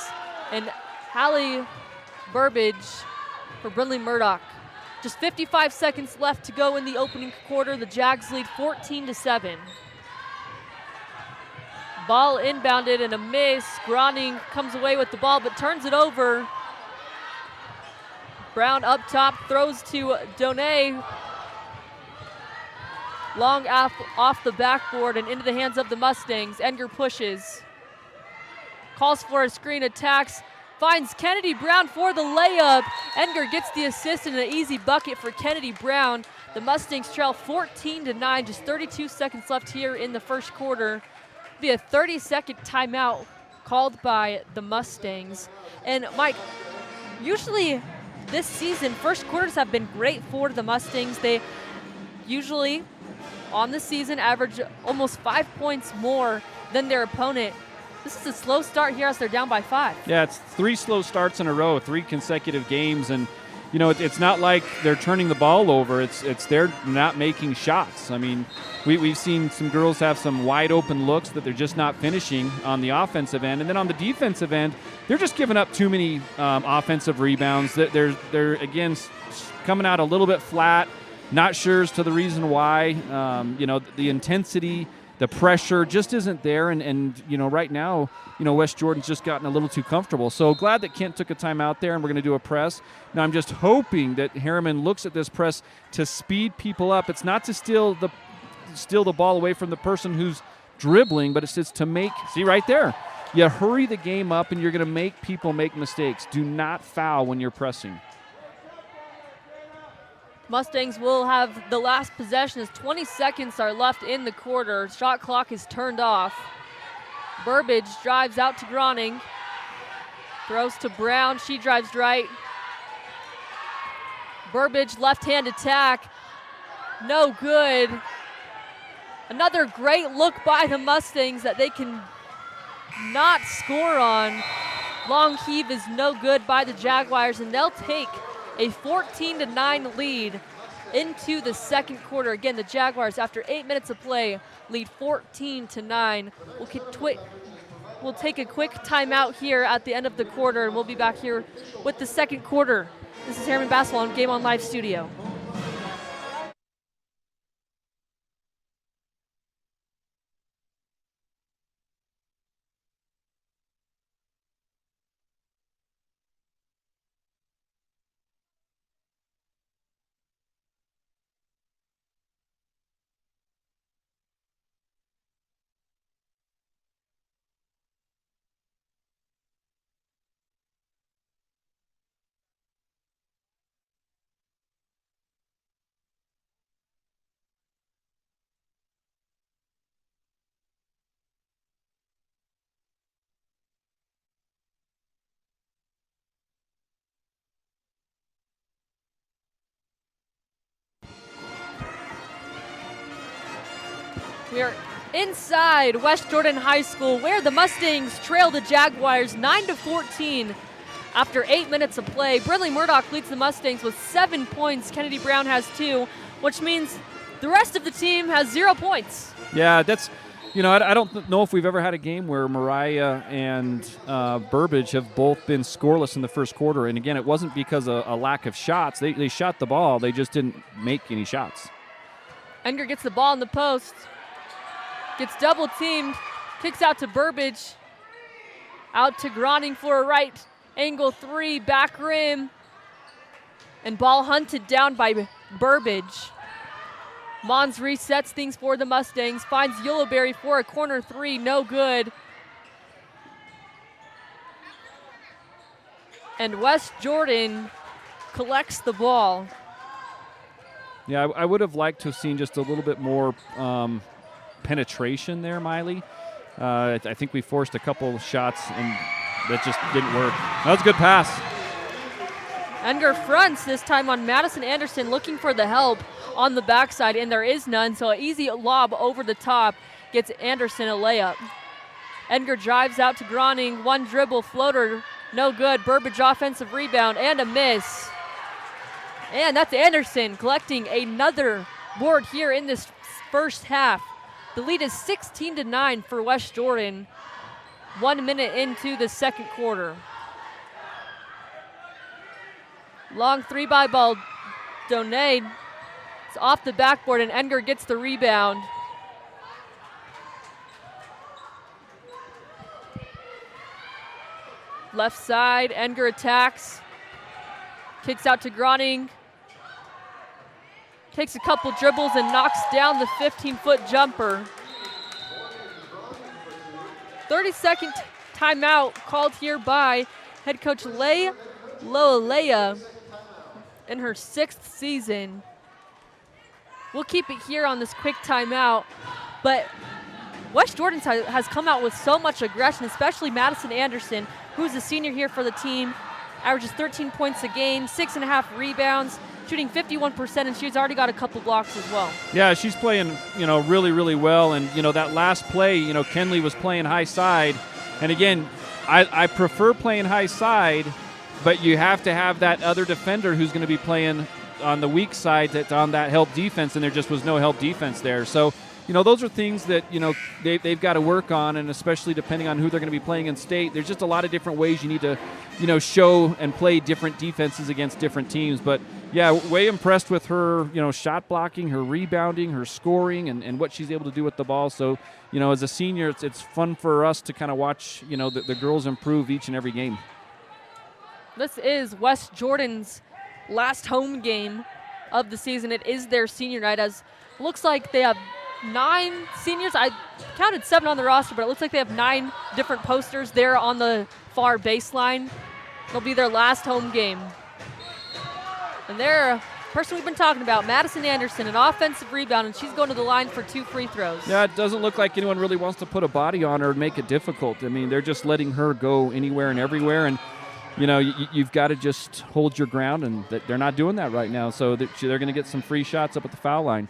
and Hallie Burbage for Brindley Murdoch. Just 55 seconds left to go in the opening quarter. The Jags lead 14-7. Ball inbounded and a miss. Groning comes away with the ball but turns it over. Brown up top, throws to Donay. Long off the backboard and into the hands of the Mustangs. Edgar pushes. Calls for a screen, attacks. Finds Kennedy Brown for the layup. Edgar gets the assist and an easy bucket for Kennedy Brown. The Mustangs trail 14-9, just 32 seconds left here in the first quarter. Be a 30-second timeout called by the Mustangs. And Mike, usually this season, first quarters have been great for the Mustangs. They usually, on the season, average almost 5 points more than their opponent. This is a slow start here as they're down by 5. Yeah, it's 3 slow starts in a row, 3 consecutive games, and you know it's not like they're turning the ball over. It's they're not making shots. I mean, we've seen some girls have some wide open looks that they're just not finishing on the offensive end, and then on the defensive end, they're just giving up too many offensive rebounds. They're again coming out a little bit flat. Not sure as to the reason why. You know, the intensity, the pressure just isn't there, and you know, right now, you know, West Jordan's just gotten a little too comfortable. So glad that Kent took a time out there, and we're going to do a press. Now I'm just hoping that Harriman looks at this press to speed people up. It's not to steal the ball away from the person who's dribbling, but it's just to make, see right there, you hurry the game up and you're going to make people make mistakes. Do not foul when you're pressing. Mustangs will have the last possession as 20 seconds are left in the quarter. Shot clock is turned off. Burbage drives out to Groning. Throws to Brown. She drives right. Burbage left-hand attack. No good. Another great look by the Mustangs that they can not score on. Long heave is no good by the Jaguars, and they'll take a 14-9 lead into the second quarter. Again, the Jaguars, after 8 minutes of play, lead 14-9. We'll take a quick timeout here at the end of the quarter, and we'll be back here with the second quarter. This is Harriman Basketball on Game On Live Studio. We are inside West Jordan High School, where the Mustangs trail the Jaguars 9-14 after 8 minutes of play. Brindley Murdoch leads the Mustangs with 7 points. Kennedy Brown has 2, which means the rest of the team has 0 points. Yeah, that's, you know, I don't know if we've ever had a game where Mariah and Burbage have both been scoreless in the first quarter. And again, it wasn't because of a lack of shots. They shot the ball. They just didn't make any shots. Enger gets the ball in the post. Gets double teamed, kicks out to Burbage. Out to Groning for a right angle 3, back rim. And ball hunted down by Burbage. Mons resets things for the Mustangs, finds Uleberry for a corner 3, no good. And West Jordan collects the ball. Yeah, I would have liked to have seen just a little bit more penetration there, Miley. I think we forced a couple shots and that just didn't work. That was a good pass. Enger fronts this time on Madison Anderson, looking for the help on the backside, and there is none, so an easy lob over the top gets Anderson a layup. Enger drives out to Groning, one dribble floater, no good. Burbage offensive rebound and a miss. And that's Anderson collecting another board here in this first half. The lead is 16-9 for West Jordan. 1 minute into the second quarter. Long 3-by ball. Donade. It's off the backboard and Edgar gets the rebound. Left side, Edgar attacks. Kicks out to Groning. Takes a couple dribbles and knocks down the 15-foot jumper. 30-second timeout called here by head coach Leigh Loalea in her 6th season. We'll keep it here on this quick timeout, but West Jordan has come out with so much aggression, especially Madison Anderson, who's a senior here for the team, averages 13 points a game, 6.5 rebounds, shooting 51%, and she's already got a couple blocks as well. Yeah, she's playing, really, really well. And, that last play, Kenley was playing high side. And again, I prefer playing high side, but you have to have that other defender who's going to be playing on the weak side that's on that help defense, and there just was no help defense there. So, those are things that, they've got to work on, and especially depending on who they're going to be playing in state. There's just a lot of different ways you need to, show and play different defenses against different teams. But, yeah, way impressed with her, shot blocking, her rebounding, her scoring, and what she's able to do with the ball. So, as a senior, it's fun for us to kind of watch, the girls improve each and every game. This is West Jordan's last home game of the season. It is their senior night, as looks like they have 9 seniors. I counted 7 on the roster, but it looks like they have 9 different posters there on the far baseline. It'll be their last home game. And they're a person we've been talking about, Madison Anderson, an offensive rebound, and she's going to the line for 2 free throws. Yeah, it doesn't look like anyone really wants to put a body on her and make it difficult. I mean, they're just letting her go anywhere and everywhere, and you've got to just hold your ground, and they're not doing that right now. So they're going to get some free shots up at the foul line.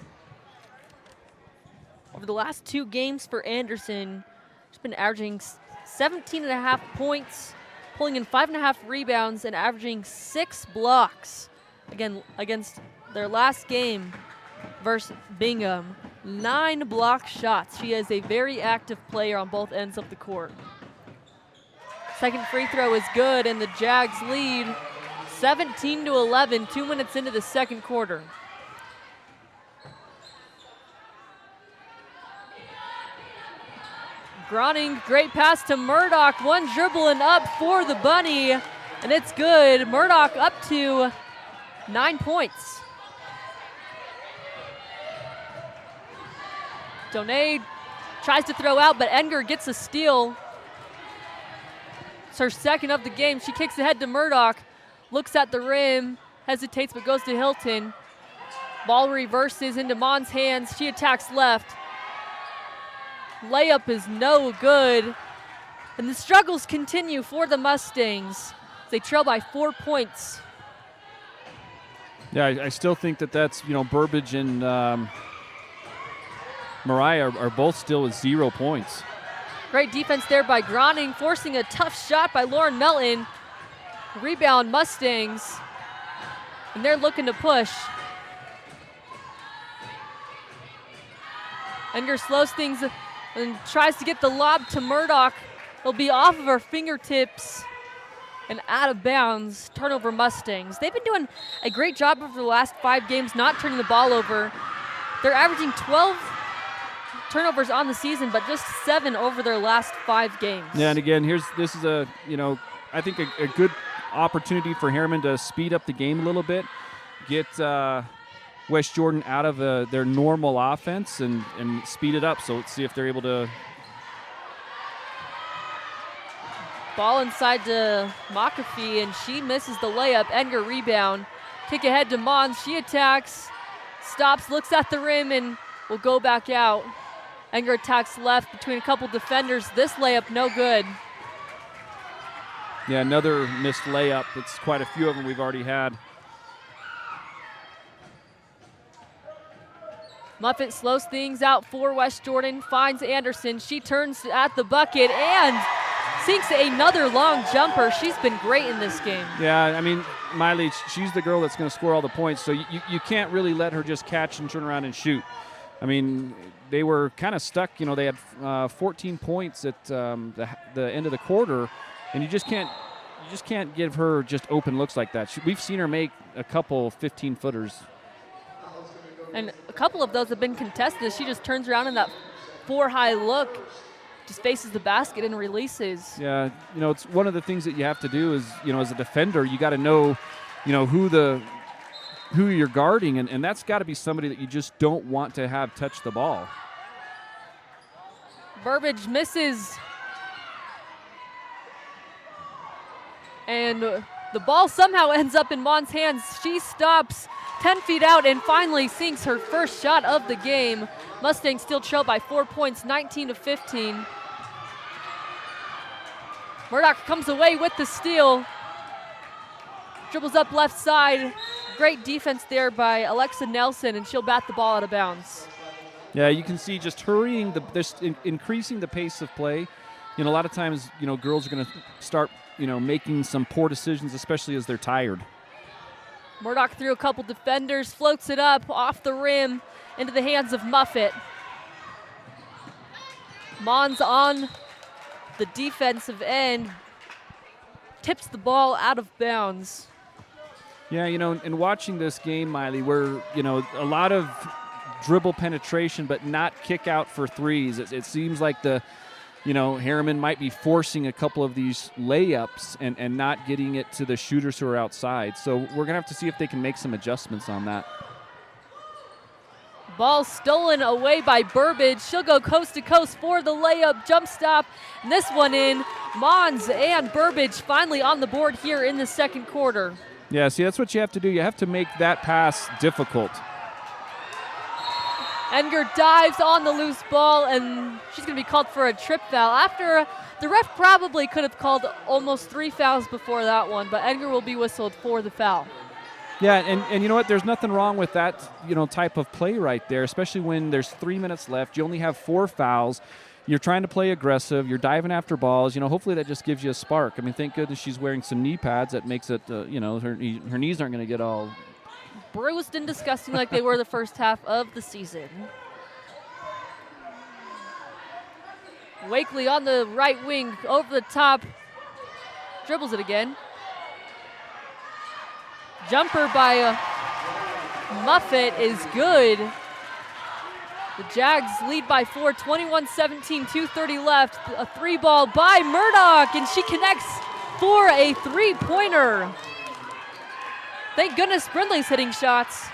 Over the last 2 games for Anderson, she's been averaging 17.5 points, pulling in 5.5 rebounds, and averaging 6 blocks. Again, against their last game versus Bingham, 9 block shots. She is a very active player on both ends of the court. Second free throw is good, and the Jags lead 17-11, 2 minutes into the second quarter. Groning, great pass to Murdoch, one dribble and up for the Bunny, and it's good. Murdoch up to 9 points. Donade tries to throw out, but Edgar gets a steal. It's her second of the game. She kicks ahead to Murdoch, looks at the rim, hesitates but goes to Hilton. Ball reverses into Mon's hands. She attacks left. Layup is no good. And the struggles continue for the Mustangs. They trail by 4 points. Yeah, I still think that's, Burbage and Mariah are both still with 0 points. Great defense there by Groning, forcing a tough shot by Lauren Melton. Rebound Mustangs. And they're looking to push. Edgar slows things and tries to get the lob to Murdoch. It'll be off of her fingertips and out of bounds. Turnover Mustangs. They've been doing a great job over the last 5 games not turning the ball over. They're averaging 12 turnovers on the season, but just 7 over their last 5 games. Yeah, and again, this is a, I think a good opportunity for Harriman to speed up the game a little bit, get West Jordan out of their normal offense and speed it up. So let's see if they're able to. Ball inside to McAfee, and she misses the layup. Edgar rebound. Kick ahead to Mons. She attacks, stops, looks at the rim, and will go back out. Edgar attacks left between a couple defenders. This layup no good. Yeah, another missed layup. It's quite a few of them we've already had. Muffet slows things out for West Jordan, finds Anderson. She turns at the bucket and sinks another long jumper. She's been great in this game. Yeah, I mean, Miley, she's the girl that's going to score all the points, so you can't really let her just catch and turn around and shoot. I mean, they were kind of stuck. You know, they had 14 points at the end of the quarter, and you just can't give her just open looks like that. We've seen her make a couple 15-footers. And a couple of those have been contested. She just turns around in that 4-high look, just faces the basket and releases. Yeah, you know, it's one of the things that you have to do is, you know, as a defender, you got to know, you know, who you're guarding, and that's got to be somebody that you just don't want to have touch the ball. Burbage misses. And the ball somehow ends up in Mon's hands. She stops 10 feet out and finally sinks her first shot of the game. Mustangs still trail by 4 points, 19-15. Murdoch comes away with the steal. Dribbles up left side. Great defense there by Alexa Nelson, and she'll bat the ball out of bounds. Yeah, you can see just increasing the pace of play. You know, a lot of times, you know, girls are going to start, you know, making some poor decisions, especially as they're tired. Murdoch through a couple defenders, floats it up off the rim into the hands of Muffet. Mons on the defensive end, tips the ball out of bounds. Yeah, you know, in watching this game, Miley, where, you know, a lot of dribble penetration but not kick out for threes. It seems like Harriman might be forcing a couple of these layups and not getting it to the shooters who are outside. So we're going to have to see if they can make some adjustments on that. Ball stolen away by Burbage. She'll go coast to coast for the layup, jump stop, and this one in. Mons and Burbage finally on the board here in the second quarter. Yeah, see, that's what you have to do. You have to make that pass difficult. Enger dives on the loose ball, and she's going to be called for a trip foul. After the ref probably could have called almost 3 fouls before that one, but Enger will be whistled for the foul. Yeah, and you know what? There's nothing wrong with that, you know, type of play right there, especially when there's 3 minutes left. You only have 4 fouls. You're trying to play aggressive. You're diving after balls. You know, hopefully that just gives you a spark. I mean, thank goodness she's wearing some knee pads. That makes it, you know, her knees aren't going to get all bruised and disgusting like they were the first half of the season. Wakely on the right wing, over the top, dribbles it again. Jumper by Muffet is good. The Jags lead by 4, 21-17, 2:30 left. A 3-ball by Murdoch, and she connects for a 3-pointer. Thank goodness Brindley's hitting shots.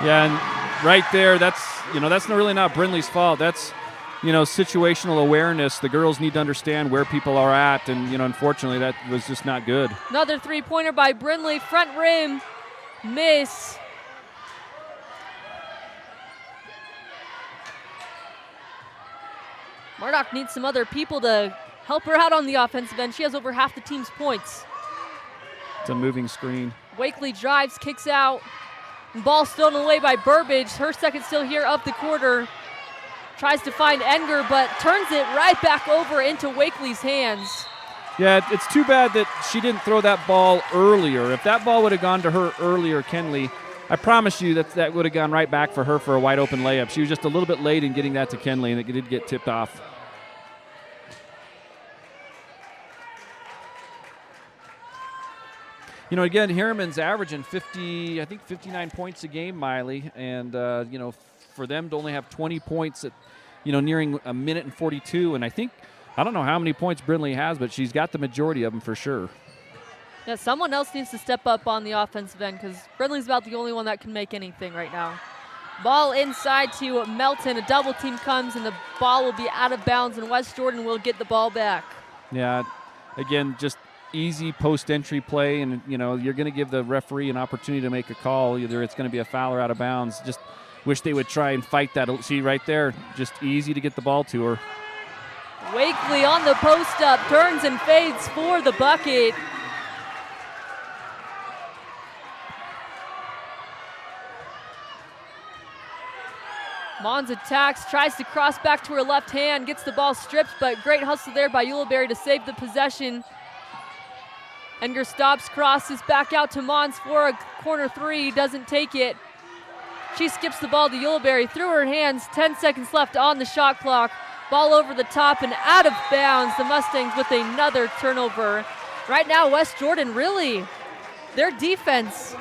Yeah, and right there, that's really not Brindley's fault. That's, you know, situational awareness. The girls need to understand where people are at, and, you know, unfortunately that was just not good. Another 3-pointer by Brindley, front rim, miss. Murdoch needs some other people to help her out on the offensive end. She has over half the team's points. It's a moving screen. Wakely drives, kicks out. Ball stolen away by Burbage. Her second steal here of the quarter. Tries to find Enger, but turns it right back over into Wakely's hands. Yeah, it's too bad that she didn't throw that ball earlier. If that ball would have gone to her earlier, Kenley, I promise you that would have gone right back for her for a wide open layup. She was just a little bit late in getting that to Kenley, and it did get tipped off. You know, again, Harriman's averaging 59 points a game, Miley, and, you know, for them to only have 20 points at, you know, nearing a minute and 42, and I don't know how many points Brindley has, but she's got the majority of them for sure. Yeah, someone else needs to step up on the offensive end because Brindley's about the only one that can make anything right now. Ball inside to Melton. A double team comes, and the ball will be out of bounds, and West Jordan will get the ball back. Yeah, again, just easy post-entry play, and, you know, you're going to give the referee an opportunity to make a call. Either it's going to be a foul or out of bounds. Just wish they would try and fight that. See right there, just easy to get the ball to her. Wakely on the post up, turns and fades for the bucket. Mons attacks, tries to cross back to her left hand, gets the ball stripped, but great hustle there by Yuleberry to save the possession. Enger stops, crosses back out to Mons for a corner three, doesn't take it. She skips the ball to Yuleberry through her hands, 10 seconds left on the shot clock. Ball over the top and out of bounds. The Mustangs with another turnover. Right now, West Jordan really, their defense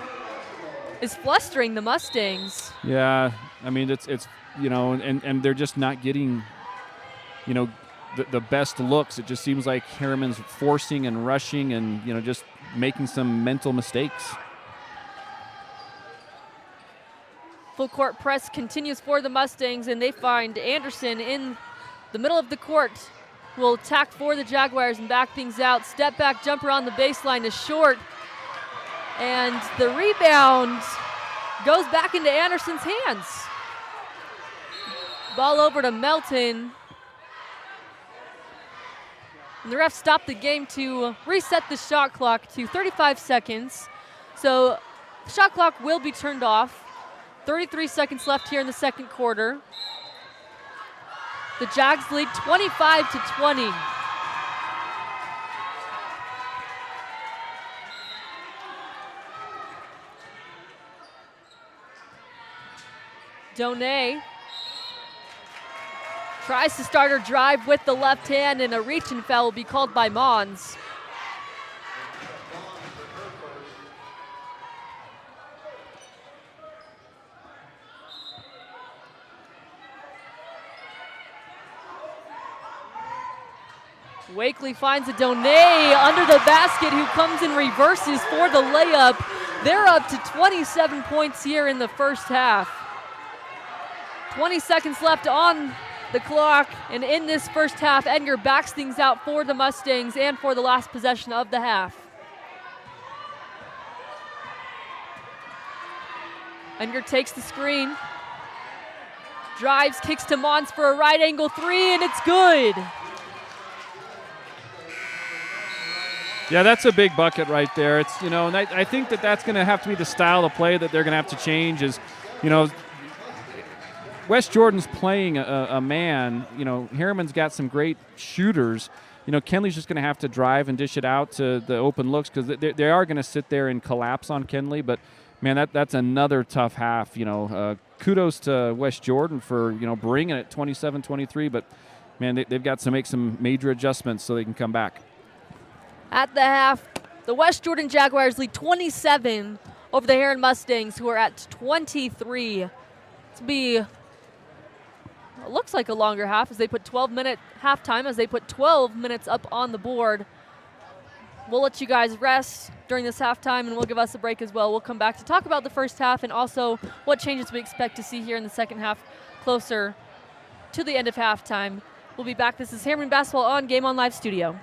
is flustering the Mustangs. Yeah, I mean, it's and they're just not getting, the best looks. It just seems like Harriman's forcing and rushing and, just making some mental mistakes. Full court press continues for the Mustangs, and they find Anderson in the middle of the court. Will attack for the Jaguars and back things out. Step back jumper on the baseline is short. And the rebound goes back into Anderson's hands. Ball over to Melton. And the ref stopped the game to reset the shot clock to 35 seconds. So the shot clock will be turned off. 33 seconds left here in the second quarter. The Jags lead 25-20. Donay tries to start her drive with the left hand, and a reach and foul will be called by Mons. Wakely finds a Donay under the basket, who comes and reverses for the layup. They're up to 27 points here in the first half. 20 seconds left on the clock, and in this first half, Edgar backs things out for the Mustangs and for the last possession of the half. Edgar takes the screen, drives, kicks to Mons for a right angle three, and it's good. Yeah, that's a big bucket right there. It's, and I think that's going to have to be the style of play that they're going to have to change is, West Jordan's playing a man. Harriman's got some great shooters. Kenley's just going to have to drive and dish it out to the open looks because they are going to sit there and collapse on Kenley. But, man, that's another tough half. Kudos to West Jordan for, bringing it 27-23. But, man, they've got to make some major adjustments so they can come back. At the half, the West Jordan Jaguars lead 27 over the Heron Mustangs, who are at 23. To be, it looks like a longer half as they put 12-minute halftime, as they put 12 minutes up on the board. We'll let you guys rest during this halftime, and we'll give us a break as well. We'll come back to talk about the first half and also what changes we expect to see here in the second half closer to the end of halftime. We'll be back. This is Harriman Basketball on Game On Live Studio.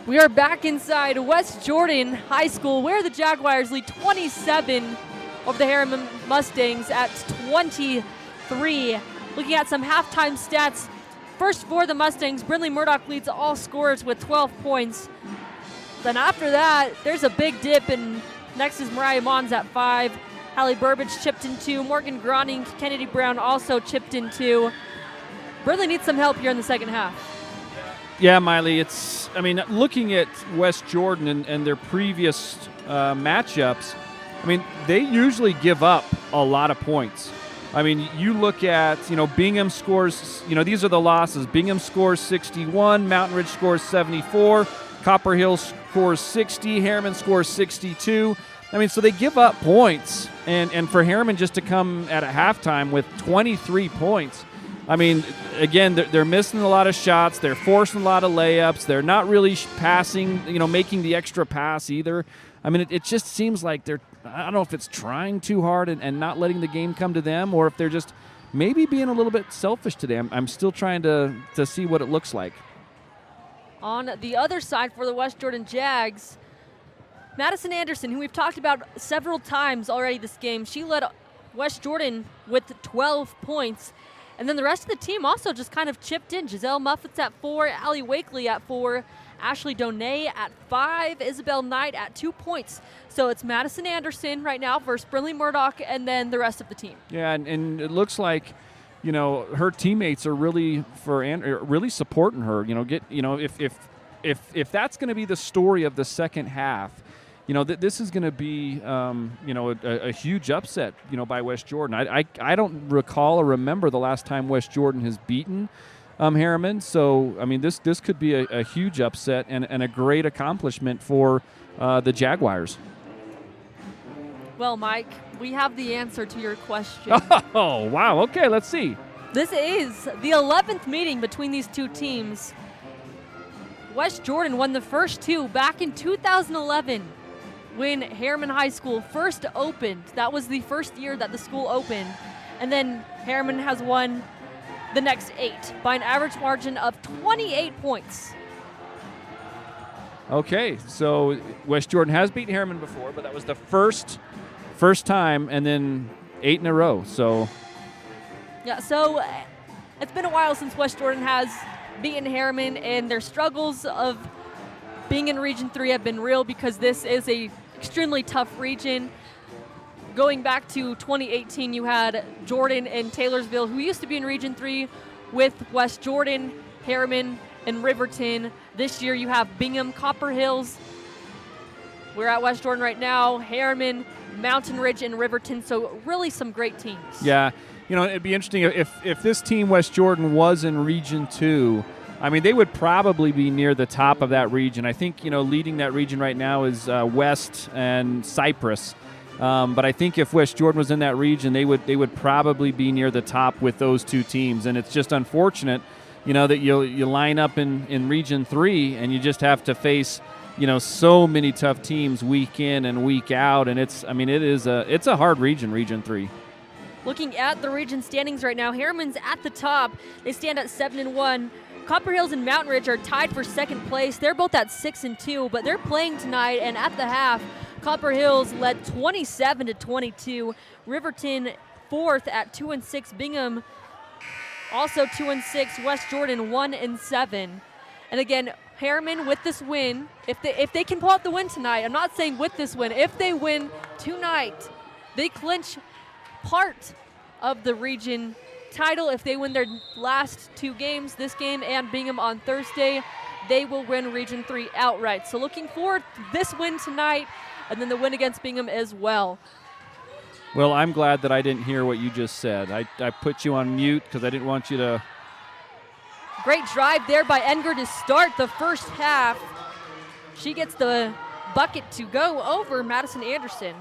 We are back inside West Jordan High School, where the Jaguars lead 27 over the Harriman Mustangs at 23. Looking at some halftime stats, first for the Mustangs, Brindley Murdoch leads all scorers with 12 points. Then after that, there's a big dip, and next is Mariah Mons at 5. Hallie Burbage chipped in 2. Morgan Groning, Kennedy Brown also chipped in 2. Brindley needs some help here in the second half. Yeah, Miley, looking at West Jordan and their previous matchups, they usually give up a lot of points. You look at, Bingham scores, these are the losses. Bingham scores 61, Mountain Ridge scores 74, Copper Hill scores 60, Harriman scores 62. So they give up points. And for Harriman just to come at a halftime with 23 points, again, they're missing a lot of shots. They're forcing a lot of layups. They're not really passing, making the extra pass either. It just seems like I don't know if it's trying too hard and not letting the game come to them, or if they're just maybe being a little bit selfish today. I'm still trying to see what it looks like. On the other side for the West Jordan Jags, Madison Anderson, who we've talked about several times already this game, she led West Jordan with 12 points. And then the rest of the team also just kind of chipped in. Giselle Muffet's at 4, Allie Wakely at 4, Ashley Donay at 5, Isabel Knight at 2 points. So it's Madison Anderson right now versus Brindley Murdoch, and then the rest of the team. Yeah, and it looks like, her teammates are really really supporting her. If that's going to be the story of the second half, this is going to be, a huge upset, by West Jordan. I don't recall or remember the last time West Jordan has beaten Harriman. So, this could be a huge upset and a great accomplishment for the Jaguars. Well, Mike, we have the answer to your question. Oh, wow. Okay, let's see. This is the 11th meeting between these two teams. West Jordan won the first two back in 2011. When Harriman High School first opened. That was the first year that the school opened. And then Harriman has won the next 8 by an average margin of 28 points. Okay, so West Jordan has beaten Harriman before, but that was the first time, and then 8 in a row. So yeah, so it's been a while since West Jordan has beaten Harriman, and their struggles of being in Region 3 have been real because this is a extremely tough region. Going back to 2018, you had Jordan and Taylorsville, who used to be in Region 3, with West Jordan, Harriman, and Riverton. This year you have Bingham, Copper Hills. We're at West Jordan right now, Harriman, Mountain Ridge, and Riverton, so really some great teams. Yeah, it'd be interesting if this team, West Jordan, was in Region 2, they would probably be near the top of that region. I think, leading that region right now is West and Cypress. But I think if West Jordan was in that region, they would probably be near the top with those two teams. And it's just unfortunate, that you line up in Region 3 and you just have to face, so many tough teams week in and week out. And it's a hard region, Region 3. Looking at the region standings right now, Harriman's at the top. They stand at 7-1. Copper Hills and Mountain Ridge are tied for second place. They're both at 6-2, but they're playing tonight, and at the half, Copper Hills led 27-22. Riverton fourth at 2-6. Bingham also 2-6. West Jordan 1-7. And again, Harriman with this win, if they can pull out the win tonight, I'm not saying with this win, if they win tonight, they clinch part of the region title. If they win their last 2 games, this game and Bingham on Thursday, they will win Region 3 outright. So looking forward to this win tonight and then the win against Bingham as well. Well, I'm glad that I didn't hear what you just said. I put you on mute because I didn't want you to. Great drive there by Enger to start the first half. She gets the bucket to go over Madison Anderson.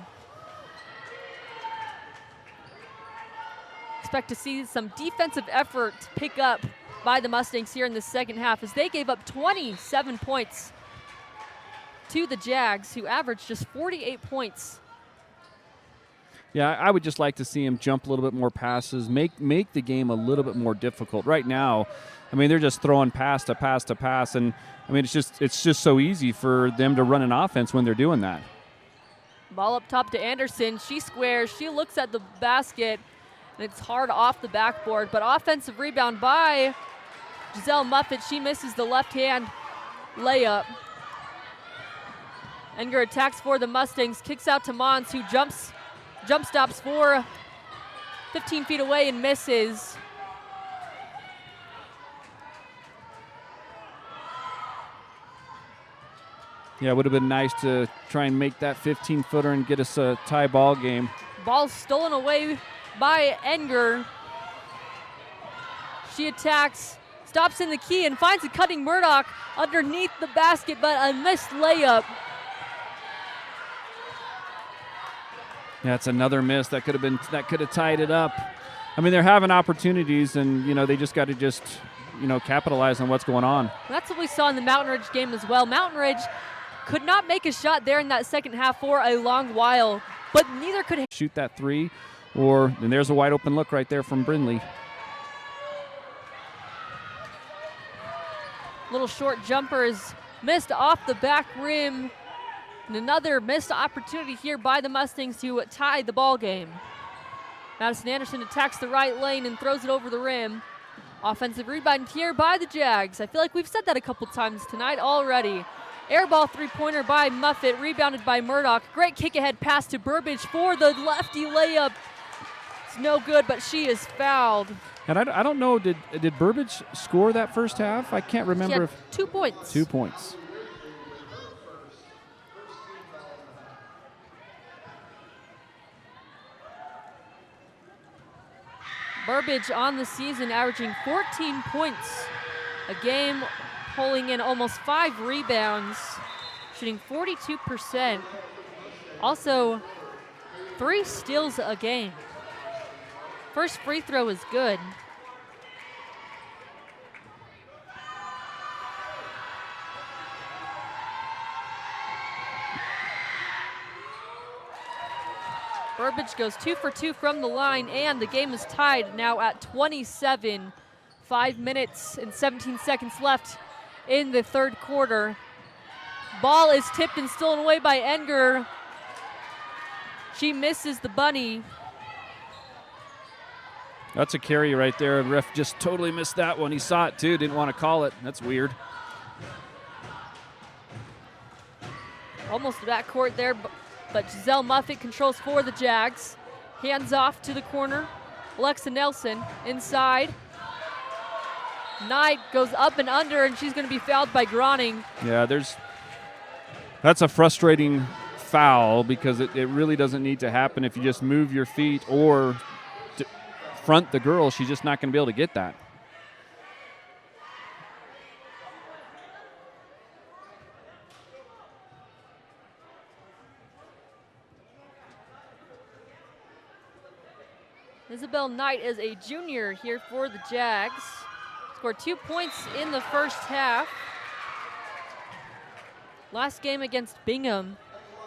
Expect to see some defensive effort pick up by the Mustangs here in the second half as they gave up 27 points to the Jags, who averaged just 48 points. Yeah, I would just like to see him jump a little bit more passes, make the game a little bit more difficult. Right now, I mean, they're just throwing pass to pass to pass, and I mean, it's just so easy for them to run an offense when they're doing that. Ball up top to Anderson. She squares. She looks at the basket, and it's hard off the backboard. But offensive rebound by Giselle Muffet. She misses the left-hand layup. Enger attacks for the Mustangs. Kicks out to Mons, who jump stops for 15 feet away and misses. Yeah, it would have been nice to try and make that 15-footer and get us a tie ball game. Ball stolen away by Enger. She attacks, stops in the key, and finds a cutting Murdoch underneath the basket, but a missed layup. Yeah, it's another miss. That could have tied it up. I mean, they're having opportunities, and they just got to capitalize on what's going on. That's what we saw in the Mountain Ridge game as well. Mountain Ridge could not make a shot there in that second half for a long while, but neither could shoot that three, and there's a wide open look right there from Brindley. Little short jumper is missed off the back rim. And another missed opportunity here by the Mustangs to tie the ball game. Madison Anderson attacks the right lane and throws it over the rim. Offensive rebound here by the Jags. I feel like we've said that a couple times tonight already. Air ball three-pointer by Muffet, rebounded by Murdoch. Great kick-ahead pass to Burbage for the lefty layup. It's no good, but she is fouled. And I don't know, did Burbage score that first half? I can't remember. If 2 points. 2 points. Burbage on the season averaging 14 points a game, pulling in almost 5 rebounds, shooting 42%. Also, 3 steals a game. First free throw is good. Burbage goes 2 for 2 from the line, and the game is tied now at 27. 5 minutes and 17 seconds left in the third quarter. Ball is tipped and stolen away by Enger. She misses the bunny. That's a carry right there. The ref just totally missed that one. He saw it too, didn't want to call it. That's weird. Almost backcourt there, but Giselle Muffet controls for the Jags. Hands off to the corner. Alexa Nelson inside. Knight goes up and under, and she's going to be fouled by Groning. Yeah, that's a frustrating foul because it really doesn't need to happen if you just move your feet or front the girl. She's just not going to be able to get that. Isabel Knight is a junior here for the Jags. Scored 2 points in the first half. Last game against Bingham,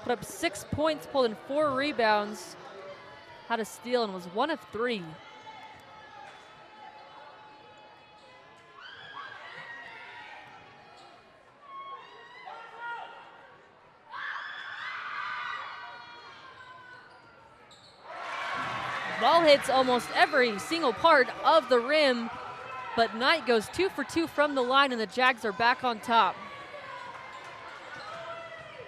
put up 6 points, pulled in 4 rebounds, had a steal, and was 1 of 3. Ball hits almost every single part of the rim, but Knight goes 2 for 2 from the line, and the Jags are back on top.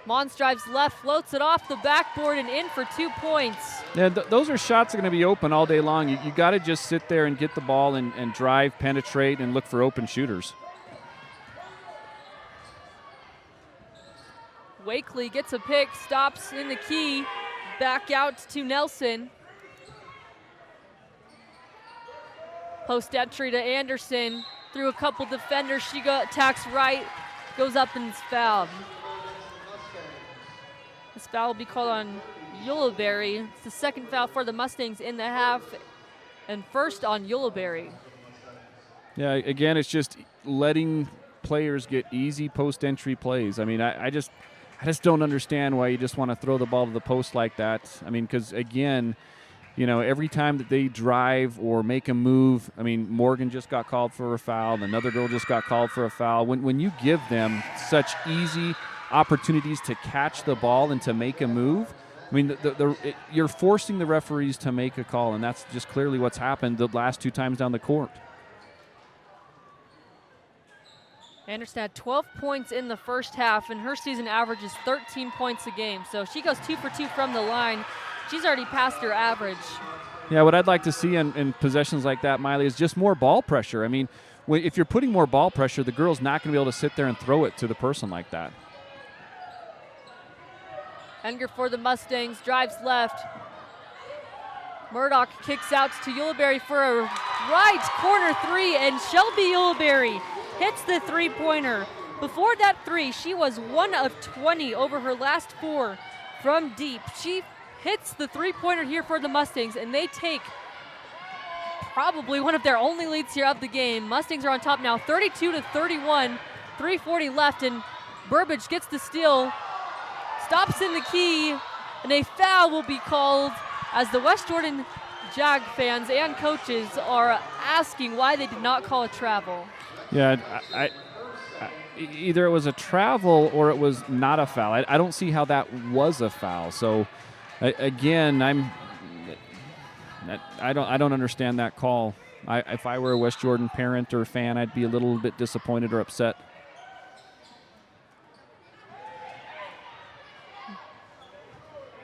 Mons drives left, floats it off the backboard and in for 2 points. Yeah, those are shots that are going to be open all day long. You got to just sit there and get the ball and drive, penetrate, and look for open shooters. Wakely gets a pick, stops in the key, back out to Nelson. Post entry to Anderson, through a couple defenders, she attacks right, goes up and is fouled. This foul will be called on Yuleberry. It's the second foul for the Mustangs in the half, and first on Yuleberry. Yeah, again, it's just letting players get easy post-entry plays. I mean, I just don't understand why you just want to throw the ball to the post like that. I mean, because, again, every time that they drive or make a move, I mean, Morgan just got called for a foul. Another girl just got called for a foul. When you give them such easy opportunities to catch the ball and to make a move, I mean, you're forcing the referees to make a call, and that's just clearly what's happened the last 2 times down the court. Anderson had 12 points in the first half, and her season average is 13 points a game. So she goes 2 for 2 from the line. She's already passed her average. Yeah, what I'd like to see in possessions like that, Miley, is just more ball pressure. I mean, if you're putting more ball pressure, the girl's not going to be able to sit there and throw it to the person like that. Enger for the Mustangs, drives left. Murdoch kicks out to Yuleberry for a right corner 3, and Shelby Yuleberry hits the 3-pointer. Before that 3, she was 1 of 20 over her last 4 from deep. She hits the 3-pointer here for the Mustangs, and they take probably one of their only leads here of the game. Mustangs are on top now, 32-31, 3:40 left, and Burbage gets the steal, stops in the key, and a foul will be called as the West Jordan Jag fans and coaches are asking why they did not call a travel. Yeah, I either it was a travel or it was not a foul. I don't see how that was a foul. So, again, I don't understand that call. If I were a West Jordan parent or fan, I'd be a little bit disappointed or upset.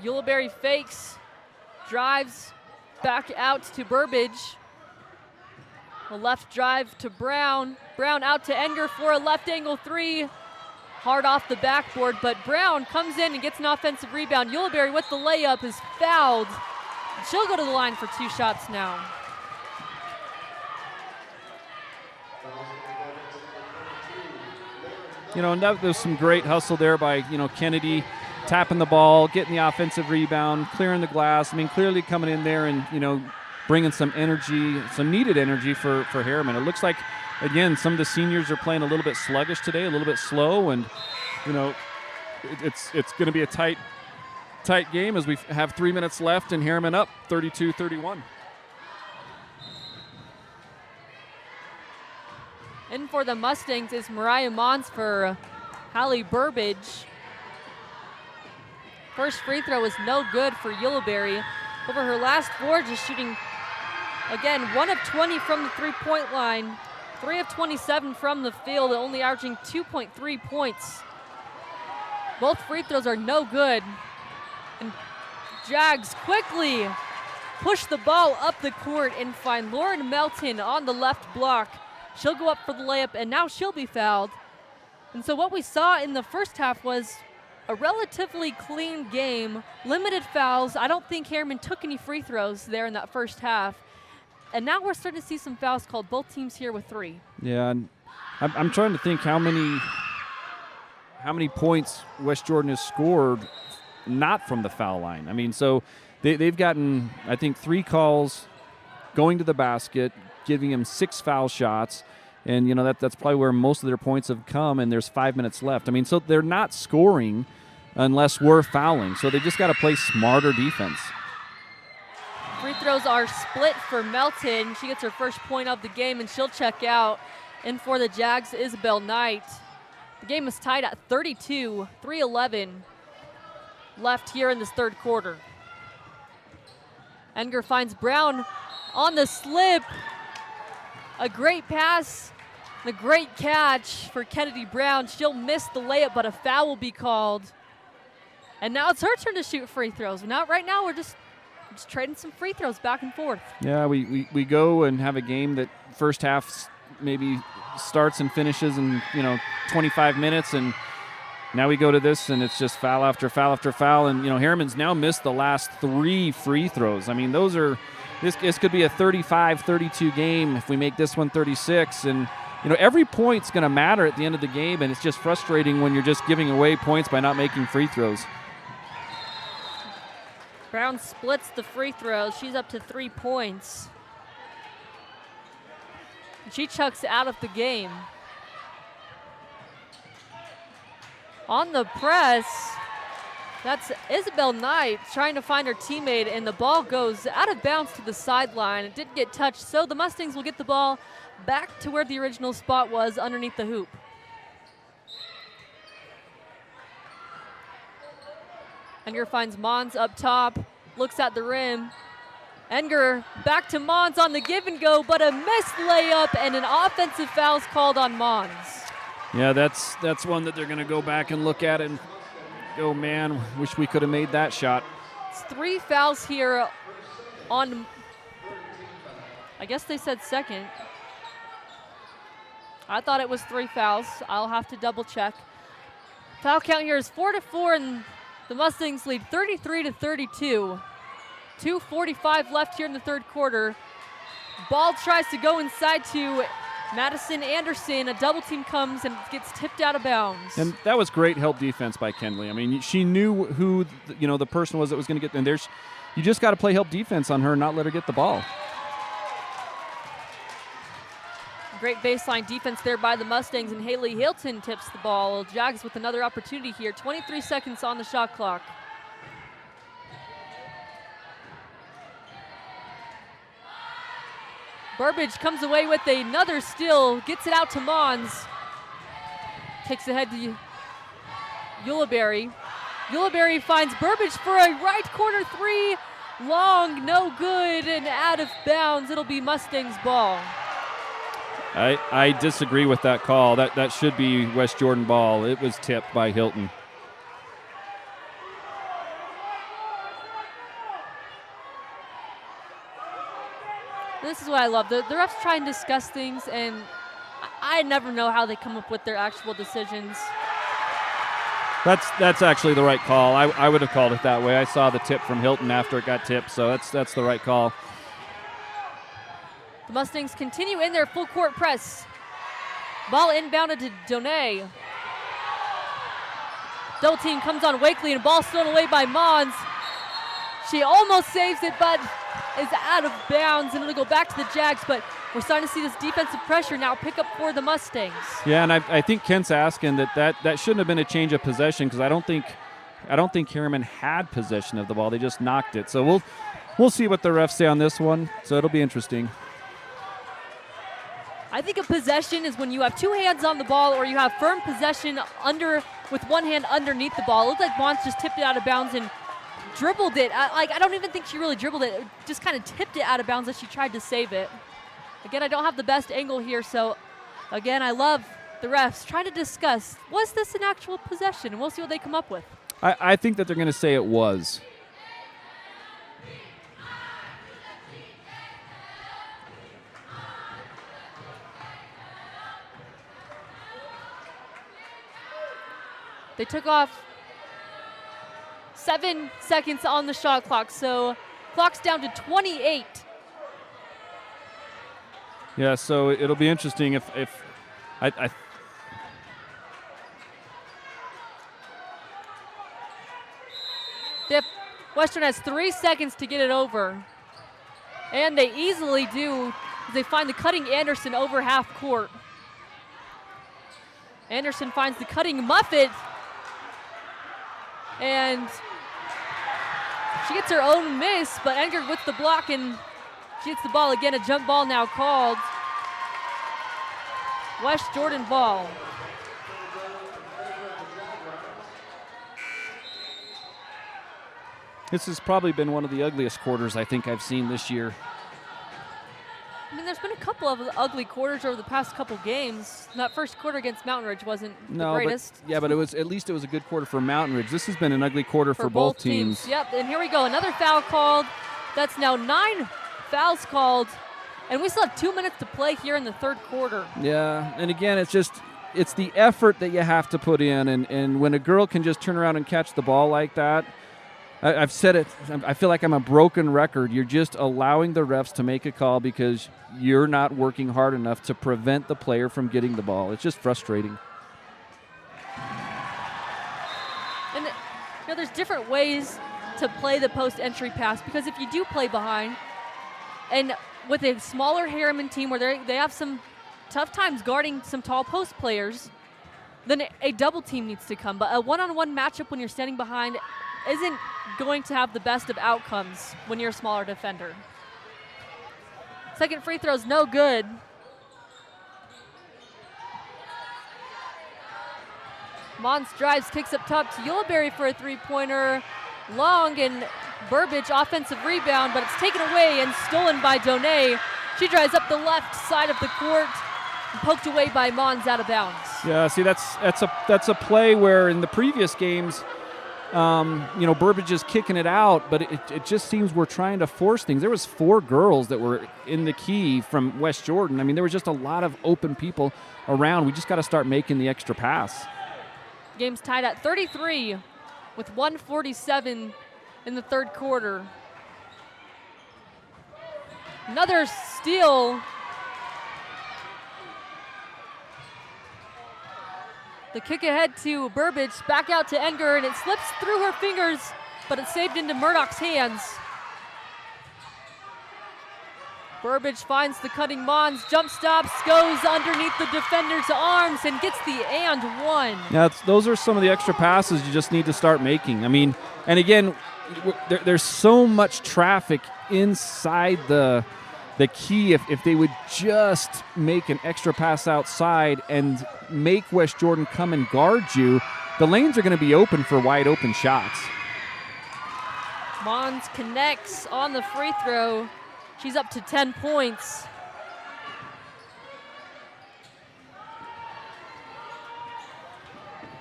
Yuleberry fakes, drives back out to Burbage. A left drive to Brown. Brown out to Enger for a left angle 3. Hard off the backboard, but Brown comes in and gets an offensive rebound. Yuleberry with the layup is fouled. She'll go to the line for 2 shots now. And there's some great hustle there by, Kennedy tapping the ball, getting the offensive rebound, clearing the glass. I mean, clearly coming in there and, bringing some energy, some needed energy for Harriman. It looks like, again, some of the seniors are playing a little bit sluggish today, a little bit slow, and, it's going to be a tight game as we have 3 minutes left and Harriman up 32-31. In for the Mustangs is Mariah Mons for Hallie Burbage. First free throw is no good for Yuleberry. Over her last 4, just shooting, again, 1 of 20 from the 3-point line, 3 of 27 from the field, only averaging 2.3 points. Both free throws are no good. And Jags quickly push the ball up the court and find Lauren Melton on the left block. She'll go up for the layup, and now she'll be fouled. And so what we saw in the first half was a relatively clean game, limited fouls. I don't think Harriman took any free throws there in that first half. And now we're starting to see some fouls called, both teams here with 3. Yeah, and I'm trying to think how many points West Jordan has scored not from the foul line. I mean, so they've gotten, I think, 3 calls going to the basket, giving them 6 foul shots. And, that's probably where most of their points have come, and there's 5 minutes left. I mean, so they're not scoring unless we're fouling. So they just got to play smarter defense. Free throws are split for Melton. She gets her first point of the game, and she'll check out. And for the Jags, Isabel Knight. The game is tied at 32, 3:11 left here in this third quarter. Enger finds Brown on the slip. A great pass, a great catch for Kennedy Brown. She'll miss the layup, but a foul will be called. And now it's her turn to shoot free throws. Right now we're just trading some free throws back and forth. Yeah, we go and have a game that first half maybe starts and finishes in 25 minutes, and now we go to this and it's just foul after foul after foul. And Harriman's now missed the last 3 free throws. I mean, this could be a 35-32 game if we make this one 36. And, every point's going to matter at the end of the game, and it's just frustrating when you're just giving away points by not making free throws. Brown splits the free throws. She's up to 3 points. She chucks out of the game. On the press, That's Isabel Knight trying to find her teammate, and the ball goes out of bounds to the sideline. It didn't get touched, so the Mustangs will get the ball back to where the original spot was, underneath the hoop. Enger finds Mons up top, looks at the rim. Enger back to Mons on the give and go, but a missed layup and an offensive foul is called on Mons. Yeah, that's one that they're going to go back and look at and go, man, wish we could have made that shot. It's 3 fouls here on, I guess they said second. I thought it was 3 fouls. I'll have to double check. Foul count here is 4-4, and the Mustangs lead 33-32. 2:45 left here in the third quarter. Ball tries to go inside to Madison Anderson. A double team comes and gets tipped out of bounds. And that was great help defense by Kenley. I mean, she knew who the person was that was going to get. And you just got to play help defense on her and not let her get the ball. Great baseline defense there by the Mustangs, and Haley Hilton tips the ball. Jags with another opportunity here. 23 seconds on the shot clock. Burbage comes away with another steal, gets it out to Mons. Takes ahead to Ulibarri. Ulibarri finds Burbage for a right corner three. Long, no good, and out of bounds. It'll be Mustangs ball. I disagree with that call. That should be West Jordan ball. It was tipped by Hilton. This is what I love. The refs try and discuss things, and I never know how they come up with their actual decisions. That's actually the right call. I would have called it that way. I saw the tip from Hilton after it got tipped, so that's the right call. The Mustangs continue in their full court press. Ball inbounded to Donay. Double team comes on Wakely, and ball stolen away by Mons. She almost saves it, but is out of bounds, and it'll go back to the Jags, but we're starting to see this defensive pressure now pick up for the Mustangs. Yeah, and I think Kent's asking that shouldn't have been a change of possession, because I don't think Harriman had possession of the ball. They just knocked it. So we'll see what the refs say on this one. So it'll be interesting. I think a possession is when you have two hands on the ball, or you have firm possession with one hand underneath the ball. It looked like Mons just tipped it out of bounds and dribbled it. I don't even think she really dribbled it. Just kind of tipped it out of bounds as she tried to save it. Again, I don't have the best angle here, so again, I love the refs trying to discuss, was this an actual possession? And we'll see what they come up with. I think that they're going to say it was. They took off 7 seconds on the shot clock, so clock's down to 28. Yeah, so it'll be interesting if Western has 3 seconds to get it over, and they easily do. They find the cutting Anderson over half court. Anderson finds the cutting Muffet, and she gets her own miss, but Enger with the block, and she hits the ball again. A jump ball now called. West Jordan ball. This has probably been one of the ugliest quarters I think I've seen this year. I mean, there's been a couple of ugly quarters over the past couple games. That first quarter against Mountain Ridge wasn't the greatest. But at least it was a good quarter for Mountain Ridge. This has been an ugly quarter for both teams. Yep, and here we go. Another foul called. That's now 9 fouls called. And we still have 2 minutes to play here in the third quarter. Yeah, and again, it's the effort that you have to put in. And when a girl can just turn around and catch the ball like that, I've said it, I feel like I'm a broken record. You're just allowing the refs to make a call because you're not working hard enough to prevent the player from getting the ball. It's just frustrating. And there's different ways to play the post entry pass, because if you do play behind, and with a smaller Harriman team where they have some tough times guarding some tall post players, then a double team needs to come. But a one-on-one matchup when you're standing behind isn't going to have the best of outcomes when you're a smaller defender. Second free throw is no good. Mons drives, kicks up top to Yuleberry for a three-pointer. Long, and Burbage offensive rebound, but it's taken away and stolen by Donay. She drives up the left side of the court, and poked away by Mons out of bounds. Yeah, see, that's a play where in the previous games, Burbage is kicking it out, but it just seems we're trying to force things. There was 4 girls that were in the key from West Jordan. I mean, there was just a lot of open people around. We just got to start making the extra pass. Game's tied at 33 with 1:47 in the third quarter. Another steal. The kick ahead to Burbage, back out to Enger, and it slips through her fingers, but it's saved into Murdoch's hands. Burbage finds the cutting Mons, jump stops, goes underneath the defender's arms, and gets the and one. Yeah, those are some of the extra passes you just need to start making. I mean, and again, there's so much traffic inside the key. If they would just make an extra pass outside and make West Jordan come and guard you, the lanes are going to be open for wide open shots. Mons connects on the free throw. She's up to 10 points.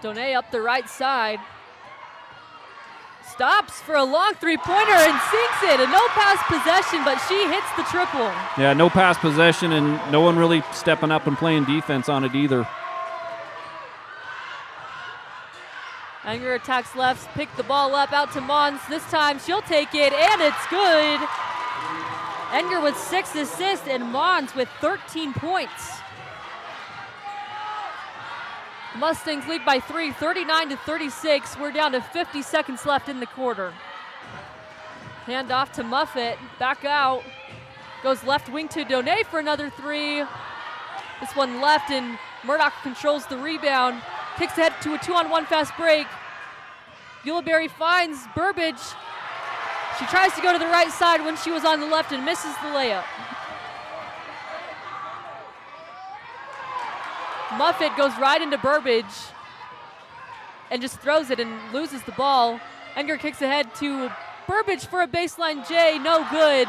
Donay up the right side. Stops for a long three-pointer and sinks it. A no-pass possession, but she hits the triple. Yeah, no pass possession, and no one really stepping up and playing defense on it either. Enger attacks left, pick the ball up out to Mons. This time she'll take it, and it's good. Enger with 6 assists and Mons with 13 points. Mustangs lead by 3, 39-36. We're down to 50 seconds left in the quarter. Hand off to Muffet, back out. Goes left wing to Donay for another 3. This one left, and Murdoch controls the rebound. Kicks ahead to a 2-on-1 fast break. Yuleberry finds Burbage. She tries to go to the right side when she was on the left and misses the layup. Muffet goes right into Burbage and just throws it and loses the ball. Enger kicks ahead to Burbage for a baseline J, no good.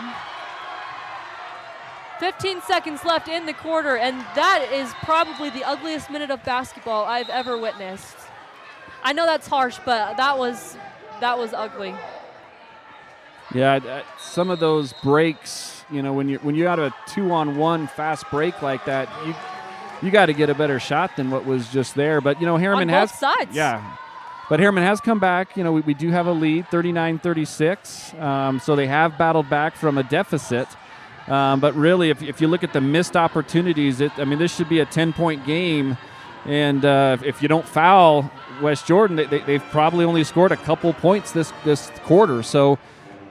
15 seconds left in the quarter, and that is probably the ugliest minute of basketball I've ever witnessed. I know that's harsh, but that was ugly. Yeah, some of those breaks, when you out of a 2-on-1 fast break like that, you got to get a better shot than what was just there. But Harriman on both sides. Yeah, but Harriman has come back. We do have a lead, 39-36. So they have battled back from a deficit. But really, if you look at the missed opportunities, this should be a 10-point game. And if you don't foul West Jordan, they've probably only scored a couple points this quarter. So,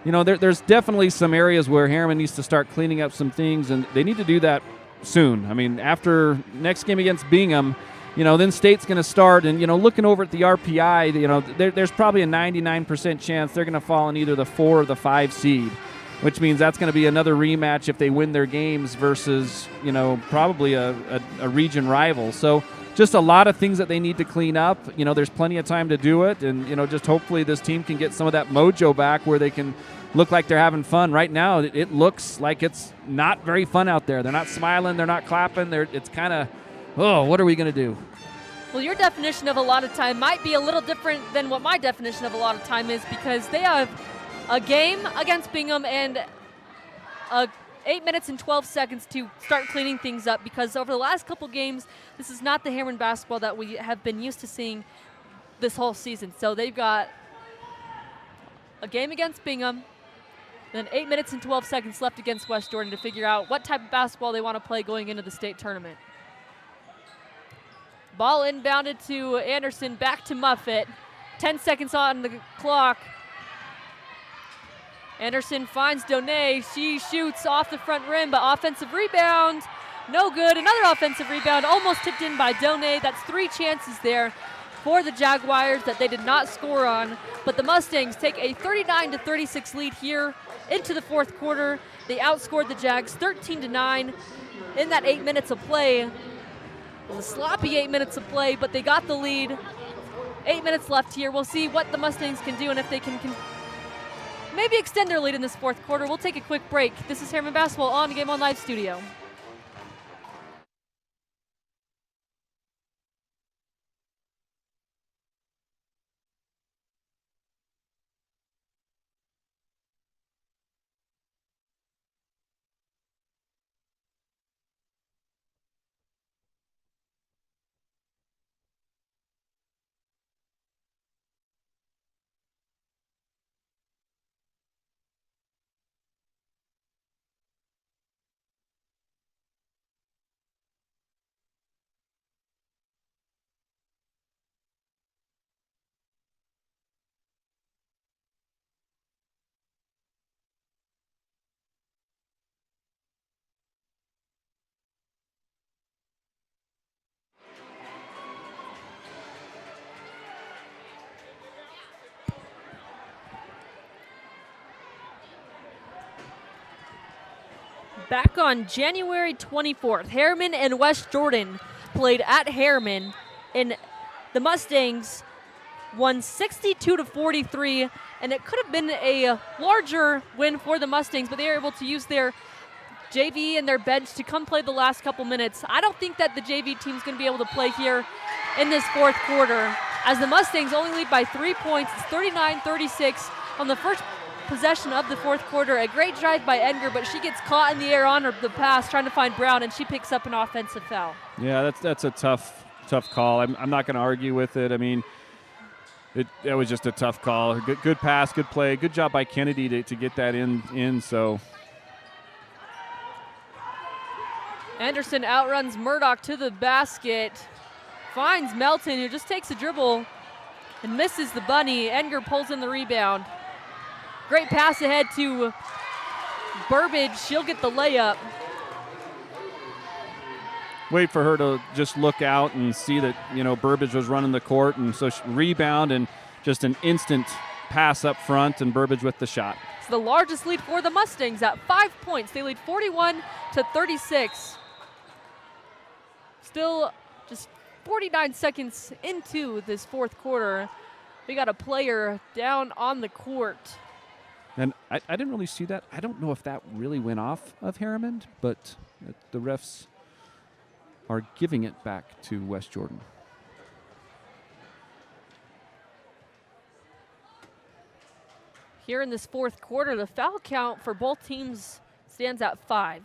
there's definitely some areas where Harriman needs to start cleaning up some things, and they need to do that soon. After next game against Bingham, then State's going to start, and, looking over at the RPI, there's probably a 99% chance they're going to fall in either the 4 or the 5 seed, which means that's going to be another rematch if they win their games versus, probably a region rival. So just a lot of things that they need to clean up. There's plenty of time to do it, and, just hopefully this team can get some of that mojo back where they can look like they're having fun. Right now, it looks like it's not very fun out there. They're not smiling. They're not clapping. It's kind of, what are we going to do? Well, your definition of a lot of time might be a little different than what my definition of a lot of time is, because they have a game against Bingham and 8 minutes and 12 seconds to start cleaning things up, because over the last couple games, this is not the Harriman basketball that we have been used to seeing this whole season. So they've got a game against Bingham, then 8 minutes and 12 seconds left against West Jordan to figure out what type of basketball they want to play going into the state tournament. Ball inbounded to Anderson, back to Muffet. 10 seconds on the clock. Anderson finds Donay. She shoots off the front rim, but offensive rebound, no good. Another offensive rebound, almost tipped in by Donay. That's 3 chances there for the Jaguars that they did not score on, but the Mustangs take a 39-36 lead here into the fourth quarter. They outscored the Jags 13-9 in that 8 minutes of play. It was a sloppy 8 minutes of play, but they got the lead. 8 minutes left here. We'll see what the Mustangs can do and if they can maybe extend their lead in this fourth quarter. We'll take a quick break. This is Harriman Basketball on the Game On Live studio. Back on January 24th, Harriman and West Jordan played at Harriman, and the Mustangs won 62-43, and it could have been a larger win for the Mustangs, but they were able to use their JV and their bench to come play the last couple minutes. I don't think that the JV team's going to be able to play here in this fourth quarter, as the Mustangs only lead by 3 points. It's 39-36 on the first possession of the fourth quarter. A great drive by Edgar, but she gets caught in the air on the pass trying to find Brown, and she picks up an offensive foul. Yeah, that's a tough call. I'm not going to argue with it. I mean, it was just a tough call. Good pass, good play, good job by Kennedy to get that in. So Anderson outruns Murdoch to the basket, finds Melton, who just takes a dribble and misses the bunny. Edgar pulls in the rebound. Great pass ahead to Burbage. She'll get the layup. Wait for her to just look out and see that, Burbage was running the court, and so rebound and just an instant pass up front, and Burbage with the shot. It's the largest lead for the Mustangs at 5 points. They lead 41-36. Still just 49 seconds into this fourth quarter. We got a player down on the court. And I didn't really see that. I don't know if that really went off of Harriman, but the refs are giving it back to West Jordan. Here in this fourth quarter, the foul count for both teams stands at 5.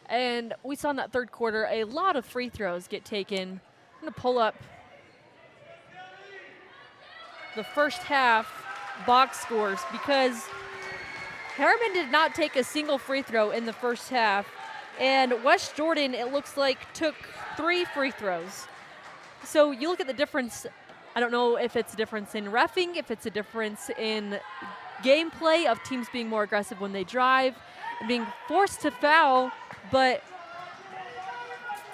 And we saw in that third quarter a lot of free throws get taken. I'm going to pull up the first half box scores, because Harriman did not take a single free throw in the first half, and West Jordan, it looks like, took 3 free throws. So you look at the difference. I don't know if it's a difference in reffing, if it's a difference in gameplay of teams being more aggressive when they drive and being forced to foul, but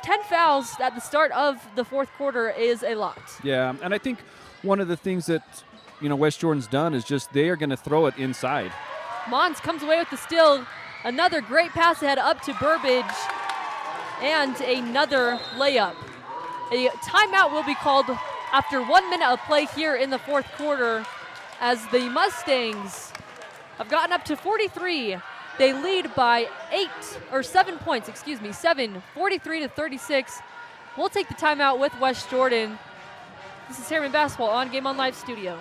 10 fouls at the start of the fourth quarter is a lot. Yeah, and I think one of the things that West Jordan's done is just they are going to throw it inside. Mons comes away with the steal. Another great pass ahead up to Burbage, and another layup. A timeout will be called after 1 minute of play here in the fourth quarter, as the Mustangs have gotten up to 43. They lead by 7 points, 43-36. We'll take the timeout with West Jordan. This is Harriman Basketball on Game On Live studio.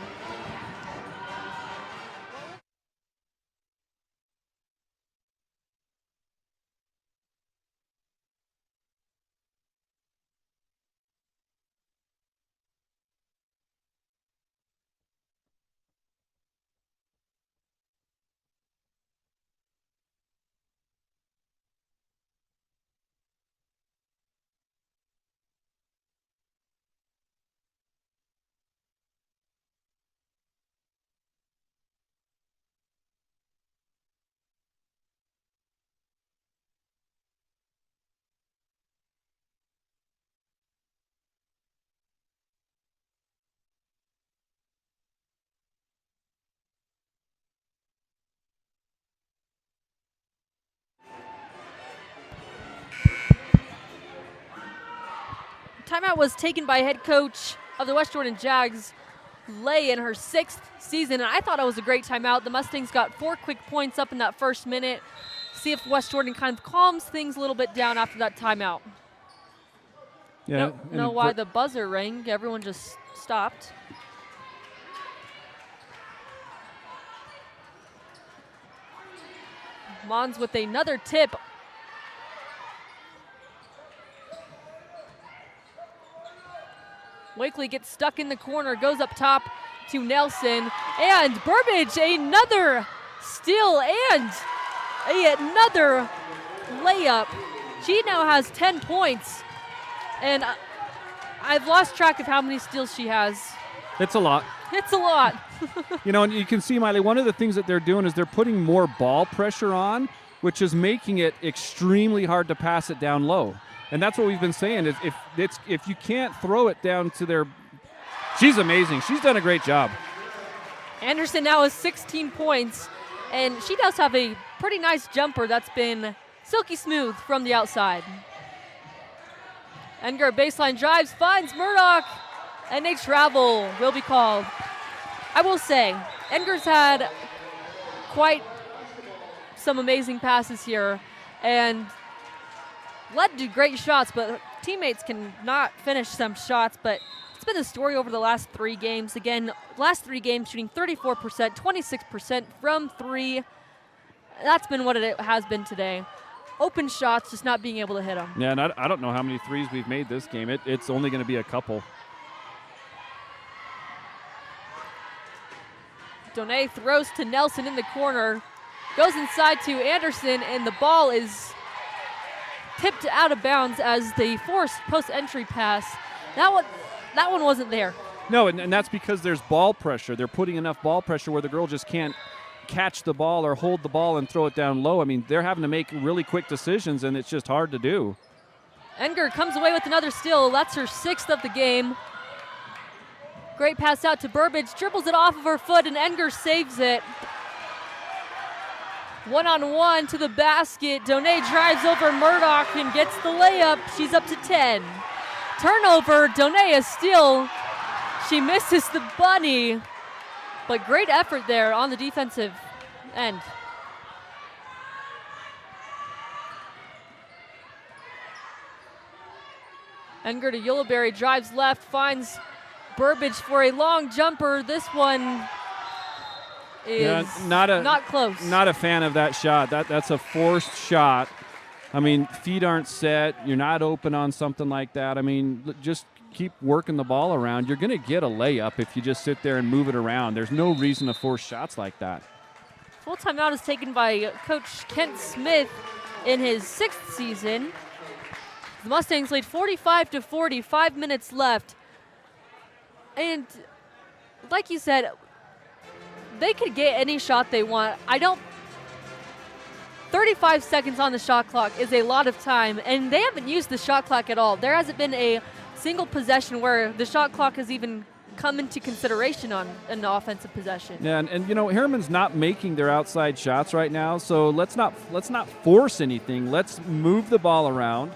Timeout was taken by head coach of the West Jordan Jags, Lay, in her 6th season, and I thought it was a great timeout. The Mustangs got 4 quick points up in that first minute. See if West Jordan kind of calms things a little bit down after that timeout. Yeah. Don't know why the buzzer rang. Everyone just stopped. Mons with another tip. Wakely gets stuck in the corner, goes up top to Nelson, and Burbage, another steal and another layup. She now has 10 points, and I've lost track of how many steals she has. It's a lot. It's a lot. And you can see, Miley, one of the things that they're doing is they're putting more ball pressure on, which is making it extremely hard to pass it down low. And that's what we've been saying is if you can't throw it down to their – she's amazing. She's done a great job. Anderson now has 16 points, and she does have a pretty nice jumper that's been silky smooth from the outside. Enger baseline drives, finds Murdoch, and a travel will be called. I will say, Enger's had quite some amazing passes here, and – led to great shots, but teammates cannot finish some shots. But it's been a story over the last 3 games. Again, last 3 games shooting 34%, 26% from 3. That's been what it has been today. Open shots, just not being able to hit them. Yeah, and I don't know how many threes we've made this game. It's only going to be a couple. Donay throws to Nelson in the corner, goes inside to Anderson, and the ball is tipped out of bounds as the forced post-entry pass. That one wasn't there. No, and that's because there's ball pressure. They're putting enough ball pressure where the girl just can't catch the ball or hold the ball and throw it down low. I mean, they're having to make really quick decisions, and it's just hard to do. Enger comes away with another steal. That's her 6th of the game. Great pass out to Burbage, dribbles it off of her foot, and Enger saves it. 1-on-1 to the basket. Donay drives over Murdoch and gets the layup. She's up to 10. Turnover, Donay a steal. She misses the bunny, but great effort there on the defensive end. Enger to Yuleberry, drives left, finds Burbage for a long jumper. This one is not close. Not a fan of that shot. That's a forced shot. I mean, feet aren't set. You're not open on something like that. I mean, just keep working the ball around. You're going to get a layup if you just sit there and move it around. There's no reason to force shots like that. Full timeout is taken by Coach Kent Smith in his 6th season. The Mustangs lead 45-40, 5 minutes left. And like you said, they could get any shot they want. 35 seconds on the shot clock is a lot of time, and they haven't used the shot clock at all. There hasn't been a single possession where the shot clock has even come into consideration on an offensive possession. Yeah, and you know, Harriman's not making their outside shots right now, so let's not force anything. Let's move the ball around.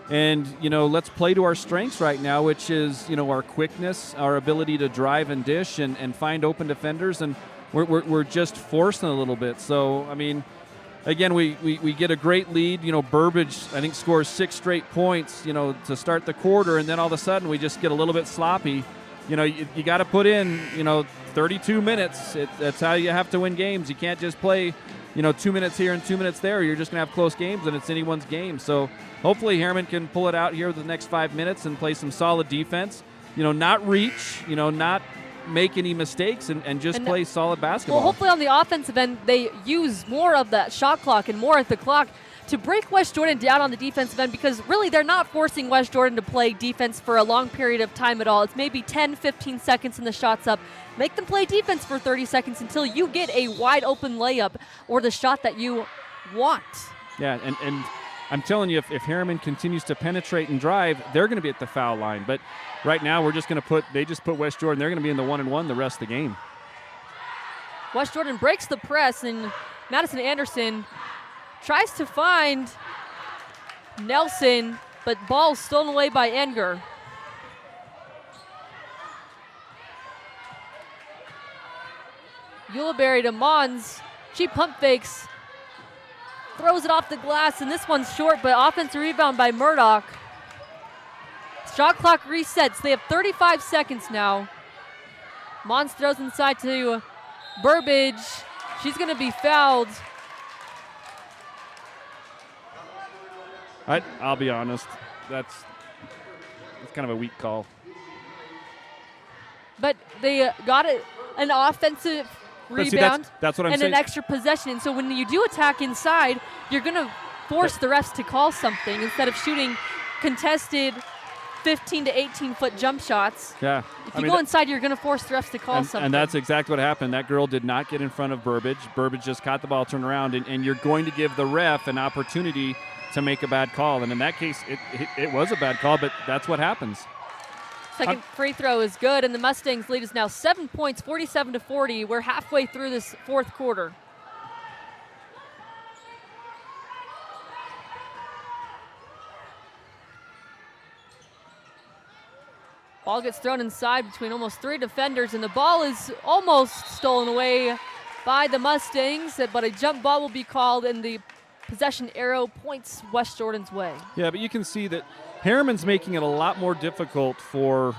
And, you know, let's play to our strengths right now, which is, you know, our quickness, our ability to drive and dish and find open defenders. And we're just forcing a little bit. So, I mean, again, we get a great lead. You know, Burbage, I think, scores 6 straight points, you know, to start the quarter. And then all of a sudden we just get a little bit sloppy. You know, you got to put in, you know, 32 minutes. That's how you have to win games. You can't just play, you know, 2 minutes here and 2 minutes there. You're just going to have close games, and it's anyone's game. So hopefully Harriman can pull it out here the next 5 minutes and play some solid defense. You know, not reach, you know, not make any mistakes and just play solid basketball. Well, hopefully on the offensive end, they use more of that shot clock and more at the clock to break West Jordan down on the defensive end, because really they're not forcing West Jordan to play defense for a long period of time at all. It's maybe 10, 15 seconds in the shots up. Make them play defense for 30 seconds until you get a wide open layup or the shot that you want. Yeah, and I'm telling you, if Harriman continues to penetrate and drive, they're going to be at the foul line. But right now we're just going to they just put West Jordan, they're going to be in the 1-and-1 the rest of the game. West Jordan breaks the press, and Madison Anderson tries to find Nelson, but ball stolen away by Enger. Ulibarri to Mons. She pump fakes. Throws it off the glass, and this one's short, but offensive rebound by Murdoch. Shot clock resets. They have 35 seconds now. Mons throws inside to Burbage. She's going to be fouled. I'll be honest. That's kind of a weak call. But they got an offensive rebound that's what I'm and saying. An extra possession. And so when you do attack inside, you're going to force the refs to call something instead of shooting contested 15 to 18-foot jump shots. Yeah. If you go inside, you're going to force the refs to call something. And that's exactly what happened. That girl did not get in front of Burbage. Burbage just caught the ball, turned around, and you're going to give the ref an opportunity to make a bad call. And in that case, it was a bad call, but that's what happens. Second free throw is good, and the Mustangs lead us now 7 points, 47-40. We're halfway through this fourth quarter. Ball gets thrown inside between almost 3 defenders, and the ball is almost stolen away by the Mustangs, but a jump ball will be called, and the possession arrow points West Jordan's way. Yeah, but you can see that Harriman's making it a lot more difficult for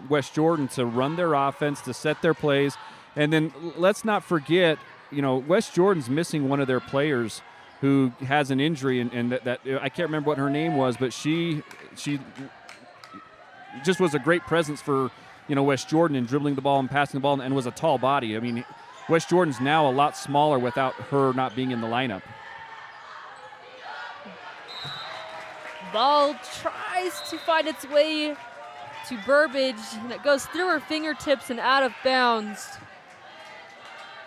West Jordan to run their offense, to set their plays. And then let's not forget, West Jordan's missing one of their players who has an injury, and that I can't remember what her name was, but she just was a great presence for West Jordan in dribbling the ball and passing the ball, and was a tall body. I mean, West Jordan's now a lot smaller without her not being in the lineup. Ball tries to find its way to Burbage, and it goes through her fingertips and out of bounds.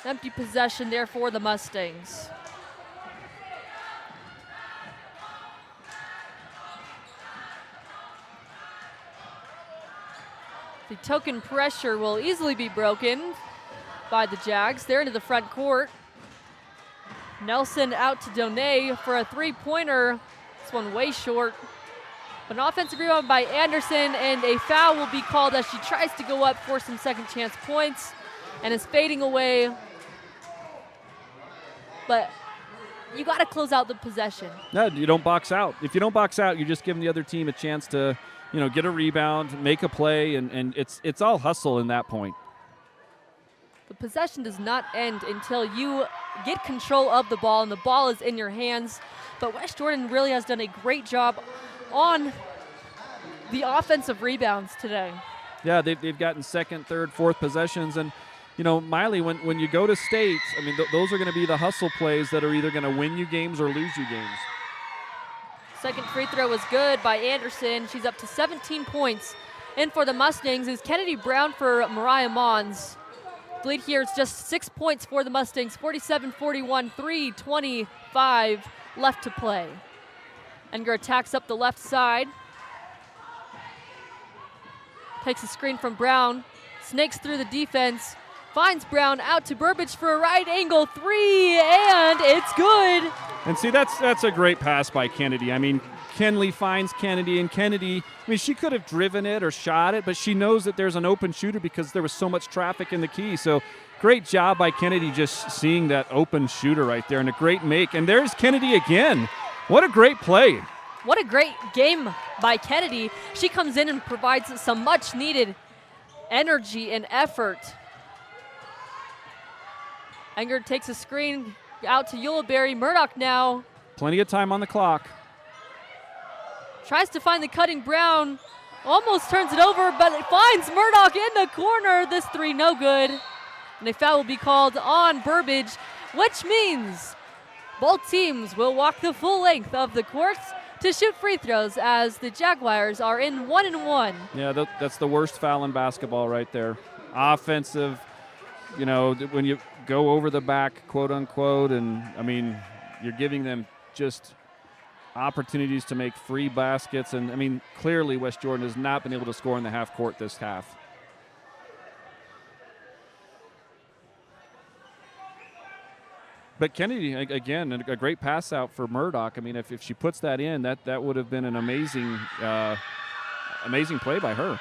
Empty possession there for the Mustangs. The token pressure will easily be broken by the Jags. They're into the front court. Nelson out to Donay for a three-pointer. This one way short. An offensive rebound by Anderson, and a foul will be called as she tries to go up for some second chance points and is fading away. But you got to close out the possession. No, you don't box out. If you don't box out, you're just giving the other team a chance to, get a rebound, make a play, and it's all hustle in that point. The possession does not end until you get control of the ball, and the ball is in your hands. But West Jordan really has done a great job on the offensive rebounds today. Yeah, they've gotten second, third, fourth possessions. And, Miley, when you go to state, I mean, those are going to be the hustle plays that are either going to win you games or lose you games. Second free throw was good by Anderson. She's up to 17 points. And for the Mustangs is Kennedy Brown for Mariah Mons. The lead here is just 6 points for the Mustangs, 47-41, 3:25 left to play. Enger attacks up the left side. Takes a screen from Brown. Snakes through the defense. Finds Brown out to Burbage for a right angle three, and it's good. And see, that's a great pass by Kennedy. I mean, Kenley finds Kennedy, and Kennedy, she could have driven it or shot it, but she knows that there's an open shooter because there was so much traffic in the key. So great job by Kennedy just seeing that open shooter right there, and a great make. And there's Kennedy again. What a great play. What a great game by Kennedy. She comes in and provides some much needed energy and effort. Enger takes a screen out to Ulibarri. Murdoch now. Plenty of time on the clock. Tries to find the cutting Brown. Almost turns it over, but it finds Murdoch in the corner. This three no good. And a foul will be called on Burbage, which means both teams will walk the full length of the court to shoot free throws as the Jaguars are in 1-1. Yeah, that's the worst foul in basketball right there. Offensive, when you go over the back, quote unquote, and you're giving them just opportunities to make free baskets. And clearly West Jordan has not been able to score in the half court this half. But Kennedy, again, a great pass out for Murdoch. If she puts that in, that would have been an amazing play by her.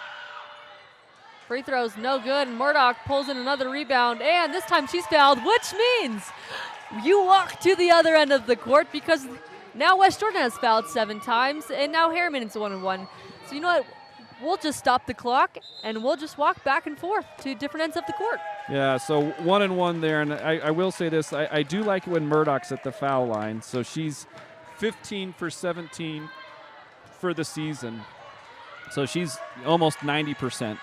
Free throw's no good, and Murdoch pulls in another rebound, and this time she's fouled, which means you walk to the other end of the court because now West Jordan has fouled 7 times, and now Harriman is 1-1. So you know what? We'll just stop the clock, and we'll just walk back and forth to different ends of the court. Yeah, so 1-1 there, and I will say this. I do like it when Murdoch's at the foul line. So she's 15 for 17 for the season. So she's almost 90%.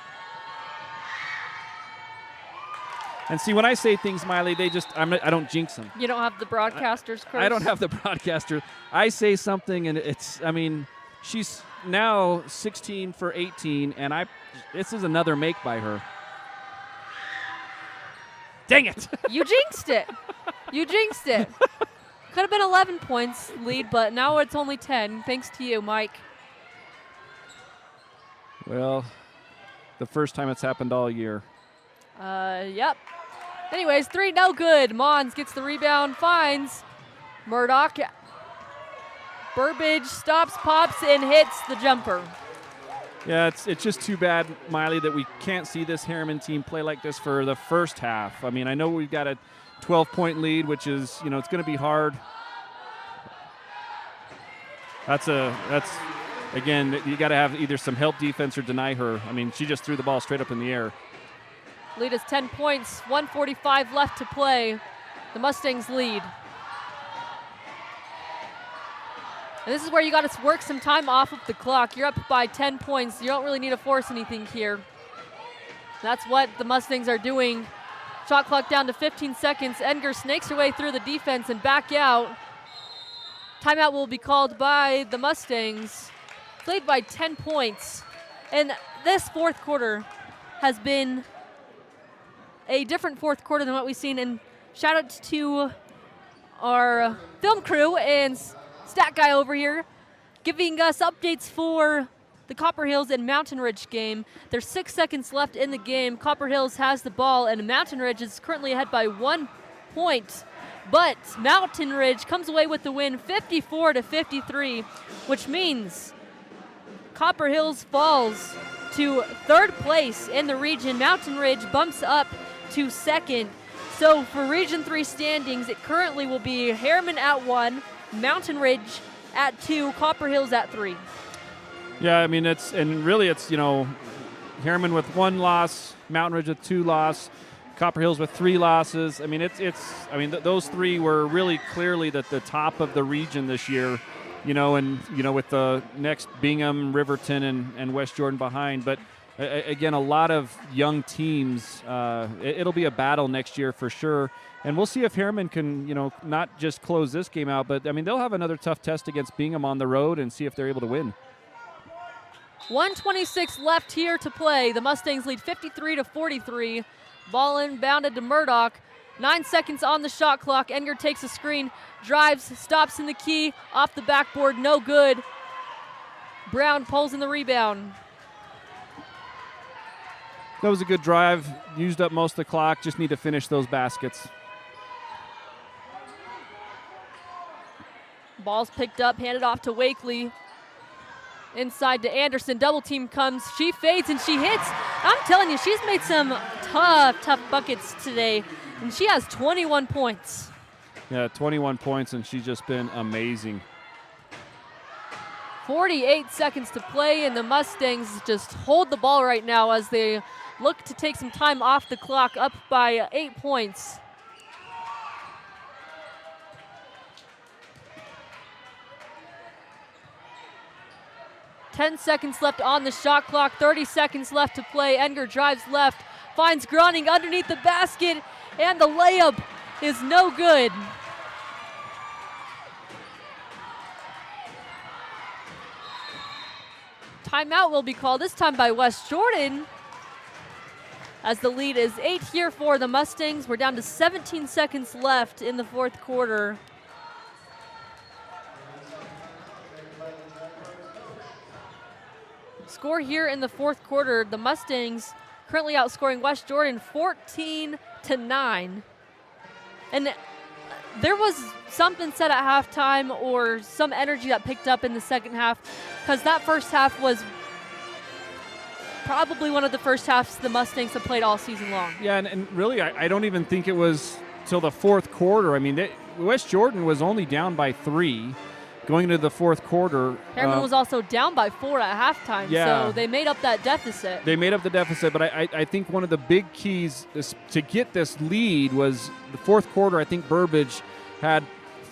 And see, when I say things, Miley, I don't jinx them. You don't have the broadcaster's curse? I don't have the broadcaster. I say something, and she's now 16 for 18, and this is another make by her. Dang it. You jinxed it. You jinxed it. Could have been 11 points lead, but now it's only 10, thanks to you, Mike. Well, the first time it's happened all year. Yep. Anyways, 3, no good. Mons gets the rebound, finds Murdoch. Burbage stops, pops, and hits the jumper. Yeah, it's just too bad, Miley, that we can't see this Harriman team play like this for the first half. I mean, I know we've got a 12-point lead, which is, it's going to be hard. Again, you got to have either some help defense or deny her. I mean, she just threw the ball straight up in the air. Lead is 10 points, 1:45 left to play. The Mustangs lead. And this is where you got to work some time off of the clock. You're up by 10 points. You don't really need to force anything here. That's what the Mustangs are doing. Shot clock down to 15 seconds. Edgar snakes her way through the defense and back out. Timeout will be called by the Mustangs. Played by 10 points. And this fourth quarter has been a different fourth quarter than what we've seen. And shout out to our film crew and stat guy over here giving us updates for the Copper Hills and Mountain Ridge game. There's 6 seconds left in the game. Copper Hills has the ball, and Mountain Ridge is currently ahead by 1 point. But Mountain Ridge comes away with the win 54-53, which means Copper Hills falls to 3rd place in the region. Mountain Ridge bumps up to 2nd. So for Region 3 standings, it currently will be Harriman at 1, Mountain Ridge at 2, Copper Hills at 3. Yeah, I mean, it's Harriman with 1 loss, Mountain Ridge with 2 losses, Copper Hills with 3 losses. I mean, those 3 were really clearly the top of the region this year, with the next Bingham, Riverton, and West Jordan behind. But again, a lot of young teams. It'll be a battle next year for sure. And we'll see if Harriman can, not just close this game out, but, I mean, they'll have another tough test against Bingham on the road and see if they're able to win. 1:26 left here to play. The Mustangs lead 53-43. Ball inbounded to Murdoch. 9 seconds on the shot clock. Edgar takes a screen, drives, stops in the key, off the backboard, no good. Brown pulls in the rebound. That was a good drive. Used up most of the clock. Just need to finish those baskets. Ball's picked up, handed off to Wakely. Inside to Anderson. Double team comes. She fades and she hits. I'm telling you, she's made some tough buckets today. And she has 21 points. Yeah, 21 points, and she's just been amazing. 48 seconds to play, and the Mustangs just hold the ball right now as they look to take some time off the clock, up by 8 points. Ten seconds left on the shot clock, 30 seconds left to play. Edgar drives left, finds Groning underneath the basket, and the layup is no good. Timeout will be called, this time by West Jordan, as the lead is 8 here for the Mustangs. We're down to 17 seconds left in the fourth quarter. Score here in the fourth quarter, the Mustangs currently outscoring West Jordan 14-9. And there was something said at halftime or some energy that picked up in the second half, because that first half was probably one of the first halves the Mustangs have played all season long. Yeah, and really, I don't even think it was till the fourth quarter. I mean, West Jordan was only down by 3 going into the fourth quarter. Harriman was also down by 4 at halftime, so they made up that deficit. They made up the deficit, but I think one of the big keys to get this lead was the fourth quarter. I think Burbage had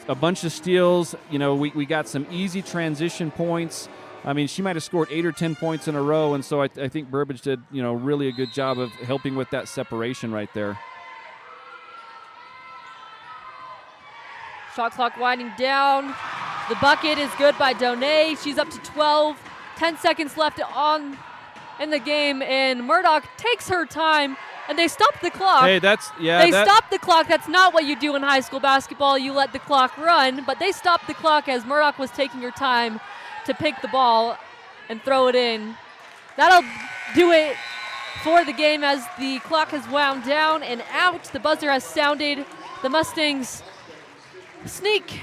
a bunch of steals. You know, we got some easy transition points. I mean, she might have scored 8 or 10 points in a row, and so I think Burbage did, you know, really a good job of helping with that separation right there. Shot clock winding down. The bucket is good by Donay. She's up to 12. 10 seconds left in the game, and Murdoch takes her time, and they stop the clock. Hey, They stop the clock. That's not what you do in high school basketball. You let the clock run, but they stopped the clock as Murdoch was taking her time to pick the ball and throw it in. That'll do it for the game as the clock has wound down and out. The buzzer has sounded. The Mustangs sneak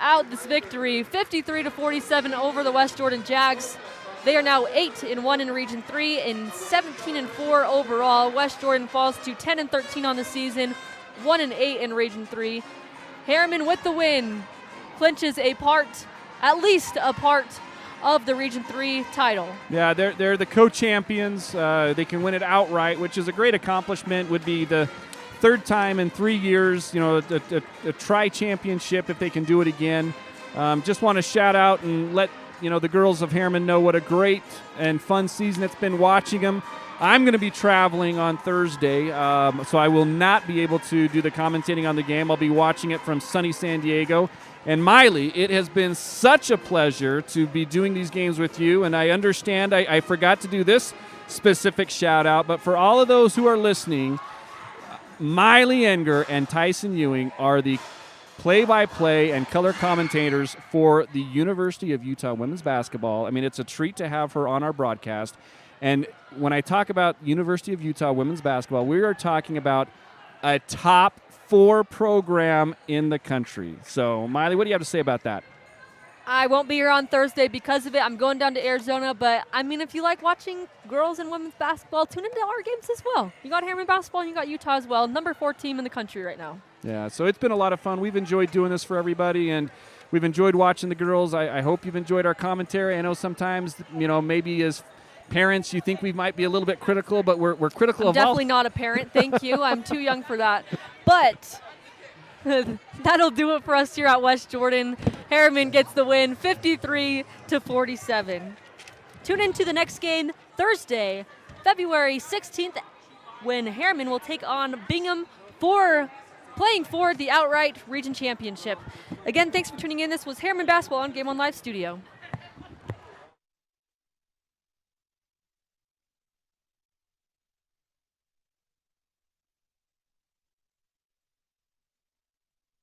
out this victory, 53-47 over the West Jordan Jags. They are now 8-1 in Region 3 and 17-4 overall. West Jordan falls to 10-13 on the season, 1-8 in Region 3. Harriman with the win clinches at least a part of the Region 3 title. Yeah, they're the co-champions. They can win it outright, which is a great accomplishment. Would be the third time in 3 years, you know, a tri-championship if they can do it again. Just want to shout out and let, you know, the girls of Harriman know what a great and fun season it's been watching them. I'm going to be traveling on Thursday, so I will not be able to do the commentating on the game. I'll be watching it from sunny San Diego. And Miley, it has been such a pleasure to be doing these games with you, and I understand I forgot to do this specific shout-out, but for all of those who are listening, Miley Enger and Tyson Ewing are the play-by-play and color commentators for the University of Utah women's basketball. I mean, it's a treat to have her on our broadcast. And when I talk about University of Utah women's basketball, we are talking about a top 4 program in the country. So, Miley, what do you have to say about that? I won't be here on Thursday because of it. I'm going down to Arizona, but I mean, if you like watching girls and women's basketball, tune into our games as well. You got Harriman basketball and you got Utah as well. Number 4 team in the country right now. Yeah, so it's been a lot of fun. We've enjoyed doing this for everybody, and we've enjoyed watching the girls. I hope you've enjoyed our commentary. I know sometimes, you know, maybe as parents you think we might be a little bit critical, but we're critical of all. I'm definitely not a parent. Thank you. I'm too young for that. But that'll do it for us here at West Jordan. Harriman gets the win, 53-47. Tune in to the next game Thursday, February 16th, when Harriman will take on Bingham playing for the outright region championship. Again, thanks for tuning in. This was Harriman Basketball on Game On Live Studio.